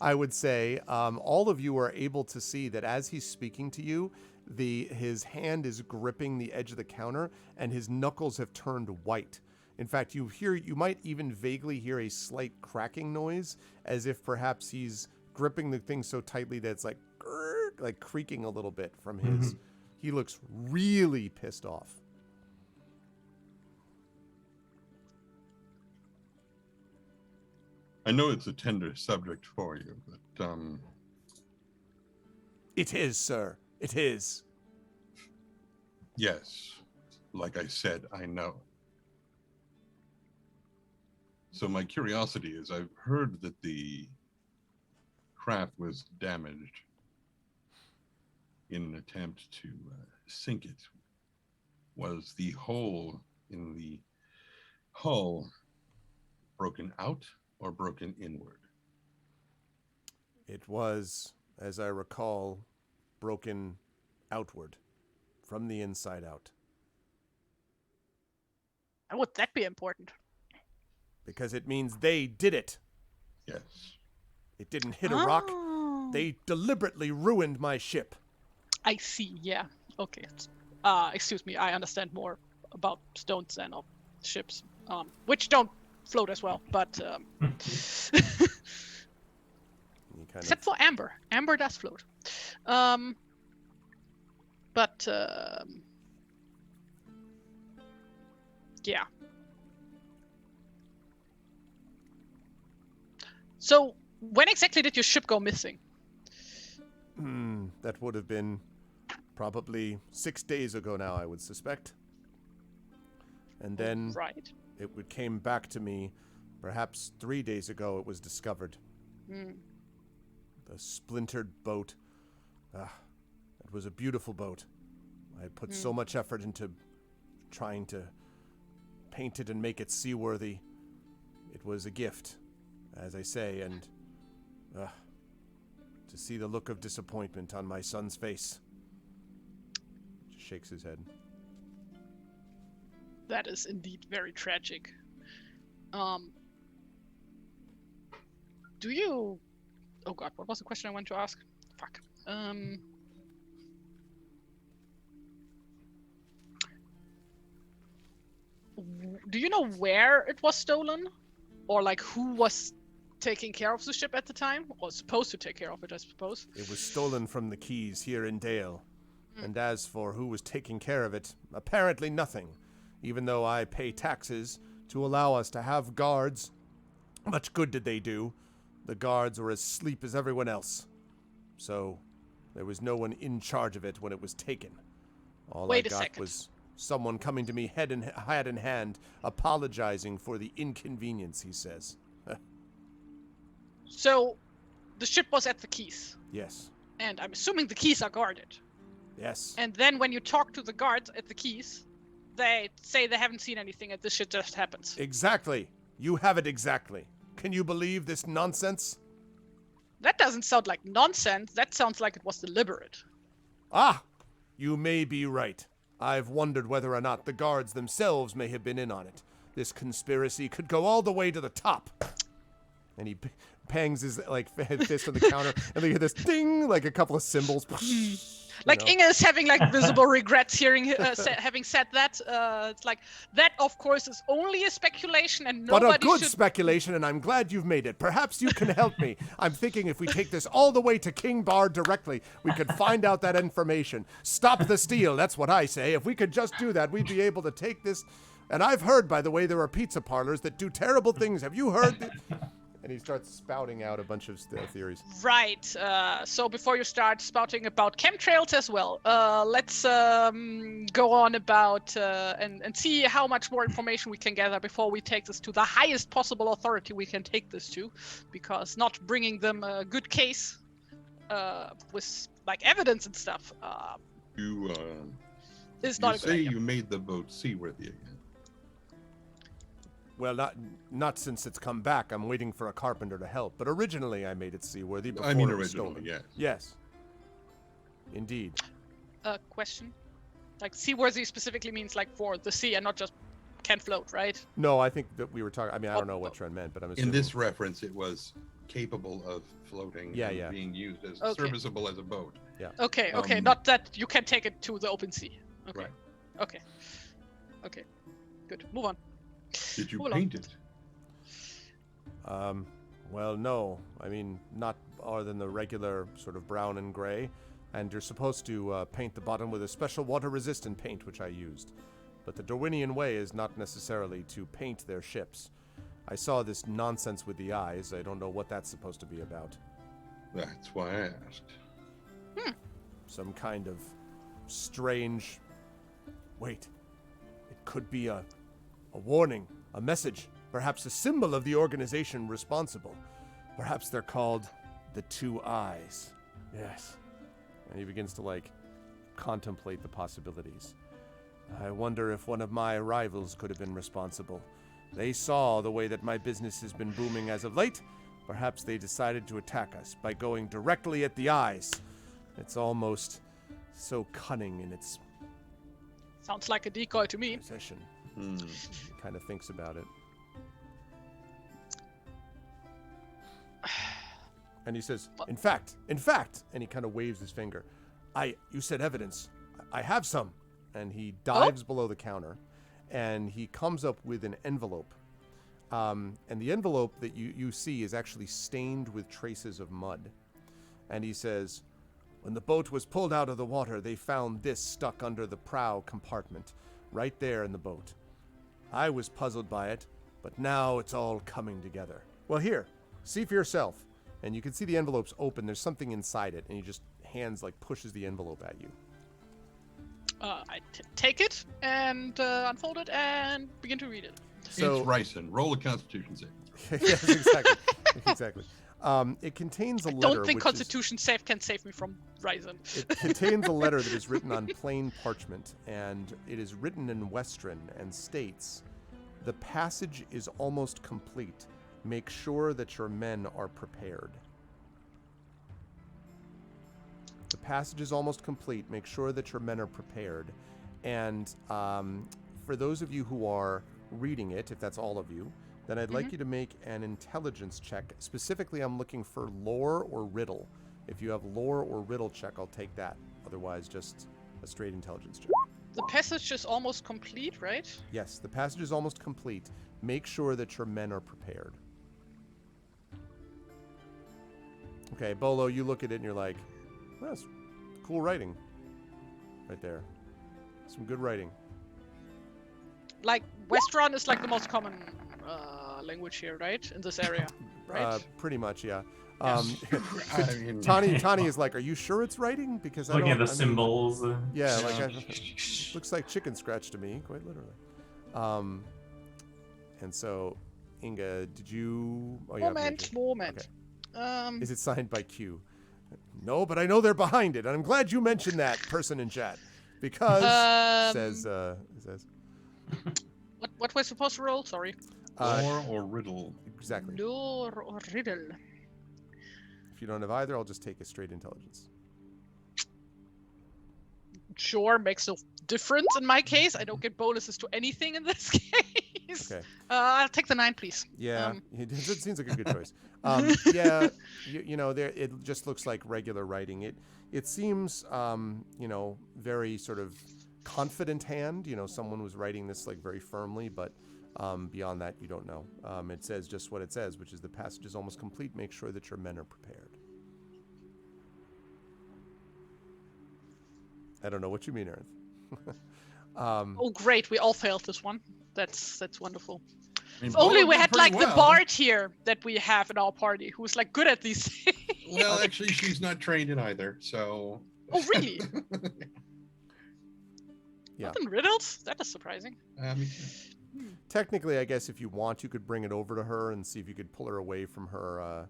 I would say, all of you are able to see that as he's speaking to you, his hand is gripping the edge of the counter, and his knuckles have turned white. In fact, you might even vaguely hear a slight cracking noise, as if perhaps he's gripping the thing so tightly that it's like creaking a little bit from his. Mm-hmm. He looks really pissed off. I know it's a tender subject for you, but It is, sir. It is. Yes, like I said, I know. So my curiosity is, I've heard that the craft was damaged in an attempt to sink it. Was the hole in the hull broken out or broken inward? It was, as I recall, broken outward, from the inside out. Why would that be important? Because it means they did it. Yes. It didn't hit a rock. They deliberately ruined my ship. I see, yeah. Okay. Excuse me, I understand more about stones than of ships, which don't float as well, but... Except for amber. Amber does float. But yeah. So when exactly did your ship go missing? That would have been probably 6 days ago now, I would suspect. And then it came back to me perhaps 3 days ago. It was discovered. The splintered boat, It was a beautiful boat. I put so much effort into trying to paint it and make it seaworthy. It was a gift, as I say, and to see the look of disappointment on my son's face. Just shakes his head. That is indeed very tragic. Do you... Oh god, what was the question I wanted to ask? Fuck. Do you know where it was stolen? Or like who was taking care of the ship at the time? Or supposed to take care of it, I suppose. It was stolen from the quays here in Dale. And as for who was taking care of it, apparently nothing. Even though I pay taxes to allow us to have guards, much good did they do. The guards were as asleep as everyone else. So there was no one in charge of it when it was taken. All I got was someone coming to me hat in hand, apologizing for the inconvenience, he says. So, the ship was at the quays. Yes. And I'm assuming the quays are guarded. Yes. And then when you talk to the guards at the quays, they say they haven't seen anything and this shit just happens. Exactly. You have it exactly. Can you believe this nonsense? That doesn't sound like nonsense. That sounds like it was deliberate. Ah! You may be right. I've wondered whether or not the guards themselves may have been in on it. This conspiracy could go all the way to the top. And he pangs his fist on the counter, and they hear this ding, like a couple of cymbals. Like Inge is having like visible regrets hearing having said that. It's like that, of course, is only a speculation, and nobody But a good should... speculation, and I'm glad you've made it. Perhaps you can help me. I'm thinking if we take this all the way to King Bard directly, we could find out that information. Stop the steal, that's what I say. If we could just do that, we'd be able to take this. And I've heard, by the way, there are pizza parlors that do terrible things. Have you heard? And he starts spouting out a bunch of theories. Right. So before you start spouting about chemtrails as well, let's go on about and see how much more information we can gather before we take this to the highest possible authority we can take this to, because not bringing them a good case with like evidence and stuff is not a good idea. You made the boat seaworthy again. Well, not since it's come back. I'm waiting for a carpenter to help. But originally, I made it seaworthy before it was stolen. Yes. Yes. Indeed. Question? Like seaworthy specifically means like for the sea and not just can float, right? No, I think that we were talking. I mean, I don't know what Trent meant, but I'm assuming. In this reference, it was capable of floating and being used as serviceable as a boat. Yeah. Okay. Not that you can take it to the open sea. Okay. Right. Okay. Good. Move on. Did you paint it? Well, no. I mean, not other than the regular sort of brown and gray. And you're supposed to paint the bottom with a special water-resistant paint, which I used. But the Darwinian way is not necessarily to paint their ships. I saw this nonsense with the eyes. I don't know what that's supposed to be about. That's why I asked. Some kind of strange... Wait. It could be a warning, a message, perhaps a symbol of the organization responsible. Perhaps they're called the Two Eyes. Yes. And he begins to, contemplate the possibilities. I wonder if one of my rivals could have been responsible. They saw the way that my business has been booming as of late. Perhaps they decided to attack us by going directly at the eyes. It's almost so cunning in its... Sounds like a decoy to me. Possession. He kind of thinks about it. And he says, in fact, and he kind of waves his finger. You said evidence. I have some. And he dives below the counter, and he comes up with an envelope. And the envelope that you see is actually stained with traces of mud. And he says, when the boat was pulled out of the water, they found this stuck under the prow compartment, right there in the boat. I was puzzled by it, but now it's all coming together. Well, here, see for yourself. And you can see the envelope's open. There's something inside it, and he just pushes the envelope at you. I take it and unfold it and begin to read it. So, it's Ryson. Roll a Constitution save. Yes, exactly. Exactly. It contains a I letter. don't think which Constitution save can save me from Ryzen. It contains a letter that is written on plain parchment, and it is written in Western and states, "The passage is almost complete. Make sure that your men are prepared." The passage is almost complete. Make sure that your men are prepared. And for those of you who are reading it, if that's all of you, then I'd like you to make an intelligence check. Specifically, I'm looking for lore or riddle. If you have lore or riddle check, I'll take that. Otherwise, just a straight intelligence check. The passage is almost complete, right? Yes, the passage is almost complete. Make sure that your men are prepared. Okay, Bolo, you look at it and you're like, that's cool writing. Right there. Some good writing. Like, Westron is like the most common language here, right? In this area, right? Pretty much, yeah. I mean, Tani is like, are you sure it's writing? Because Looking at the symbols. Yeah, looks like chicken scratch to me, quite literally. And so, Inga, did you? Oh, yeah. Moment. Okay. Is it signed by Q? No, but I know they're behind it, and I'm glad you mentioned that, person in chat, because says. What was supposed to roll? Sorry. Lore or riddle? Exactly. Lore or riddle? If you don't have either, I'll just take a straight intelligence. Sure, makes no difference in my case. I don't get bonuses to anything in this case. Okay. I'll take the 9, please. Yeah, it seems like a good choice. Yeah, you know, there it just looks like regular writing. It seems, you know, very sort of confident hand. You know, someone was writing this like very firmly, but beyond that, you don't know. It says just what it says, which is the passage is almost complete. Make sure that your men are prepared. I don't know what you mean, Aaron. Oh, great! We all failed this one. That's wonderful. I mean, If only Bolo we did had pretty like the well. bard here that we have in our party, who's like good at these things. Well, actually, she's not trained in either, so. Oh, really? Yeah. Not in riddles? That is surprising. Technically, I guess if you want, you could bring it over to her and see if you could pull her away from her,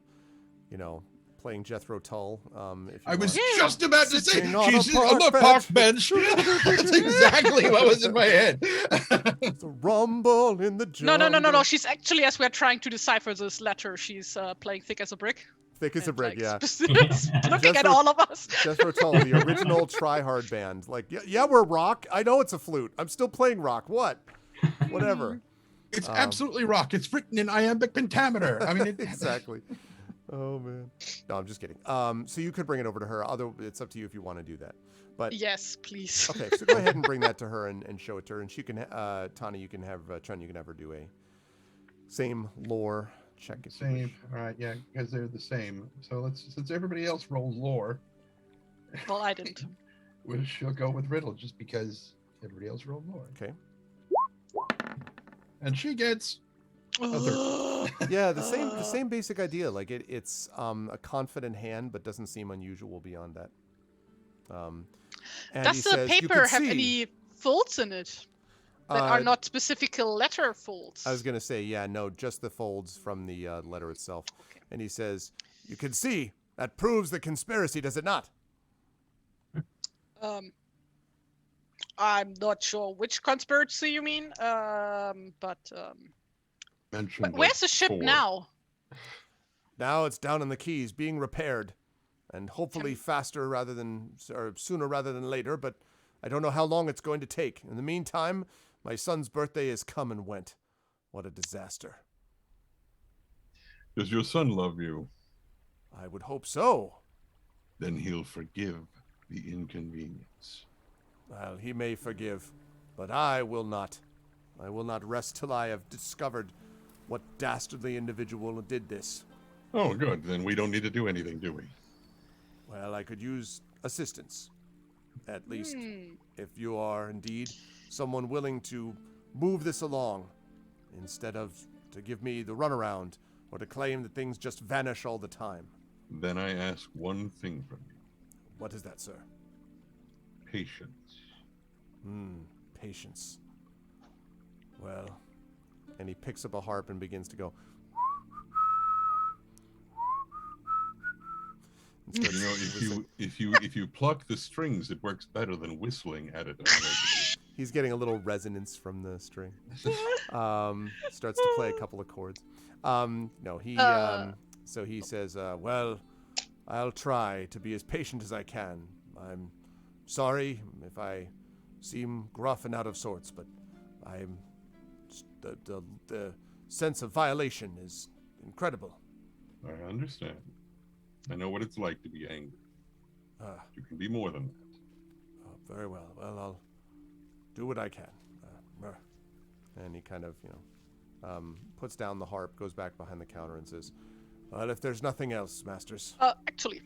you know, playing Jethro Tull. If you I was want. just about to say, Sitting on she's a on the park park bench. bench. That's exactly what was in my head. The rumble in the jungle. No. She's actually, as we're trying to decipher this letter, she's playing thick as a brick. Thick as a And, brick, like, yeah. looking at all of us. Jethro Tull, the original try-hard band. Like, yeah, we're rock. I know it's a flute. I'm still playing rock. What? Whatever. It's absolutely rock. It's written in iambic pentameter. I mean, Exactly. Oh man. No, I'm just kidding. So you could bring it over to her. It's up to you if you want to do that. But Yes, please. okay, so go ahead and bring that to her and show it to her, and she can. Tani, you can have Chun. You can have her do a same lore check. If you same. wish. All right, yeah, because they're the same. So since everybody else rolls lore, Well, I didn't. she'll go with riddle just because everybody else rolled lore. Okay. And she gets. Yeah, the same basic idea. Like it's a confident hand, but doesn't seem unusual beyond that. And Does he the says, "You paper can have see-" any folds in it that are not specific letter folds? I was gonna say, yeah, no, just the folds from the letter itself. Okay. And he says, "You can see that proves the conspiracy, does it not?" I'm not sure which conspiracy you mean, but Mentioned where's the like ship 4. now? Now it's down in the Keys, being repaired, and hopefully faster rather than or sooner rather than later. But I don't know how long it's going to take. In the meantime, my son's birthday has come and went. What a disaster! Does your son love you? I would hope so. Then he'll forgive the inconvenience. Well, he may forgive, but I will not. I will not rest till I have discovered what dastardly individual did this. Oh, good. Then we don't need to do anything, do we? Well, I could use assistance. At least, if you are indeed someone willing to move this along, instead of to give me the runaround or to claim that things just vanish all the time. Then I ask one thing from you. What is that, sir? Patience. Patience. Well, and he picks up a harp and begins to go. and starts You know, whistling. if you pluck the strings, it works better than whistling at it. He's getting a little resonance from the string. Starts to play a couple of chords. No, he. So he says, "Well, I'll try to be as patient as I can. I'm sorry if I seem gruff and out of sorts, but I'm the sense of violation is incredible." I understand. I know what it's like to be angry. You can be more than that. Very well. Well, I'll do what I can. And he kind of, puts down the harp, goes back behind the counter, and says, "Well, if there's nothing else, masters." Actually,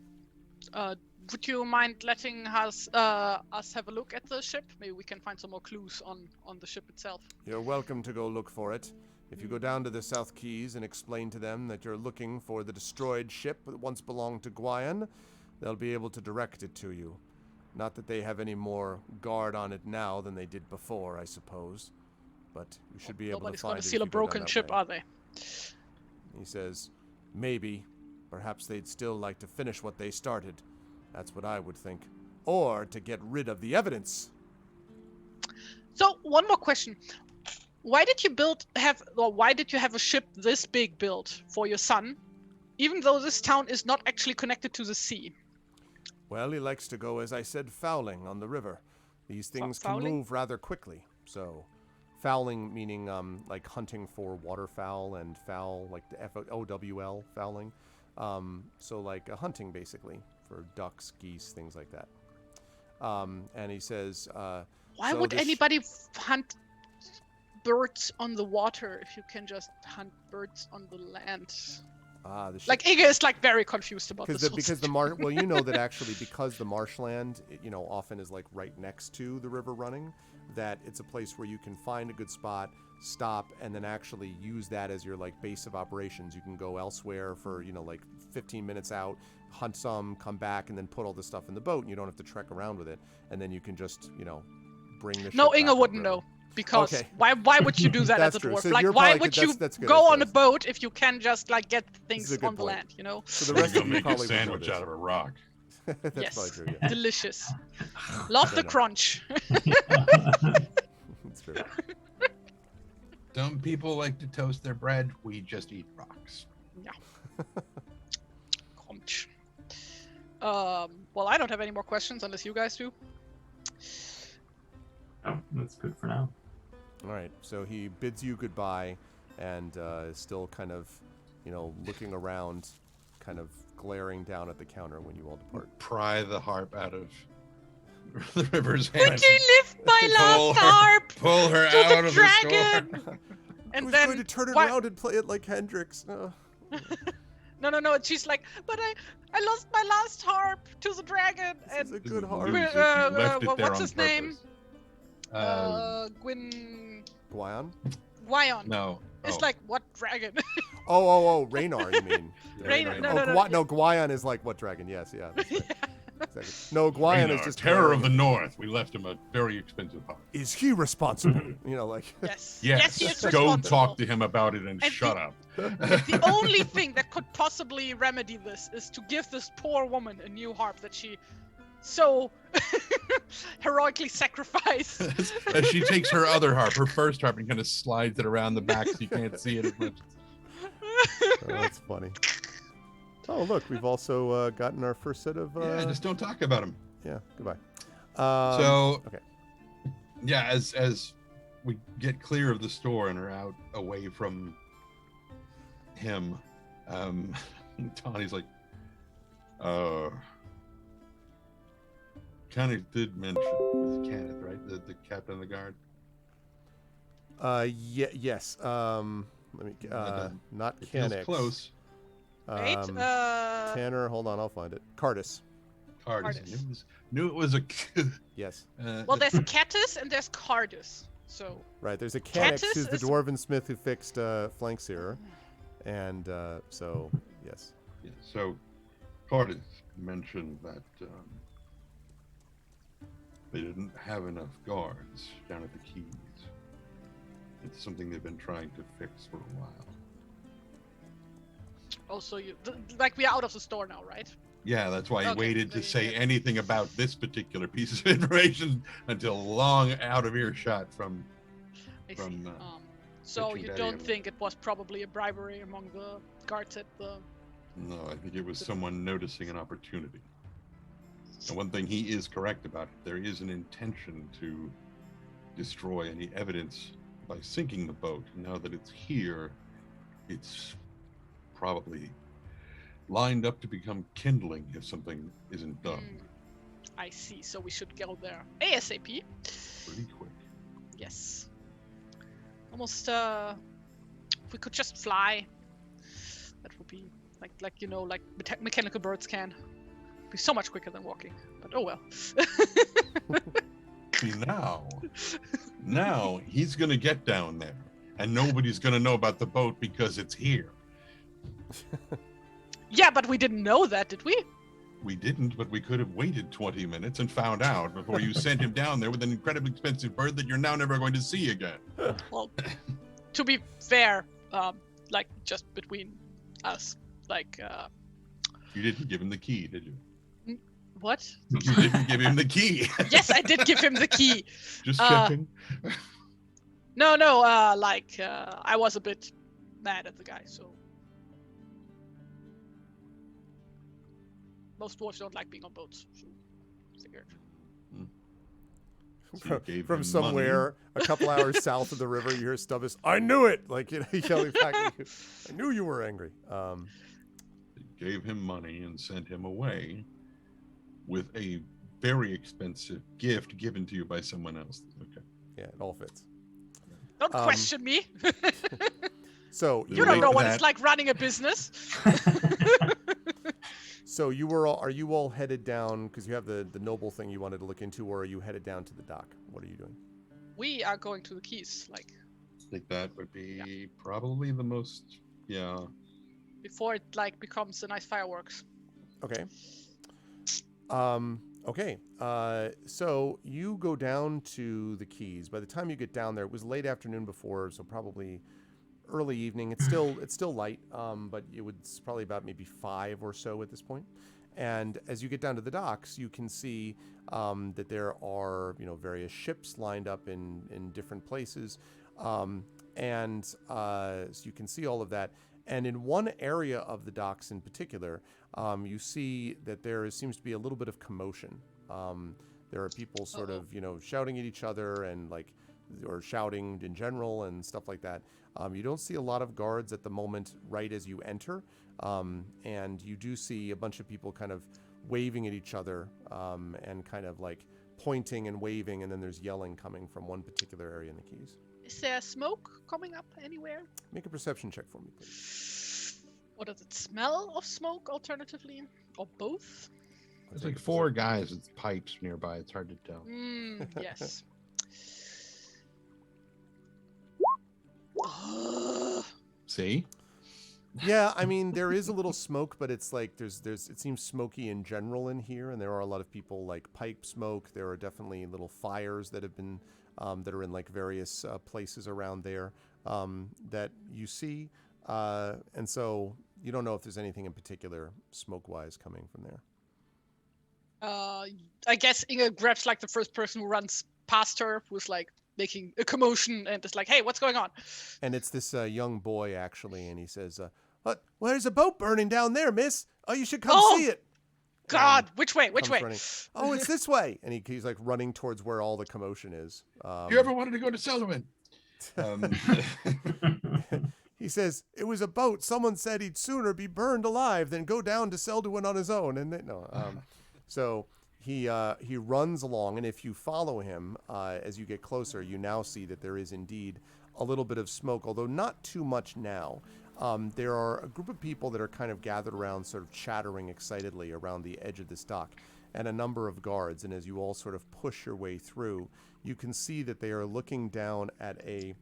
would you mind letting us have a look at the ship? Maybe we can find some more clues on the ship itself. You're welcome to go look for it. If you go down to the South Keys and explain to them that you're looking for the destroyed ship that once belonged to Guyan, they'll be able to direct it to you. Not that they have any more guard on it now than they did before, I suppose. But you should be able to Nobody's find going it to if steal a you go down broken that ship, way. are they? He says, maybe. Perhaps they'd still like to finish what they started. That's what I would think. Or to get rid of the evidence. So, one more question. Why did you why did you have a ship this big built for your son, even though this town is not actually connected to the sea? Well, he likes to go, as I said, fowling on the river. These things can Fowling? move rather quickly. So, fowling meaning like hunting for waterfowl, and fowl like the F-O-W-L, fowling. So like hunting basically for ducks, geese, things like that. And he says, Why so would this- anybody hunt birds on the water if you can just hunt birds on the land? the ship- Like Iga is like very confused about this. because the well, you know that actually because the marshland, often is like right next to the river running, that it's a place where you can find a good spot, stop, and then actually use that as your like base of operations. You can go elsewhere for like 15 minutes out, hunt some, come back, and then put all the stuff in the boat, and you don't have to trek around with it. And then you can just bring the ship No, back Inga upriver. wouldn't know. Because Okay. why would you do that as That's a true. dwarf? So Like you're why probably would good. you That's good go on a advice. boat if you can just like get This things is a good on the point. land, So the You're rest of gonna you make a probably would know sandwich this. out of a rock. That's Yes. probably true. Yeah. Delicious. Love the Fair enough. crunch. That's true. Some people like to toast their bread. We just eat rocks. Crunch. Well, I don't have any more questions unless you guys do. Oh, that's good for now. All right, so he bids you goodbye, and is still kind of, looking around, kind of glaring down at the counter when you all depart. Pry the harp out of the river's hand. Would you lift my Pull last her- harp Pull her to out the of dragon? the store. And Who's then going to turn it why- around and play it like Hendrix? No. And she's like, but I lost my last harp to the dragon. This is a And good This is harp. loser. Wait, You left it well, there what's on his name? purpose. Guion? Guion. No. It's Oh. like what dragon? Oh, Raynar, you mean? Raynar, no, No, Guion is like what dragon? Yes, yeah. That's right. Exactly. No, Guion is Raynar, just terror of the carrying North. We left him a very expensive harp. it. Is he responsible? Like. Yes. Yes, he is go responsible. talk to him about it and And shut up. The only thing that could possibly remedy this is to give this poor woman a new harp that she so heroically sacrificed. As she takes her other harp, her first harp, and kind of slides it around the back so you can't see it as much. Oh, that's funny. Oh, look, we've also gotten our first set of. Yeah, just don't talk about him. Yeah, goodbye. So okay. Yeah, as we get clear of the store and are out away from him, Tawny's like, Kenneth did mention, was it Kenneth, right? The captain of the guard. Yes. Let me. Not It feels Kenix. close. Right? Tanner, hold on, I'll find it. Cardis. Cardis. Knew it was a. Yes. Well, there's Catus and there's Cardus. So Right. There's a Kenix Catus who's the is- dwarven smith who fixed Flankseer, and so yes. Yeah, so Cardis mentioned that they didn't have enough guards down at the Keys. It's something they've been trying to fix for a while. also like we are out of the store now, right? Yeah, that's why he Okay, waited to very say good. anything about this particular piece of information until long out of earshot from. I From, see. So pitching you that don't in. think it was probably a bribery among the guards at the... No, I think it was someone noticing an opportunity. And one thing he is correct about, there is an intention to destroy any evidence by sinking the boat. Now that it's here, it's probably lined up to become kindling if something isn't done I see. So we should go there ASAP. pretty quick. Yes. Almost. If we could just fly, that would be like mechanical birds can. Be so much quicker than walking. But oh well. See, now he's going to get down there and nobody's going to know about the boat because it's here. Yeah, but we didn't know that, did we? We didn't, but we could have waited 20 minutes and found out before you sent him down there with an incredibly expensive bird that you're now never going to see again. Well, to be fair, like just between us, like You didn't give him the key, did you? what? You didn't give him the key. Yes, I did give him the key. Just checking. No, I was a bit mad at the guy, so. Most dwarves don't like being on boats, so figured. So you gave From him somewhere a couple hours south of the river, you hear Stubbis, I knew it! Like, yelling back at you. I knew you were angry. You gave him money and sent him away with a very expensive gift given to you by someone else. Okay. Yeah, it all fits. Don't question me. So You don't know what that- it's like running a business. So are you all headed down because you have the noble thing you wanted to look into, or are you headed down to the dock? What are you doing? We are going to the keys, like I think that would be probably the most, before it becomes a nice fireworks. Okay. Okay. So you go down to the keys. By the time you get down there, it was late afternoon before, so probably early evening. It's still light, but it's probably about maybe 5 or so at this point. And as you get down to the docks, you can see that there are various ships lined up in different places, so you can see all of that. And in one area of the docks in particular, you see that there seems to be a little bit of commotion. There are people sort of shouting at each other and or shouting in general and stuff like that. You don't see a lot of guards at the moment right as you enter, and you do see a bunch of people kind of waving at each other and kind of pointing and waving, and then there's yelling coming from one particular area in the keys. Is there smoke coming up anywhere? Make a perception check for me, please. Or does it smell of smoke alternatively? Or both? There's like 4 guys with pipes nearby. It's hard to tell. Yes. See? Yeah, I mean there is a little smoke, but it's it seems smoky in general in here, and there are a lot of people pipe smoke. There are definitely little fires that have been that are in various places around there that you see, and so you don't know if there's anything in particular smoke-wise coming from there. I guess Inga grabs the first person who runs past her, who's making a commotion and is hey, what's going on? And it's this young boy actually, and he says, "What? Well, there's a boat burning down there, miss. Oh, you should come see it." God, which way? Which way? Running. Oh, it's this way, and he's running towards where all the commotion is. You ever wanted to go to Selwyn? He says, it was a boat. Someone said he'd sooner be burned alive than go down to Selduin on his own. And so he runs along, and if you follow him as you get closer, you now see that there is indeed a little bit of smoke, although not too much now. There are a group of people that are kind of gathered around, sort of chattering excitedly around the edge of this dock, and a number of guards. And as you all sort of push your way through, you can see that they are looking down at a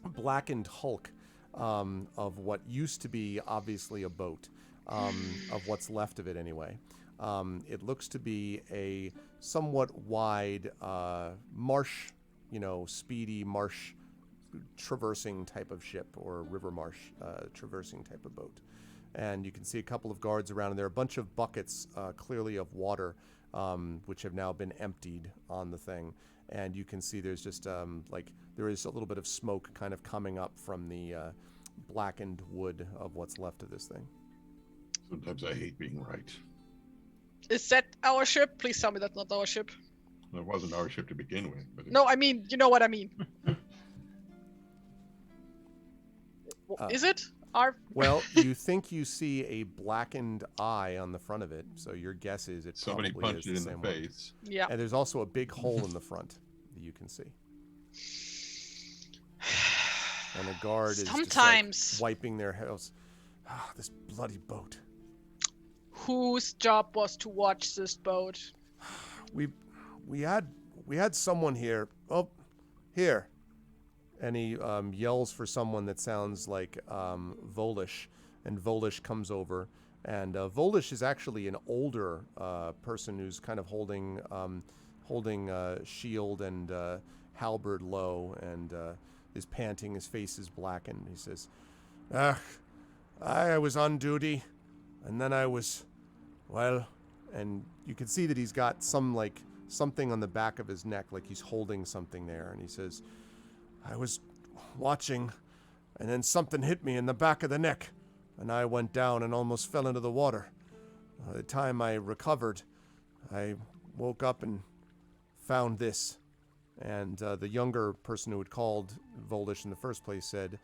blackened hulk of what used to be obviously a boat, of what's left of it anyway. It looks to be a somewhat wide marsh, speedy marsh traversing type of ship, or river marsh traversing type of boat. and you can see a couple of guards around, and there are a bunch of buckets, clearly of water, which have now been emptied on the thing. And you can see there's just there is a little bit of smoke kind of coming up from the blackened wood of what's left of this thing. Sometimes I hate being right. Is that our ship? Please tell me that's not our ship. It wasn't our ship to begin with. But No, I mean, you know what I mean. Is it? Our... Well, you think you see a blackened eye on the front of it, so your guess is it somebody probably punched is it in the the same one. face. Yeah. And there's also a big hole in the front that you can see. And a guard is Sometimes. just like wiping their hands. Ah, this bloody boat. Whose job was to watch this boat? We had someone here. Oh, here. And he yells for someone that sounds like Volish, and Volish comes over. And Volish is actually an older person who's kind of holding shield and halberd low, and is panting. His face is blackened. He says, I was on duty, and then I was, well, and you can see that he's got something on the back of his neck, like he's holding something there. And he says, I was watching, and then something hit me in the back of the neck, and I went down and almost fell into the water. By the time I recovered, I woke up and found this. And the younger person who had called Volish in the first place said,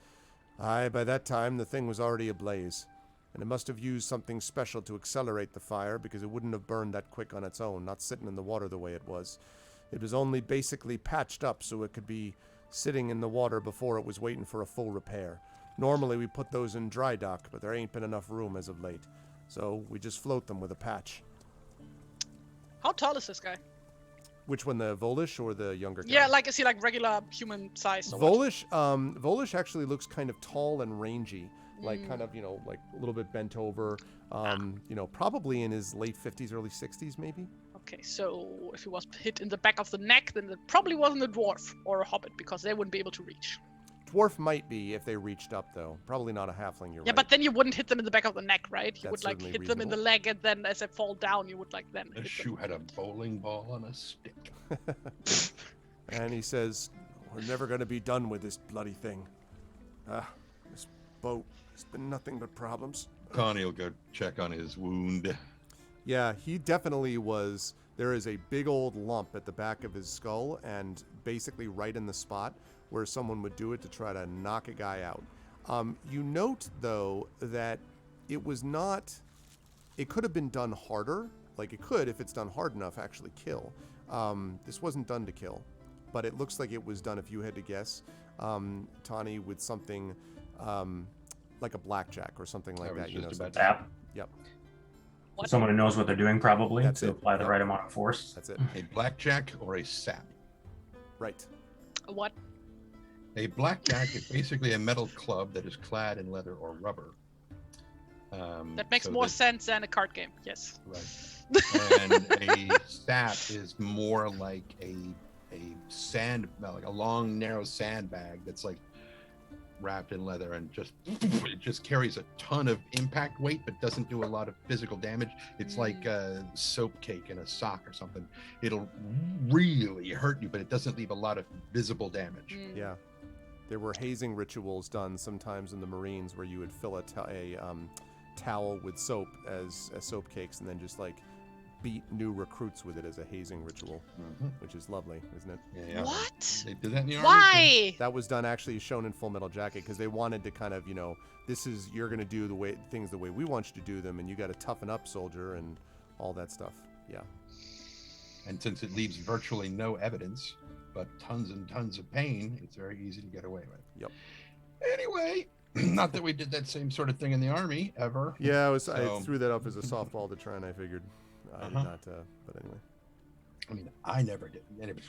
by that time the thing was already ablaze, and it must have used something special to accelerate the fire, because it wouldn't have burned that quick on its own, not sitting in the water the way it was. It was only basically patched up so it could be sitting in the water before it was waiting for a full repair. Normally we put those in dry dock, but there ain't been enough room as of late, so we just float them with a patch. How tall is this guy? Which one, the Volish or the younger guy? Yeah, like, is he like regular human size? Or what? Volish actually looks kind of tall and rangy, like kind of, like a little bit bent over, probably in his late 50s, early 60s maybe. Okay, so if he was hit in the back of the neck, then it probably wasn't a dwarf or a hobbit, because they wouldn't be able to reach. Dwarf might be if they reached up, though. Probably not a halfling, you're Yeah, right. but then you wouldn't hit them in the back of the neck, right? You That's would like certainly hit them in the reasonable. leg, and then as they fall down, you would like then The hit shoe them. had a bowling ball on a stick. And he says, we're never going to be done with this bloody thing. This boat, it's been nothing but problems. Connie will go check on his wound. Yeah, he definitely was. There is a big old lump at the back of his skull, and basically right in the spot where someone would do it to try to knock a guy out. You note, though, that it was not... It could have been done harder. Like, it could, if it's done hard enough, actually kill. This wasn't done to kill, but it looks like it was done, if you had to guess, Tawny, with something like a blackjack or something like that. Tap. Yep, What? Someone who knows what they're doing, probably, That's to it. apply the Yep. right amount of force. that's it. A blackjack or a sap. Right. What? A blackjack is basically a metal club that is clad in leather or rubber. That makes more sense than a card game. Yes. Right. And a sap is more like a like a long, narrow sandbag that's like wrapped in leather, and it just carries a ton of impact weight, but doesn't do a lot of physical damage. It's like a soap cake in a sock or something. It'll really hurt you, but it doesn't leave a lot of visible damage. Yeah. There were hazing rituals done sometimes in the Marines where you would fill a towel with soap as soap cakes, and then just like beat new recruits with it as a hazing ritual, which is lovely, isn't it? Yeah. What? They did that in the army. Why? That was done, actually shown in Full Metal Jacket, because they wanted to kind of, you're going to do things the way we want you to do them, and you got to toughen up, soldier, and all that stuff. Yeah. And since it leaves virtually no evidence, but tons and tons of pain, it's very easy to get away with. Yep. Anyway, not that we did that same sort of thing in the army ever. Yeah, I threw that up as a softball to try, and I figured I did not, but anyway. I mean, I never did. Anyway,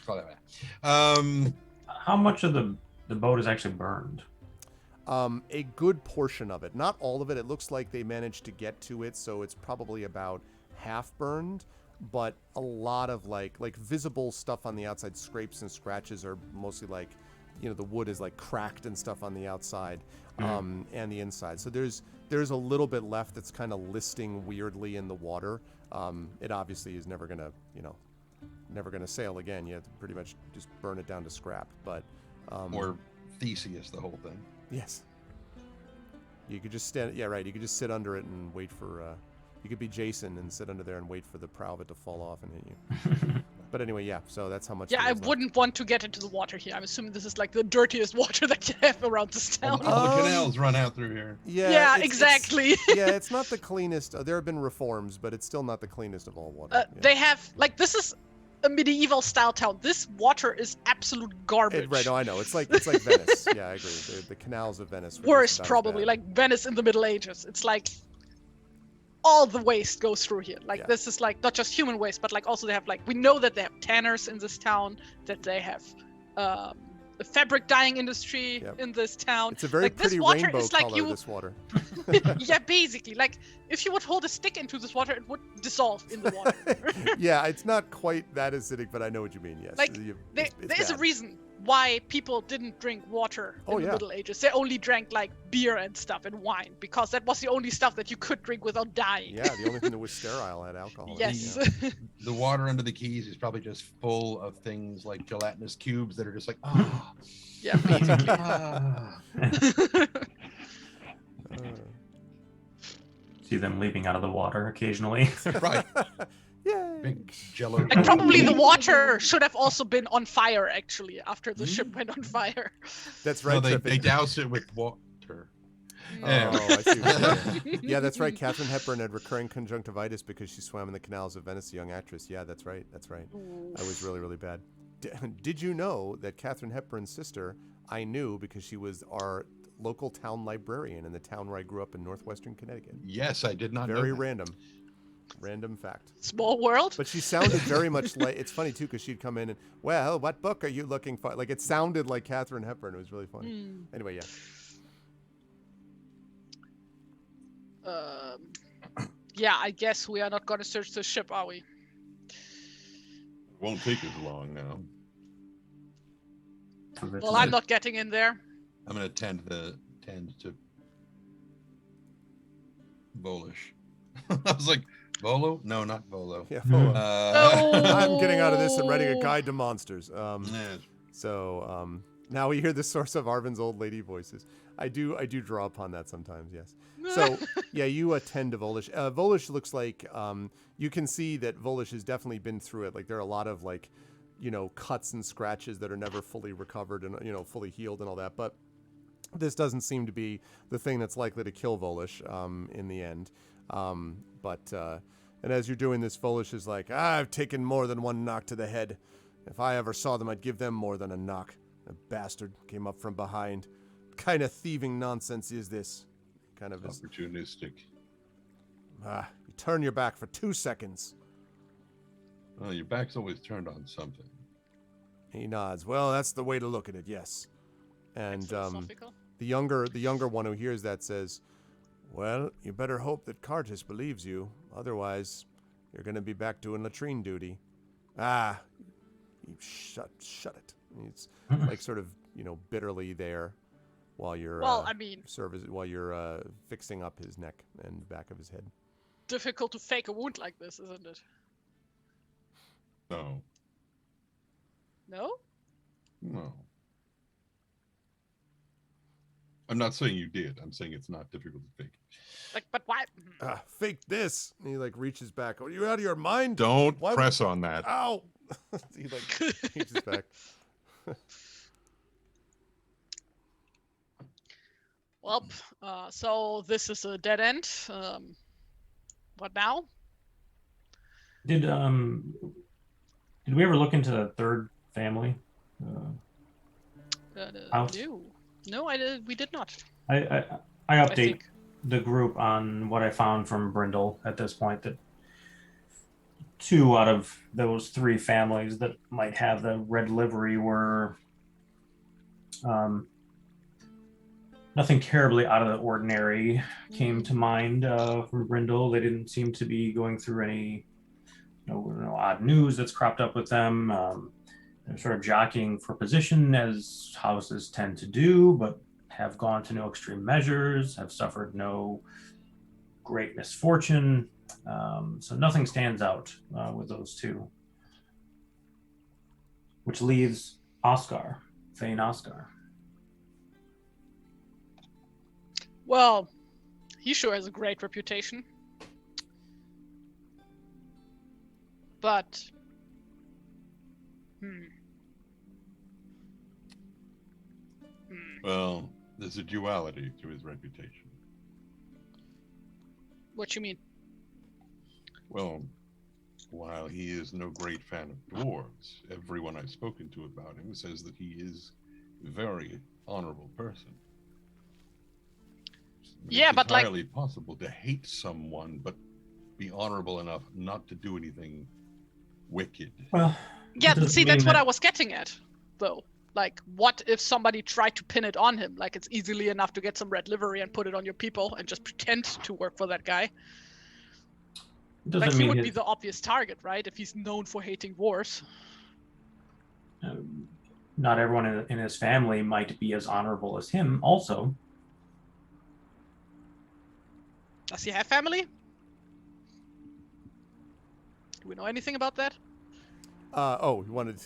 How much of the boat is actually burned? A good portion of it, not all of it. It looks like they managed to get to it, so it's probably about half burned, but a lot of like visible stuff on the outside, scrapes and scratches, are mostly like the wood is like cracked and stuff on the outside, and the inside. So there's a little bit left that's kind of listing weirdly in the water. It obviously is never gonna sail again. You have to pretty much just burn it down to scrap. But Or Theseus, the whole thing. yes, you could just stand. Yeah, right. You could just sit under it and wait for. You could be Jason and sit under there and wait for the prow of it to fall off and hit you. But anyway, yeah. So that's how much. Yeah, I wouldn't want to get into the water here. I'm assuming this is like the dirtiest water that you have around this town. All the canals run out through here. Yeah, it's- exactly. it's not the cleanest. There have been reforms, but it's still not the cleanest of all water. Yeah. They have this is a medieval style town. This water is absolute garbage. Right? No, I know. It's like Venice. Yeah, I agree. The canals of Venice. were just Worse, about as probably, bad. like Venice in the Middle Ages. It's like all the waste goes through here. Like Yeah. this is like not just human waste, but like also they have like we know that they have tanners in this town, that they have the fabric dyeing industry Yep. in this town. It's a very like, this pretty water rainbow is like color. you- This water. Yeah, basically, like if you would hold a stick into this water, it would dissolve in the water. Yeah, it's not quite that acidic, but I know what you mean. Yes. Like, It's There's a bad. reason why people didn't drink water Oh, in the yeah. Middle Ages. They only drank like beer and stuff and wine because that was the only stuff that you could drink without dying. Yeah, the only thing that was sterile had alcohol. in it, Yes. yeah. The water under the keys is probably just full of things like gelatinous cubes that are just like, ah, Yeah, basically. ah. See them leaping out of the water occasionally. Right. Yay. Big jello. Like probably the water should have also been on fire actually after the ship went on fire. That's No, right. they Trippy. douse it with water. Yeah. Oh, I see what you're saying. Yeah, that's right. Katharine Hepburn had recurring conjunctivitis because she swam in the canals of Venice, a young actress. Yeah, that's right. That's right. I was really, really bad. Did you know that Katharine Hepburn's sister I knew because she was our local town librarian in the town where I grew up in northwestern Connecticut? Yes, I did not Very know. that. random fact. Small world. But she sounded very much like, it's funny too because she'd come in and, well, what book are you looking for? Like it sounded like Katharine Hepburn. It was really funny. Anyway, yeah. Yeah, I guess we are not going to search the ship, are we? Won't take as long now. Well, I'm not getting in there. I'm gonna tend to Volish. I was like, Volo? No, not Volo. Yeah. Mhm. I'm getting out of this and writing a guide to monsters. Yeah. So now we hear the source of Arvin's old lady voices. I do draw upon that sometimes, yes. So yeah, you attend to Volish. Volish looks like you can see that Volish has definitely been through it. Like there are a lot of like, cuts and scratches that are never fully recovered and fully healed and all that. But this doesn't seem to be the thing that's likely to kill Volish in the end. And as you're doing this, Volish is like, I've taken more than one knock to the head. If I ever saw them, I'd give them more than a knock. The bastard came up from behind. What kind of thieving nonsense is this? Kind of is, Opportunistic. you turn your back for 2 seconds. Well, your back's always turned on something. He nods. Well, that's the way to look at it, yes. And Philosophical. the younger one who hears that says, well, you better hope that Cartus believes you. Otherwise, you're going to be back doing latrine duty. You shut it. And he's like sort of, bitterly there while you're Well, I mean, while you're fixing up his neck and back of his head. difficult to fake a wound like this, isn't it? No. No? No. I'm not saying you did. I'm saying it's not difficult to fake. Like, but why? Fake this. And he like reaches back. Are you out of your mind? Don't Why would- press on that. Ow! He like reaches back. Well, so this is a dead end. What now? Did we ever look into the third family? Out. No, we did not. I I update think. the group on what I found from Brindle at this point. That 2 out of those 3 families that might have the red livery were nothing terribly out of the ordinary came to mind from Brindle. They didn't seem to be going through any odd news that's cropped up with them. They're sort of jockeying for position, as houses tend to do, but have gone to no extreme measures, have suffered no great misfortune. So nothing stands out with those two. Which leaves Oscar, Thane Oscar. Well, he sure has a great reputation. But, Well, there's a duality to his reputation. What you mean? Well, while he is no great fan of dwarves, everyone I've spoken to about him says that he is a very honorable person. Yeah, but like, entirely possible to hate someone, but be honorable enough not to do anything wicked. Well, yeah, it doesn't see, mean that's what that- I was getting at, though. Like, what if somebody tried to pin it on him? Like, it's easily enough to get some red livery and put it on your people and just pretend to work for that guy. It doesn't Like, he mean would his, be the obvious target, right? If he's known for hating wars. not everyone in his family might be as honorable as him. Also, Does he have family? Do we know anything about that? You wanted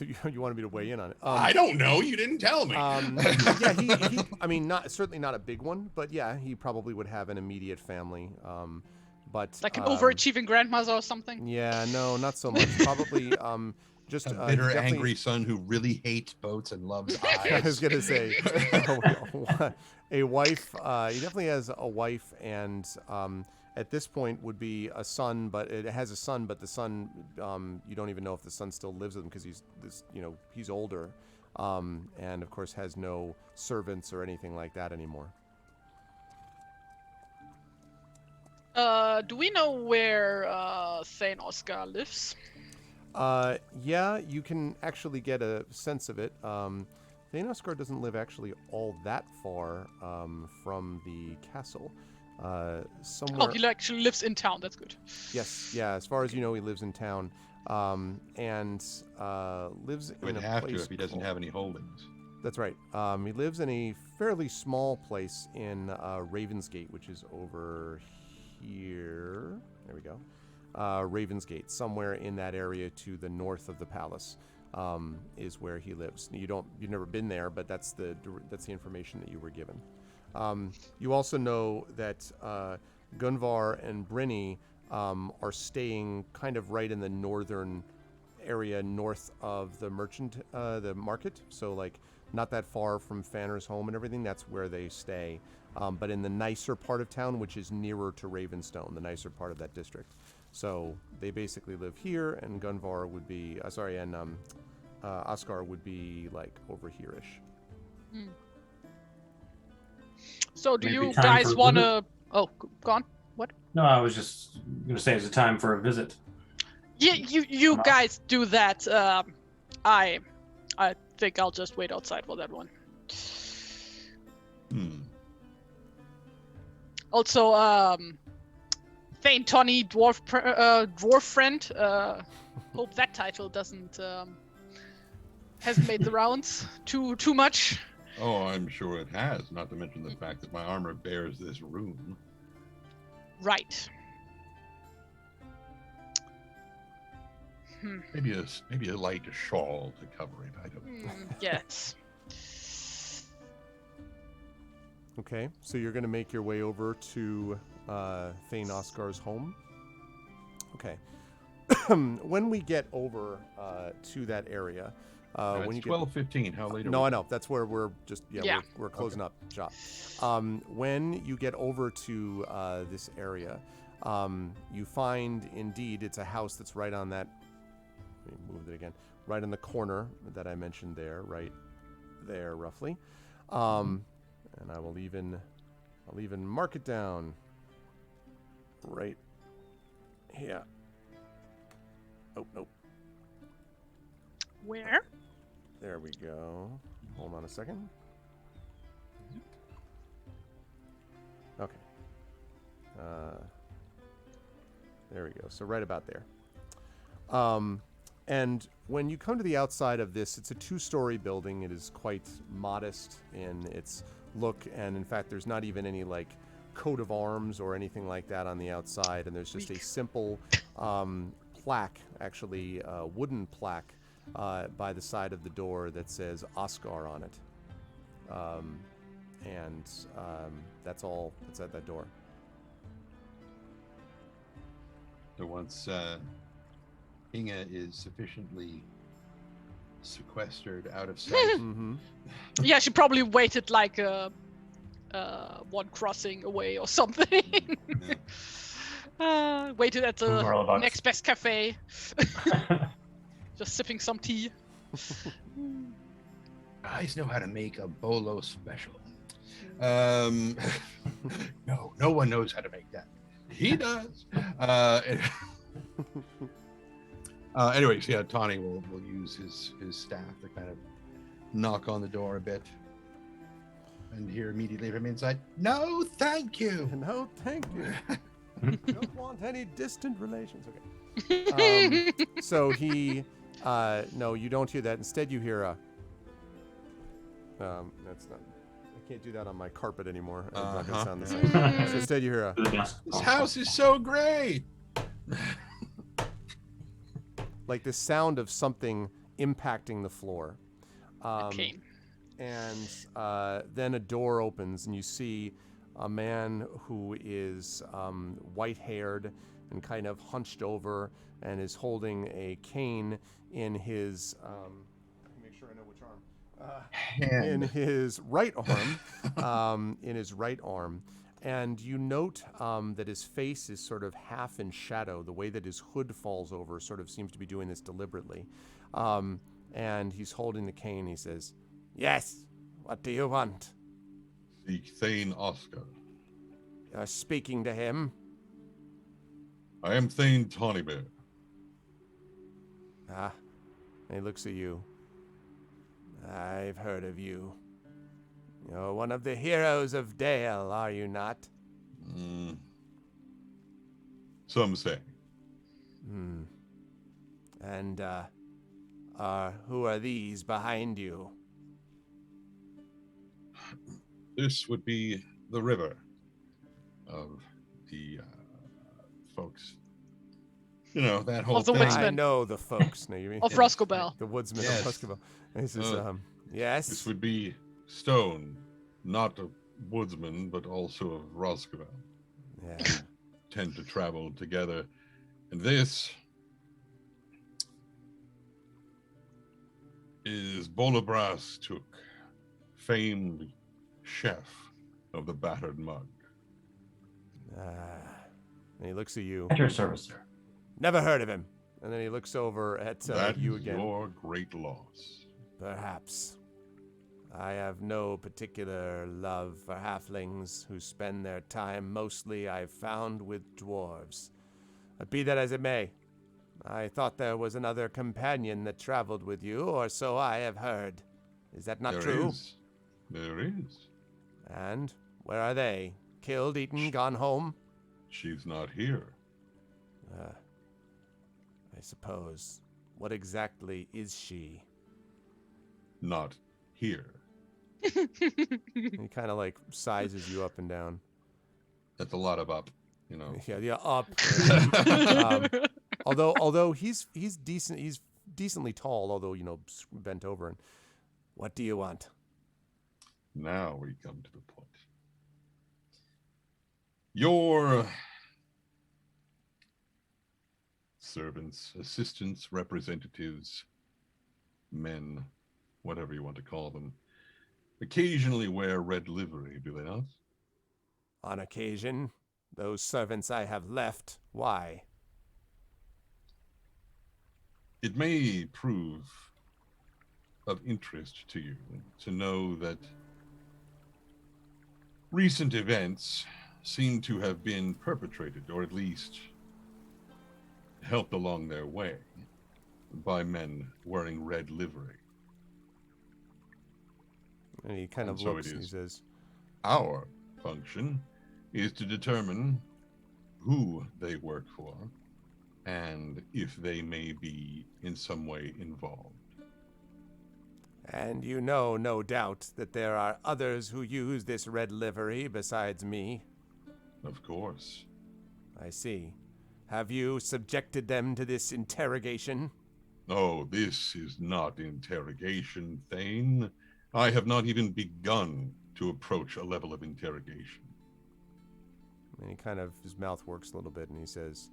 me to weigh in on it. I don't know. You didn't tell me. Yeah, he I mean, certainly not a big one, but yeah, he probably would have an immediate family. But Like an overachieving grandmother or something? Yeah, no, not so much. Probably just A bitter, definitely- angry son who really hates boats and loves I was eyes. gonna say a wife. He definitely has a wife, and at this point would be a son. But it has a son, but the son, you don't even know if the son still lives with him because he's older, and of course has no servants or anything like that anymore. Do we know where Thane Oscar lives? Yeah, you can actually get a sense of it. Thane Oscar doesn't live actually all that far from the castle. Somewhere. Oh, he actually lives in town. That's good. Yes, yeah. As far as you know, he lives in town, and lives He would in a have place to if he doesn't called- have any holdings. That's right. He lives in a fairly small place in Ravensgate, which is over here. There we go. Ravensgate, somewhere in that area to the north of the palace, is where he lives. You've never been there, but that's the information that you were given. You also know that Gunvar and Brynny are staying kind of right in the northern area, north of the the market. So like not that far from Fanner's home and everything. That's where they stay. But in the nicer part of town, which is nearer to Ravenstone, the nicer part of that district. So they basically live here, and Gunvar would be, Oscar would be like over here-ish. So do Maybe you time guys for a want to... Oh, go on. What? no, I was just going to say it's a time for a visit. Yeah, you guys do that. I think I'll just wait outside for that one. Also, Thane Tawny, dwarf friend. Hope that title hasn't made the rounds too much. Oh, I'm sure it has. Not to mention the fact that my armor bears this rune. Right. Maybe a light shawl to cover it. I don't know. Yes. Okay, so you're going to make your way over to Thane Oscar's home. Okay. When we get over to that area, when It's you 12:15. How late? No, I know. That's where we're just Yeah. we're closing up shop. When you get over to this area, you find indeed it's a house that's right on that. Let me move it again. Right on the corner that I mentioned there, right there, roughly. And I'll even mark it down. Right here. Oh nope. Where? There we go. Hold on a second. Okay. There we go. So right about there. And when you come to the outside of this, it's a 2-story building. It is quite modest in its look, and in fact, there's not even any like coat of arms or anything like that on the outside. And there's just a simple plaque, actually a wooden plaque, by the side of the door that says Oscar on it. And that's all that's at that door. So once Inga is sufficiently sequestered out of sight, Mm-hmm. Yeah, she probably waited like one crossing away or something. Waited at the Rollerbucks. next best cafe. Just sipping some tea. Guys know how to make a bolo special. No one knows how to make that. he does. Anyways, yeah, Tawny will use his staff to kind of knock on the door a bit, and hear immediately from inside, "No, thank you." No, thank you. Don't want any distant relations. Okay. So he, no, you don't hear that. Instead, you hear a. That's not. I can't do that on my carpet anymore. It's not gonna sound the same. So instead, you hear a. This house is so great. Like the sound of something impacting the floor. Okay. And then a door opens, and you see a man who is white-haired and kind of hunched over, and is holding a cane in his. Make sure I know which arm. In his right arm. In his right arm. And you note that his face is sort of half in shadow. The way that his hood falls over sort of seems to be doing this deliberately. And he's holding the cane. He says, "Yes, what do you want?" Seek Thane Oscar. You're speaking to him. I am Thane Tawnybear. Ah, and he looks at you. I've heard of you. You're one of the heroes of Dale, are you not? Some say. And, who are these behind you? This would be the river of the folks. You know, that whole Of the thing. woodsmen. I know the folks. No, you mean Of Roscobel. the woodsman Yes. of Roscobel. And he says, yes. This would be Stone, not a woodsman, but also of Roscoe. Yeah. Tend to travel together. And this is Bolabras Took, famed chef of the Battered Mug. And he looks at you. At your service, sir. Never heard of him. And then he looks over at That you is again. your great loss. Perhaps. I have no particular love for halflings who spend their time mostly, I've found, with dwarves. But be that as it may, I thought there was another companion that traveled with you, or so I have heard. Is that not true? There is. And where are they? Killed, eaten, gone home? She's not here. I suppose. What exactly is she? Not here. He kind of like sizes you up and down. That's a lot of up, you know. Yeah, up. Although he's decent, he's decently tall. Although bent over. And what do you want? Now we come to the point. Your servants, assistants, representatives, men, whatever you want to call them, occasionally wear red livery, do they not? On occasion, those servants I have left. Why? It may prove of interest to you to know that recent events seem to have been perpetrated, or at least helped along their way, by men wearing red livery. And he kind of And so looks it and he is. says, Our function is to determine who they work for and if they may be in some way involved. And you know, no doubt, that there are others who use this red livery besides me. Of course. I see. Have you subjected them to this interrogation? Oh, this is not interrogation, Thane. I have not even begun to approach a level of interrogation. And he kind of, his mouth works a little bit, and he says,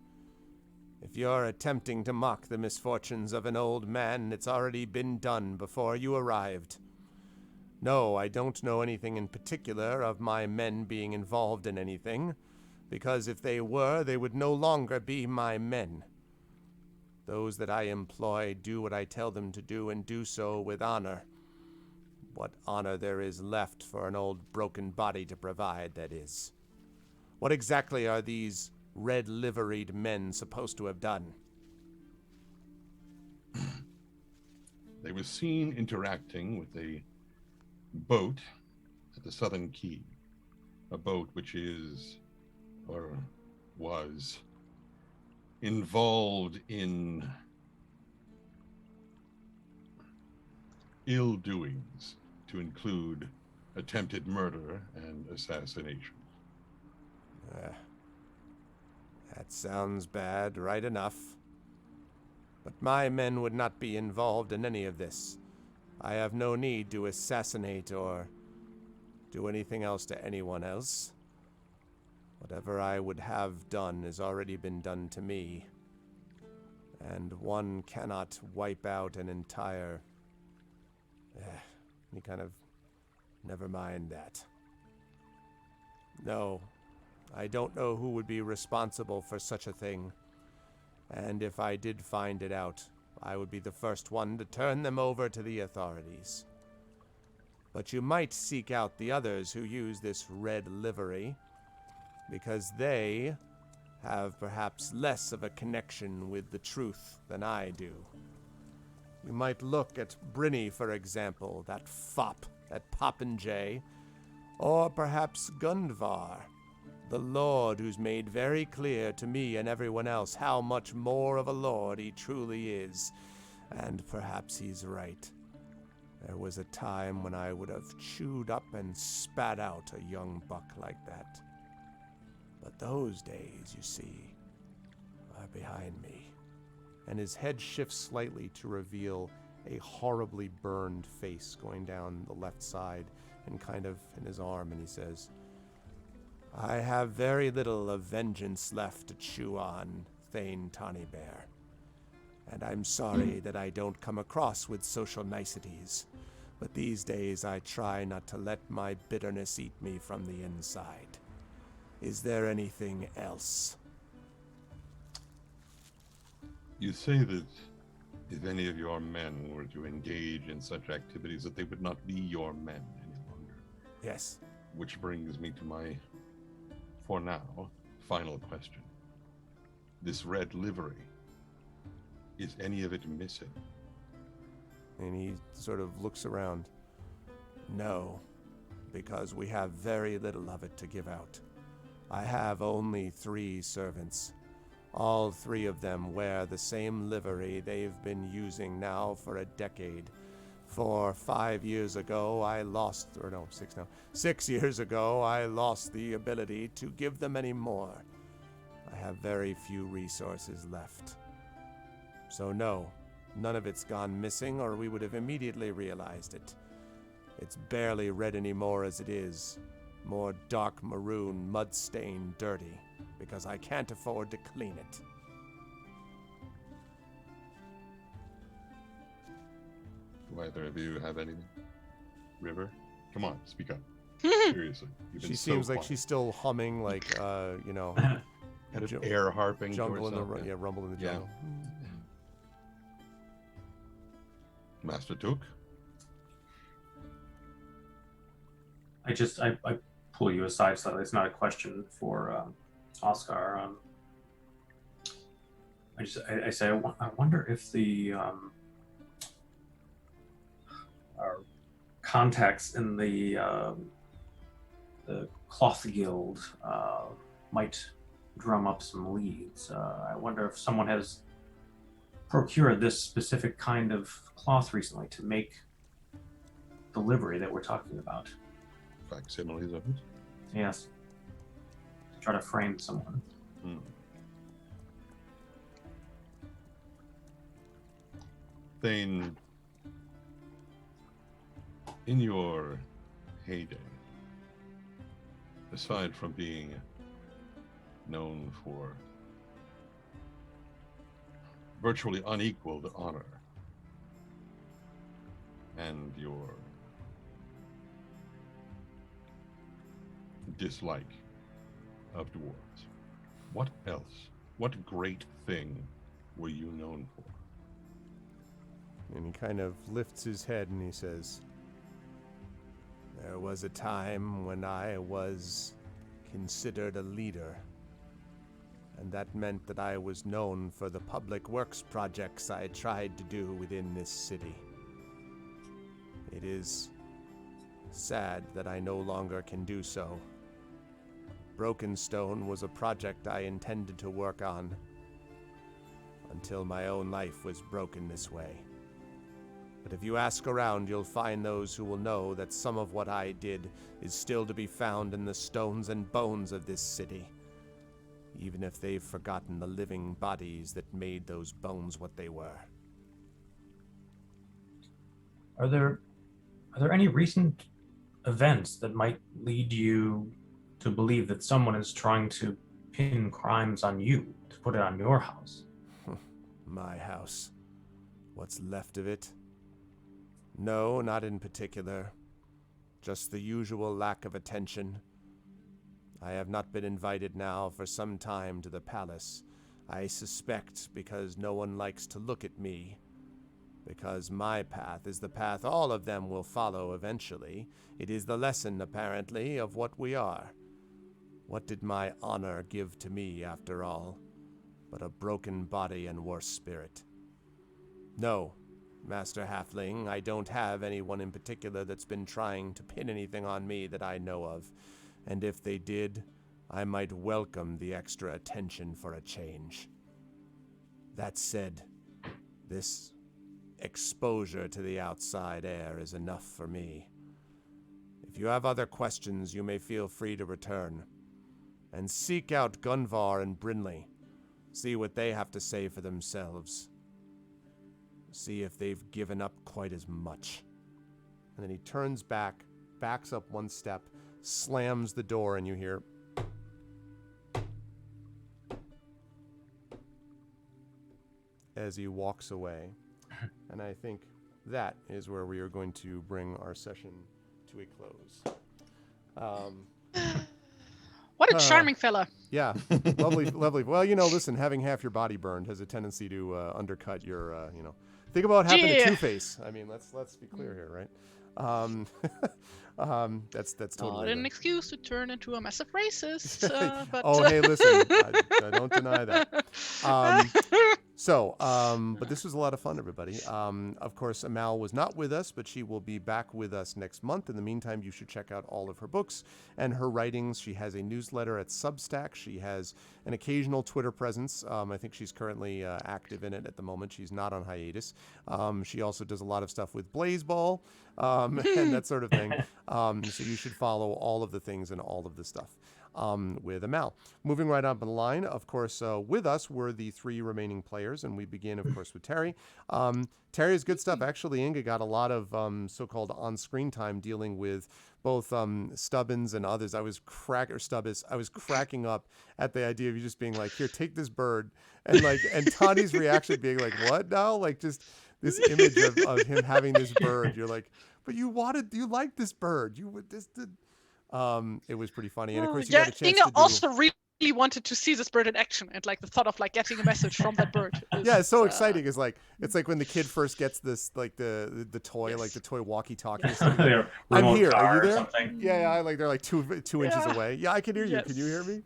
if you're attempting to mock the misfortunes of an old man, it's already been done before you arrived. No, I don't know anything in particular of my men being involved in anything, because if they were, they would no longer be my men. Those that I employ do what I tell them to do, and do so with honor. What honor there is left for an old broken body to provide, that is. What exactly are these red-liveried men supposed to have done? They were seen interacting with a boat at the Southern Key. A boat which is, or was, involved in ill doings, to include attempted murder and assassination. That sounds bad, right enough. But my men would not be involved in any of this. I have no need to assassinate or do anything else to anyone else. Whatever I would have done has already been done to me. And one cannot wipe out an entire... He kind of... Never mind that. No, I don't know who would be responsible for such a thing. And if I did find it out, I would be the first one to turn them over to the authorities. But you might seek out the others who use this red livery, because they have perhaps less of a connection with the truth than I do. You might look at Brynny, for example, that fop, that popinjay, or perhaps Gundvar, the lord who's made very clear to me and everyone else how much more of a lord he truly is. And perhaps he's right. There was a time when I would have chewed up and spat out a young buck like that. But those days, you see, are behind me. And his head shifts slightly to reveal a horribly burned face going down the left side and kind of in his arm, and he says, I have very little of vengeance left to chew on, Thane Tawnybear. And I'm sorry that I don't come across with social niceties, but these days I try not to let my bitterness eat me from the inside. Is there anything else? You say that if any of your men were to engage in such activities, that they would not be your men any longer. Yes. Which brings me to my, for now, final question. This red livery, is any of it missing? And he sort of looks around. No, because we have very little of it to give out. I have only 3 servants. All 3 of them wear the same livery they've been using now for a decade. 5 years ago, I lost, or no, 6 now. 6 years ago, I lost the ability to give them any more. I have very few resources left. So no, none of it's gone missing, or we would have immediately realized it. It's barely red anymore as it is. More dark maroon, mud-stained, dirty, because I can't afford to clean it. Do either of you have anything? River? Come on, speak up. Seriously. You've been She so seems like quiet. she's still humming, like, you know, kind of ju- air harping to jungle in the herself, yeah, rumble in the Yeah. jungle. Master Took? I pull you aside slightly. It's not a question for Oscar. I say I wonder if the our contacts in the Cloth Guild might drum up some leads. I wonder if someone has procured this specific kind of cloth recently to make the livery that we're talking about. Facsimiles of it. Yes. Try to frame someone. Thane, in your heyday, aside from being known for virtually unequaled honor and your dislike of dwarves, what else? What great thing were you known for? And he kind of lifts his head and he says, "There was a time when I was considered a leader, and that meant that I was known for the public works projects I tried to do within this city. It is sad that I no longer can do so. Brokenstone was a project I intended to work on until my own life was broken this way. But if you ask around, you'll find those who will know that some of what I did is still to be found in the stones and bones of this city, even if they've forgotten the living bodies that made those bones what they were." Are there any recent events that might lead you to believe that someone is trying to pin crimes on you, to put it on your house? My house. What's left of it? No, not in particular. Just the usual lack of attention. I have not been invited now for some time to the palace. I suspect because no one likes to look at me. Because my path is the path all of them will follow eventually. It is the lesson, apparently, of what we are. What did my honor give to me, after all, but a broken body and worse spirit? No, Master Halfling, I don't have anyone in particular that's been trying to pin anything on me that I know of. And if they did, I might welcome the extra attention for a change. That said, this exposure to the outside air is enough for me. If you have other questions, you may feel free to return. And seek out Gunvar and Brinley. See what they have to say for themselves. See if they've given up quite as much. And then he turns back, backs up one step, slams the door, and you hear as he walks away. And I think that is where we are going to bring our session to a close. What a charming fella. Yeah, lovely, lovely. Well, listen, having half your body burned has a tendency to undercut your, Think about what happened to Two-Face. I mean, let's be clear here, right? That's totally not an excuse to turn into a massive racist. But oh, hey, listen, I don't deny that. But this was a lot of fun, everybody. Of course, Amal was not with us, but she will be back with us next month. In the meantime, you should check out all of her books and her writings. She has a newsletter at Substack. She has an occasional Twitter presence. I think she's currently active in it at the moment. She's not on hiatus. She also does a lot of stuff with Blazeball and that sort of thing. So you should follow all of the things and all of the stuff. With Amal. Moving right up the line, of course, with us were the three remaining players, and we begin, of course, with Terry. Terry's good stuff. Actually, Inga got a lot of so-called on-screen time dealing with both Stubbins and others. I was cracking up at the idea of you just being like, "Here, take this bird," and Tani's reaction being like, "What now?" Like just this image of him having this bird. You're like, "But you liked this bird. You would this." It was pretty funny, and of course you got a chance Inga to do... also really wanted to see this bird in action, and the thought of getting a message from that bird. Yeah, it's so exciting. It's like when the kid first gets this the toy, yes. the toy walkie-talkie. I'm here. Are you there? Something. Yeah, they're like two inches away. Yeah, I can hear you. Yes. Can you hear me?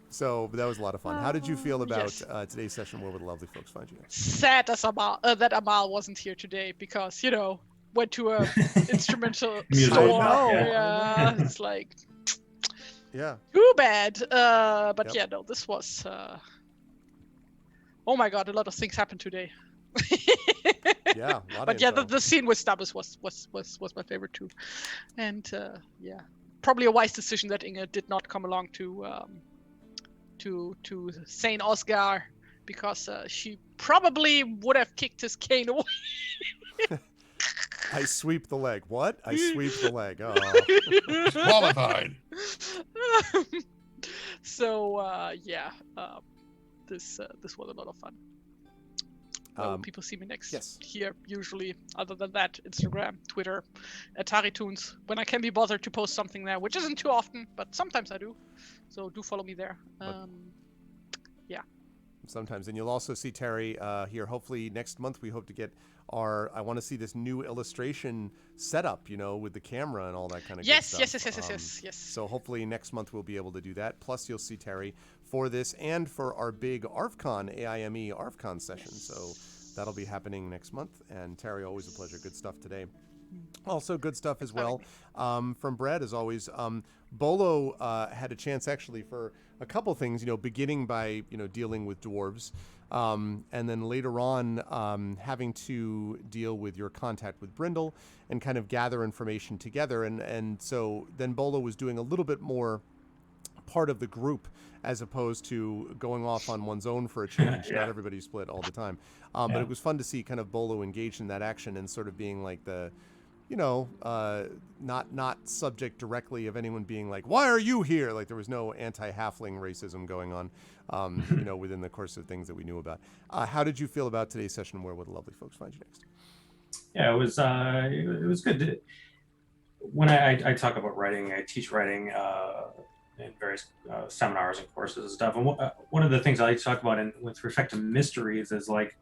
So that was a lot of fun. How did you feel about today's session? Where would the lovely folks find you? Sad that Amal wasn't here today because went to a instrumental Music. store. I know. Yeah, it's like Yeah. Too bad. But Yep. yeah, no, this was. Oh my god, a lot of things happened today. Yeah, a lot of But yeah, info. the scene with Stubbs was my favorite too, and yeah, probably a wise decision that Inge did not come along to Saint Oscar, because she probably would have kicked his cane away. I sweep the leg. What? I sweep the leg. Oh. Disqualified. So yeah, this was a lot of fun. Where will people see me next? Yes. Here, usually. Other than that, Instagram, Twitter, Atari Tunes. When I can be bothered to post something there, which isn't too often, but sometimes I do. So do follow me there. Yeah. Sometimes. And you'll also see Terry here. Hopefully next month we hope to get I want to see this new illustration setup, with the camera and all that kind of good stuff. Yes. So hopefully next month we'll be able to do that. Plus you'll see Terry for this and for our big ARFCon, AIME ARFCon session. Yes. So that'll be happening next month. And Terry, always a pleasure. Good stuff today. Also good stuff as well from Brad, as always. Bolo had a chance actually for a couple things, beginning by, dealing with dwarves. And then later on having to deal with your contact with Brindle and kind of gather information together. And so then Bolo was doing a little bit more part of the group as opposed to going off on one's own for a change. Yeah. Not everybody split all the time. But it was fun to see kind of Bolo engaged in that action and sort of being like the, not subject directly of anyone being like, why are you here? Like there was no anti-halfling racism going on, within the course of things that we knew about. How did you feel about today's session? Where will the lovely folks find you next? Yeah, it was good. When I talk about writing, I teach writing in various seminars and courses and stuff. And one of the things I like to talk about with respect to mysteries is like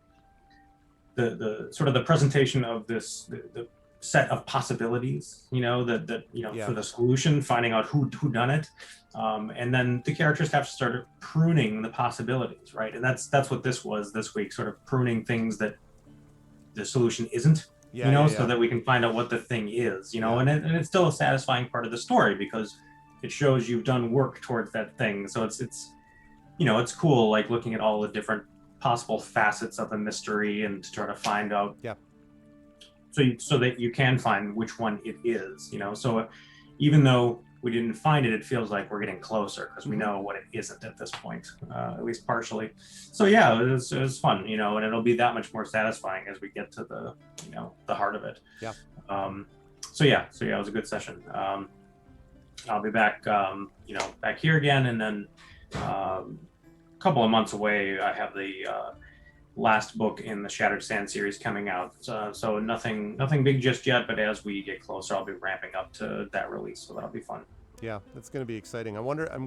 the sort of the presentation of this the set of possibilities, for the solution, finding out who done it, and then the characters have to start pruning the possibilities, right? And that's what this was this week, sort of pruning things that the solution isn't, so that we can find out what the thing is, and it's still a satisfying part of the story because it shows you've done work towards that thing. So it's cool, like looking at all the different possible facets of the mystery and to try to find out. Yeah. So that you can find which one it is, So even though we didn't find it, it feels like we're getting closer because we know what it isn't at this point, at least partially. So yeah, it was fun, and it'll be that much more satisfying as we get to the heart of it. Yeah. So yeah, it was a good session. I'll be back, back here again, and then a couple of months away, I have the last book in the Shattered Sand series coming out. So nothing big just yet, but as we get closer, I'll be ramping up to that release. So that'll be fun. Yeah, that's going to be exciting. I wonder, I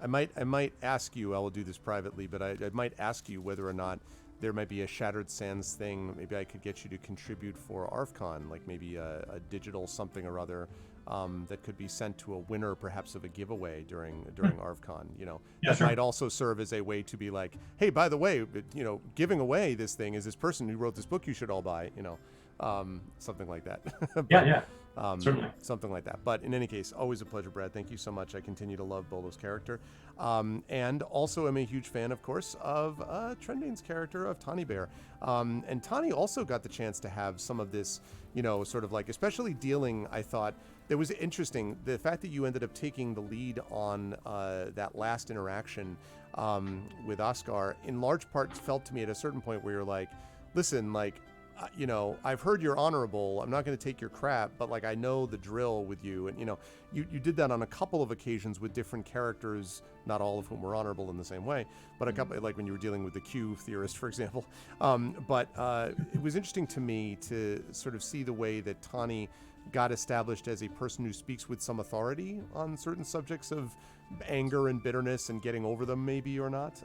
might ask you, I will do this privately, but I might ask you whether or not there might be a Shattered Sands thing. Maybe I could get you to contribute for ARFCon, like maybe a digital something or other that could be sent to a winner, perhaps of a giveaway during ARFCon. That might also serve as a way to be like, hey, by the way, giving away this thing is this person who wrote this book you should all buy. Something like that. But, certainly. Something like that. But in any case, always a pleasure, Brad. Thank you so much. I continue to love Bolo's character. And also am a huge fan, of course, of Trendane's character of Tawny Bear. And Tawny also got the chance to have some of this, sort of like, especially dealing, I thought, it was interesting, the fact that you ended up taking the lead on that last interaction with Oscar, in large part felt to me at a certain point where you're like, listen, like, I've heard you're honorable. I'm not going to take your crap, but like I know the drill with you, and you did that on a couple of occasions with different characters, not all of whom were honorable in the same way, but a couple, like when you were dealing with the Q theorist, for example. But it was interesting to me to sort of see the way that Tawny got established as a person who speaks with some authority on certain subjects of anger and bitterness and getting over them, maybe or not.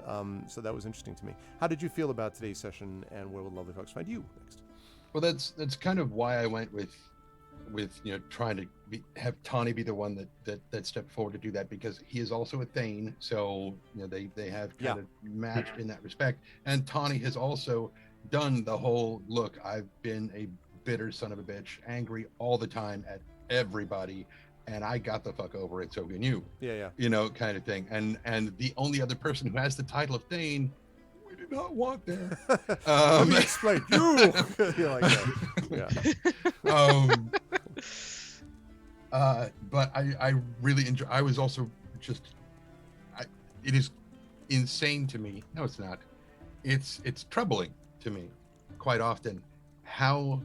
So that was interesting to me. How did you feel about today's session, and where will lovely folks find you next? Well, that's kind of why I went with trying to have Tawny be the one that stepped forward to do that, because he is also a Thane, so they have kind of matched in that respect. And Tawny has also done the whole look. I've been a bitter son of a bitch, angry all the time at everybody, and I got the fuck over it, so can you. Yeah. You know, kind of thing. And the only other person who has the title of Thane, we do not want there. Let me explain. You. You're like that. Yeah. But I really enjoy. I was also just. It is insane to me. No, it's not. It's troubling to me, quite often, how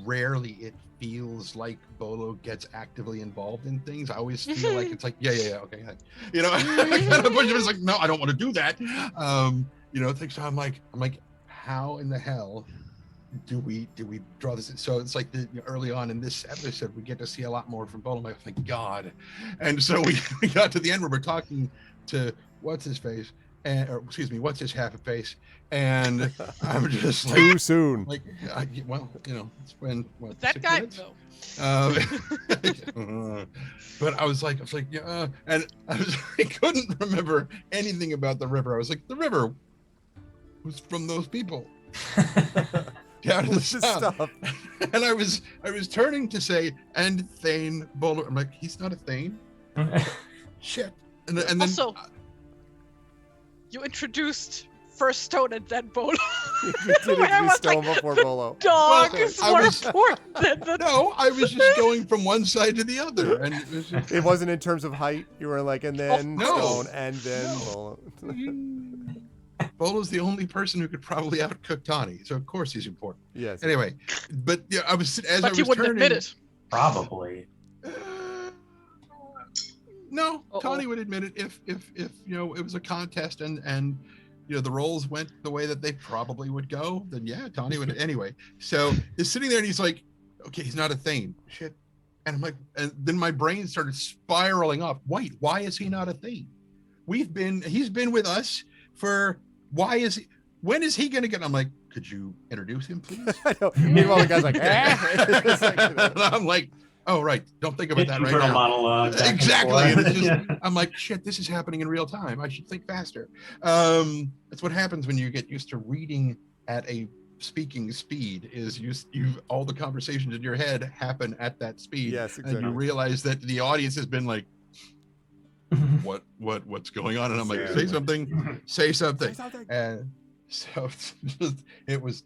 rarely it feels like Bolo gets actively involved in things. I always feel like it's like, yeah, okay. You know, I kind of push him. It's like, no, I don't want to do that. You know, so I'm like, how in the hell do we draw this? So it's like early on in this episode, we get to see a lot more from Bolo. I'm like, thank God. And so we got to the end where we're talking to what's his face, what's his half a face, and I'm just like, too soon. Like, well, you know, it's been what, That 6 guy, minutes? no. But I was like, yeah, and I couldn't remember anything about the river. I was like, the river was from those people down in the south. And I was turning to say, and Thane Bowler. I'm like, he's not a Thane. Shit. And then Also, you introduced first Stone and then Bolo. You did And I was Stone like, before Bolo. Dog Well, is I more was- important than the. No, I was just going from one side to the other, and it was just, It wasn't in terms of height. You were like, and then no. Stone, and then Bolo. Bolo's the only person who could probably outcook Tawny, so of course he's important. Yes. Anyway, but yeah, I was as I But he was wouldn't turning. admit it. Probably. No, Uh-oh. Tawny would admit it if you know it was a contest and you know the roles went the way that they probably would go, then yeah, Tawny would. Anyway, so he's sitting there and he's like, okay, he's not a Thane. Shit. And I'm like, and then my brain started spiraling off. Wait, why is he not a Thane? He's been with us for, when is he gonna get? I'm like, could you introduce him, please? I know. Meanwhile, the guy's like, It's like, And I'm like, oh right, don't think about that right Internal now. monologue. back and Exactly. forth. And it's just, Yeah. I'm like, shit, this is happening in real time. I should think faster. That's what happens when you get used to reading at a speaking speed. Is you all the conversations in your head happen at that speed. Yes, And you exactly. realize that the audience has been like, what's going on? And I'm like, Yeah. say something, say something. Say something. And so it was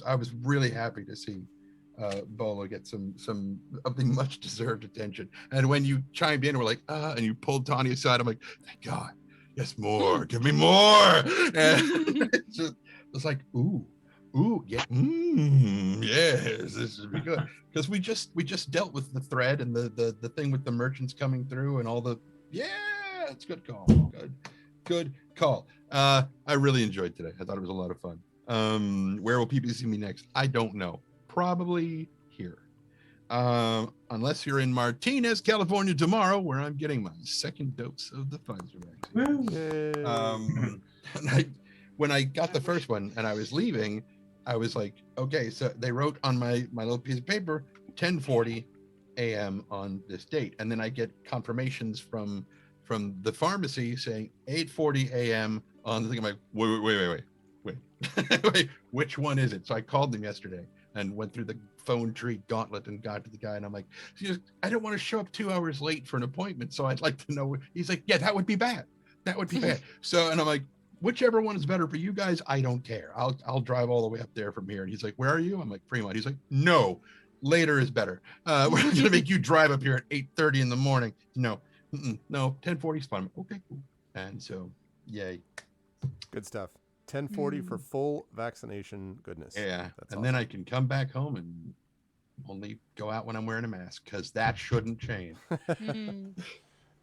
I was really happy to see Bolo get some of the much deserved attention. And when you chimed in, we're like, and you pulled Tawny aside, I'm like, thank God, yes, more, give me more. And it's like, ooh, yeah, yes, this would be good. Because we just dealt with the thread and the thing with the merchants coming through and all the, yeah, it's a good call. Good call. I really enjoyed today. I thought it was a lot of fun. Where will people see me next? I don't know. Probably here. Unless you're in Martinez, California tomorrow, where I'm getting my second dose of the Pfizer vaccine. Yay. And when I got the first one and I was leaving, I was like, okay, so they wrote on my little piece of paper, 10:40 a.m. on this date. And then I get confirmations from the pharmacy saying 8:40 a.m. on the thing. I'm like, wait. Wait, which one is it? So I called them yesterday and went through the phone tree gauntlet and got to the guy. And I'm like, I don't want to show up 2 hours late for an appointment. So I'd like to know. He's like, yeah, that would be bad. That would be bad. So, and I'm like, whichever one is better for you guys, I don't care. I'll drive all the way up there from here. And he's like, where are you? I'm like, Fremont. He's like, no, later is better. We're going to make you drive up here at 8:30 in the morning. No, 10:40 is fine. Okay, cool. And so, yay. Good stuff. 10:40 for full vaccination goodness. Yeah. That's And then I can come back home and only go out when I'm wearing a mask, because that shouldn't change. Mm.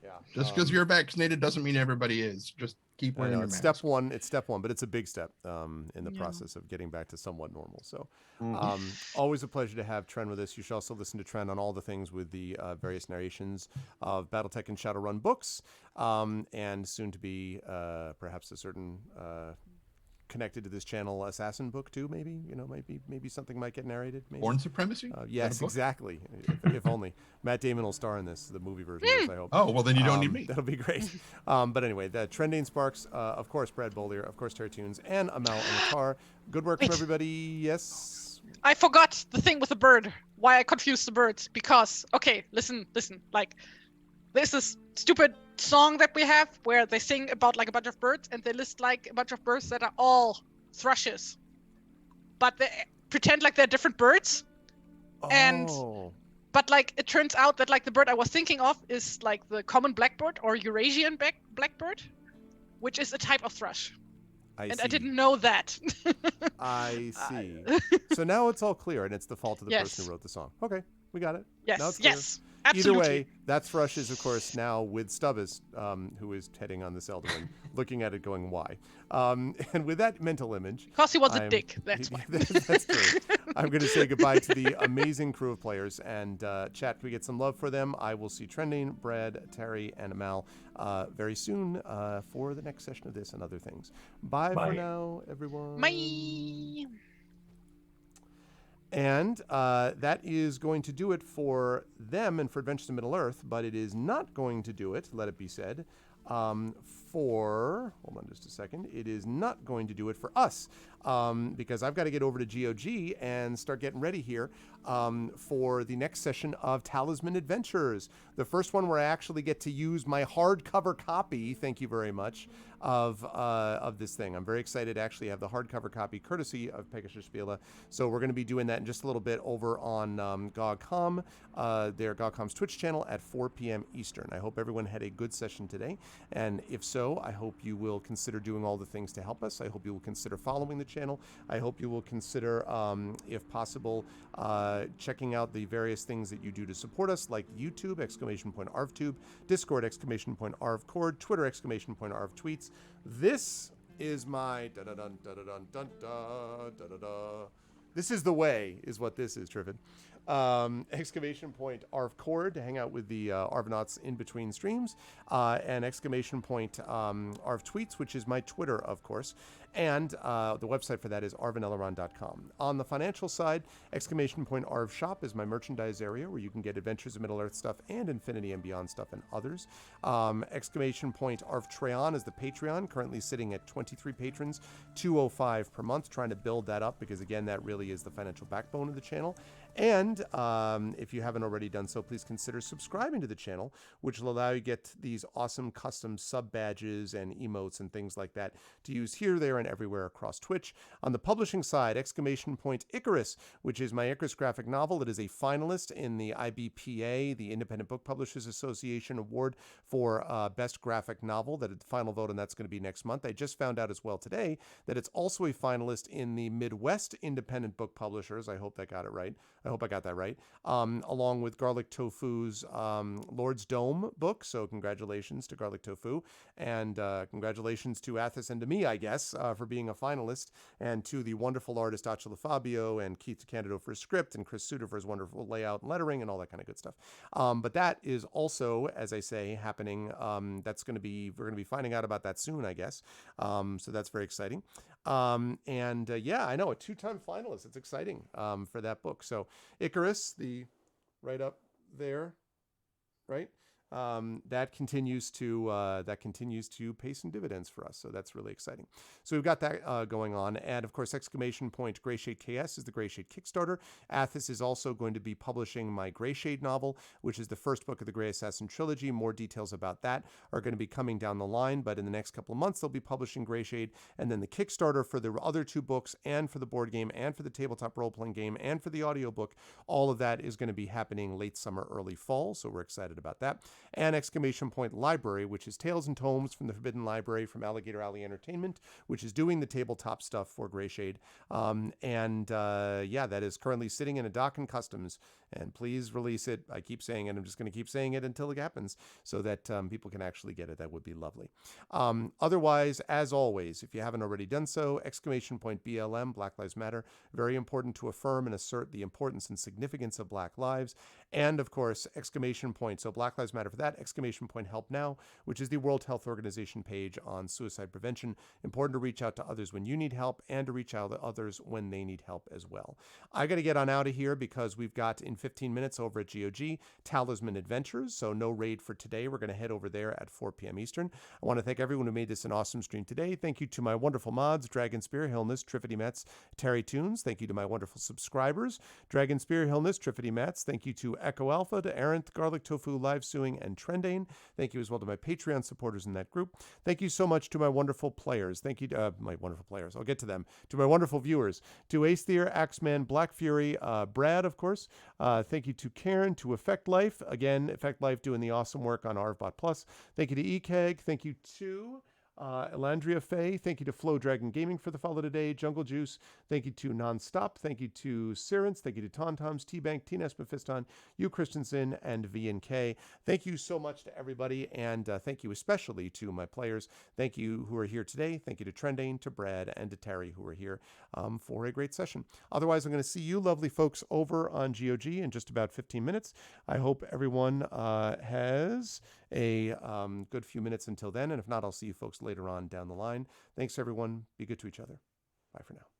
Yeah. Just because you're vaccinated doesn't mean everybody is. Just keep I wearing know, your it's mask. step one, but it's a big step in the Yeah. process of getting back to somewhat normal. So Mhm. always a pleasure to have Tren with us. You should also listen to Tren on all the things with the various narrations of Battletech and Shadowrun books, and soon to be perhaps a certain connected to this channel assassin book too. Maybe maybe something might get narrated. Maybe. Born Supremacy? Is that Yes, a book? exactly. If only Matt Damon will star in this, the movie version of this, I hope. Oh, well, then you don't need me. That'll be great. But anyway, the Trendane Sparks, of course, Brad Bollier, of course, Terry Tunes, and Amal and Atar. Good work from Wait. everybody. Yes. I forgot the thing with the bird. why I confused the birds. Because, okay, listen. Like, there's this stupid song that we have where they sing about like a bunch of birds, and they list like a bunch of birds that are all thrushes, but they pretend like they're different birds. And but like it turns out that like the bird I was thinking of is like the common blackbird or Eurasian blackbird, which is a type of thrush. I didn't know that. I see. So now it's all clear, and it's the fault of the person who wrote the song. Okay, we got it. Yes, now it's clear. yes, absolutely. Either way, that thrush is, of course, now with Stubbis, who is heading on the Seldovan, looking at it going, why? And with that mental image... Because he was a dick, that's why. That's true. I'm going to say goodbye to the amazing crew of players, and chat, can we get some love for them? I will see Trending, Brad, Terry, and Amal very soon for the next session of this and other things. Bye. For now, everyone. Bye. And that is going to do it for them and for Adventures in Middle-earth, but it is not going to do it, let it be said, hold on just a second, it is not going to do it for us, because I've got to get over to GOG and start getting ready here for the next session of Talisman Adventures. The first one where I actually get to use my hardcover copy, thank you very much, of this thing. I'm very excited to actually have the hardcover copy courtesy of Pegasus Spiele. So we're going to be doing that in just a little bit over on GOG.com, their GOG.com's Twitch channel at 4 p.m. Eastern. I hope everyone had a good session today. And if so, I hope you will consider doing all the things to help us. I hope you will consider following the channel. I hope you will consider, if possible, checking out the various things that you do to support us, like YouTube, !ArvTube, Discord, !ArvCord, Twitter, !ArvTweets. This is my This is the way, is what this is, Triffid. !ArvCord to hang out with the Arvanauts in between streams, and !ArvTweets, which is my Twitter, of course. And the website for that is arvaneleron.com. On the financial side, !ArvShop is my merchandise area where you can get Adventures in Middle-earth stuff and Infinity and Beyond stuff and others. !ArvTreon is the Patreon, currently sitting at 23 patrons, $2.05 per month, trying to build that up because, again, that really is the financial backbone of the channel. And if you haven't already done so, please consider subscribing to the channel, which will allow you to get these awesome custom sub badges and emotes and things like that to use here, there, and everywhere across Twitch. On the publishing side, Icarus, which is my Icarus graphic novel. It is a finalist in the IBPA, the Independent Book Publishers Association Award for Best Graphic Novel. That the final vote on that's going to be next month. I just found out as well today that it's also a finalist in the Midwest Independent Book Publishers. I hope I got it right. I hope I got that right. Along with Garlic Tofu's Lord's Dome book. So congratulations to Garlic Tofu. And congratulations to Athos and to me, I guess, for being a finalist. And to the wonderful artist Acela Fabio and Keith Candido for his script and Chris Suter for his wonderful layout and lettering and all that kind of good stuff. But that is also, as I say, happening. We're going to be finding out about that soon, I guess. So that's very exciting. Yeah, I know, a 2-time finalist. It's exciting for that book. So Icarus, the right up there, right? That continues to pay some dividends for us. So that's really exciting. So we've got that going on. And of course, Greyshade KS is the Greyshade Kickstarter. Athos is also going to be publishing my Greyshade novel, which is the first book of the Grey Assassin trilogy. More details about that are going to be coming down the line, but in the next couple of months, they'll be publishing Greyshade. And then the Kickstarter for the other 2 books and for the board game and for the tabletop role-playing game and for the audiobook, all of that is going to be happening late summer, early fall. So we're excited about that. And Library, which is Tales and Tomes from the Forbidden Library from Alligator Alley Entertainment, which is doing the tabletop stuff for Greyshade. That is currently sitting in a dock and customs. And please release it. I keep saying it. I'm just going to keep saying it until it happens so that people can actually get it. That would be lovely. Otherwise, as always, if you haven't already done so, BLM, Black Lives Matter, very important to affirm and assert the importance and significance of Black lives. And of course, so Black Lives Matter reminder for that, !help now, which is the World Health Organization page on suicide prevention. Important to reach out to others when you need help and to reach out to others when they need help as well. I got to get on out of here because we've got in 15 minutes over at GOG Talisman Adventures, so no raid for today. We're going to head over there at 4 p.m. Eastern. I want to thank everyone who made this an awesome stream today. Thank you to my wonderful mods, Dragon Spear, Hillness, Triffity Metz, Terry Tunes. Thank you to my wonderful subscribers, Dragon Spear, Hillness, Triffity Metz. Thank you to Echo Alpha, to Arendt, Garlic Tofu, Live Suing, and Trendane. Thank you as well to my Patreon supporters in that group. Thank you so much to my wonderful players. Thank you to my wonderful players. I'll get to them. To my wonderful viewers, to Aether, Axeman, Black Fury, Brad, of course. Thank you to Karen, to Effect Life. Again, Effect Life doing the awesome work on ArvBot Plus. Thank you to EKEG. Thank you to Elandria Faye. Thank you to Flow Dragon Gaming for the follow today. Jungle Juice. Thank you to Nonstop. Thank you to Sirens. Thank you to Tontoms, T-Bank, T-Nest Mephiston, you Christensen, and V&K. Thank you so much to everybody, and thank you especially to my players. Thank you who are here today. Thank you to Trendane, to Brad, and to Terry who are here for a great session. Otherwise, I'm going to see you lovely folks over on GOG in just about 15 minutes. I hope everyone has a good few minutes until then, and if not, I'll see you folks later on down the line. Thanks, everyone. Be good to each other. Bye for now.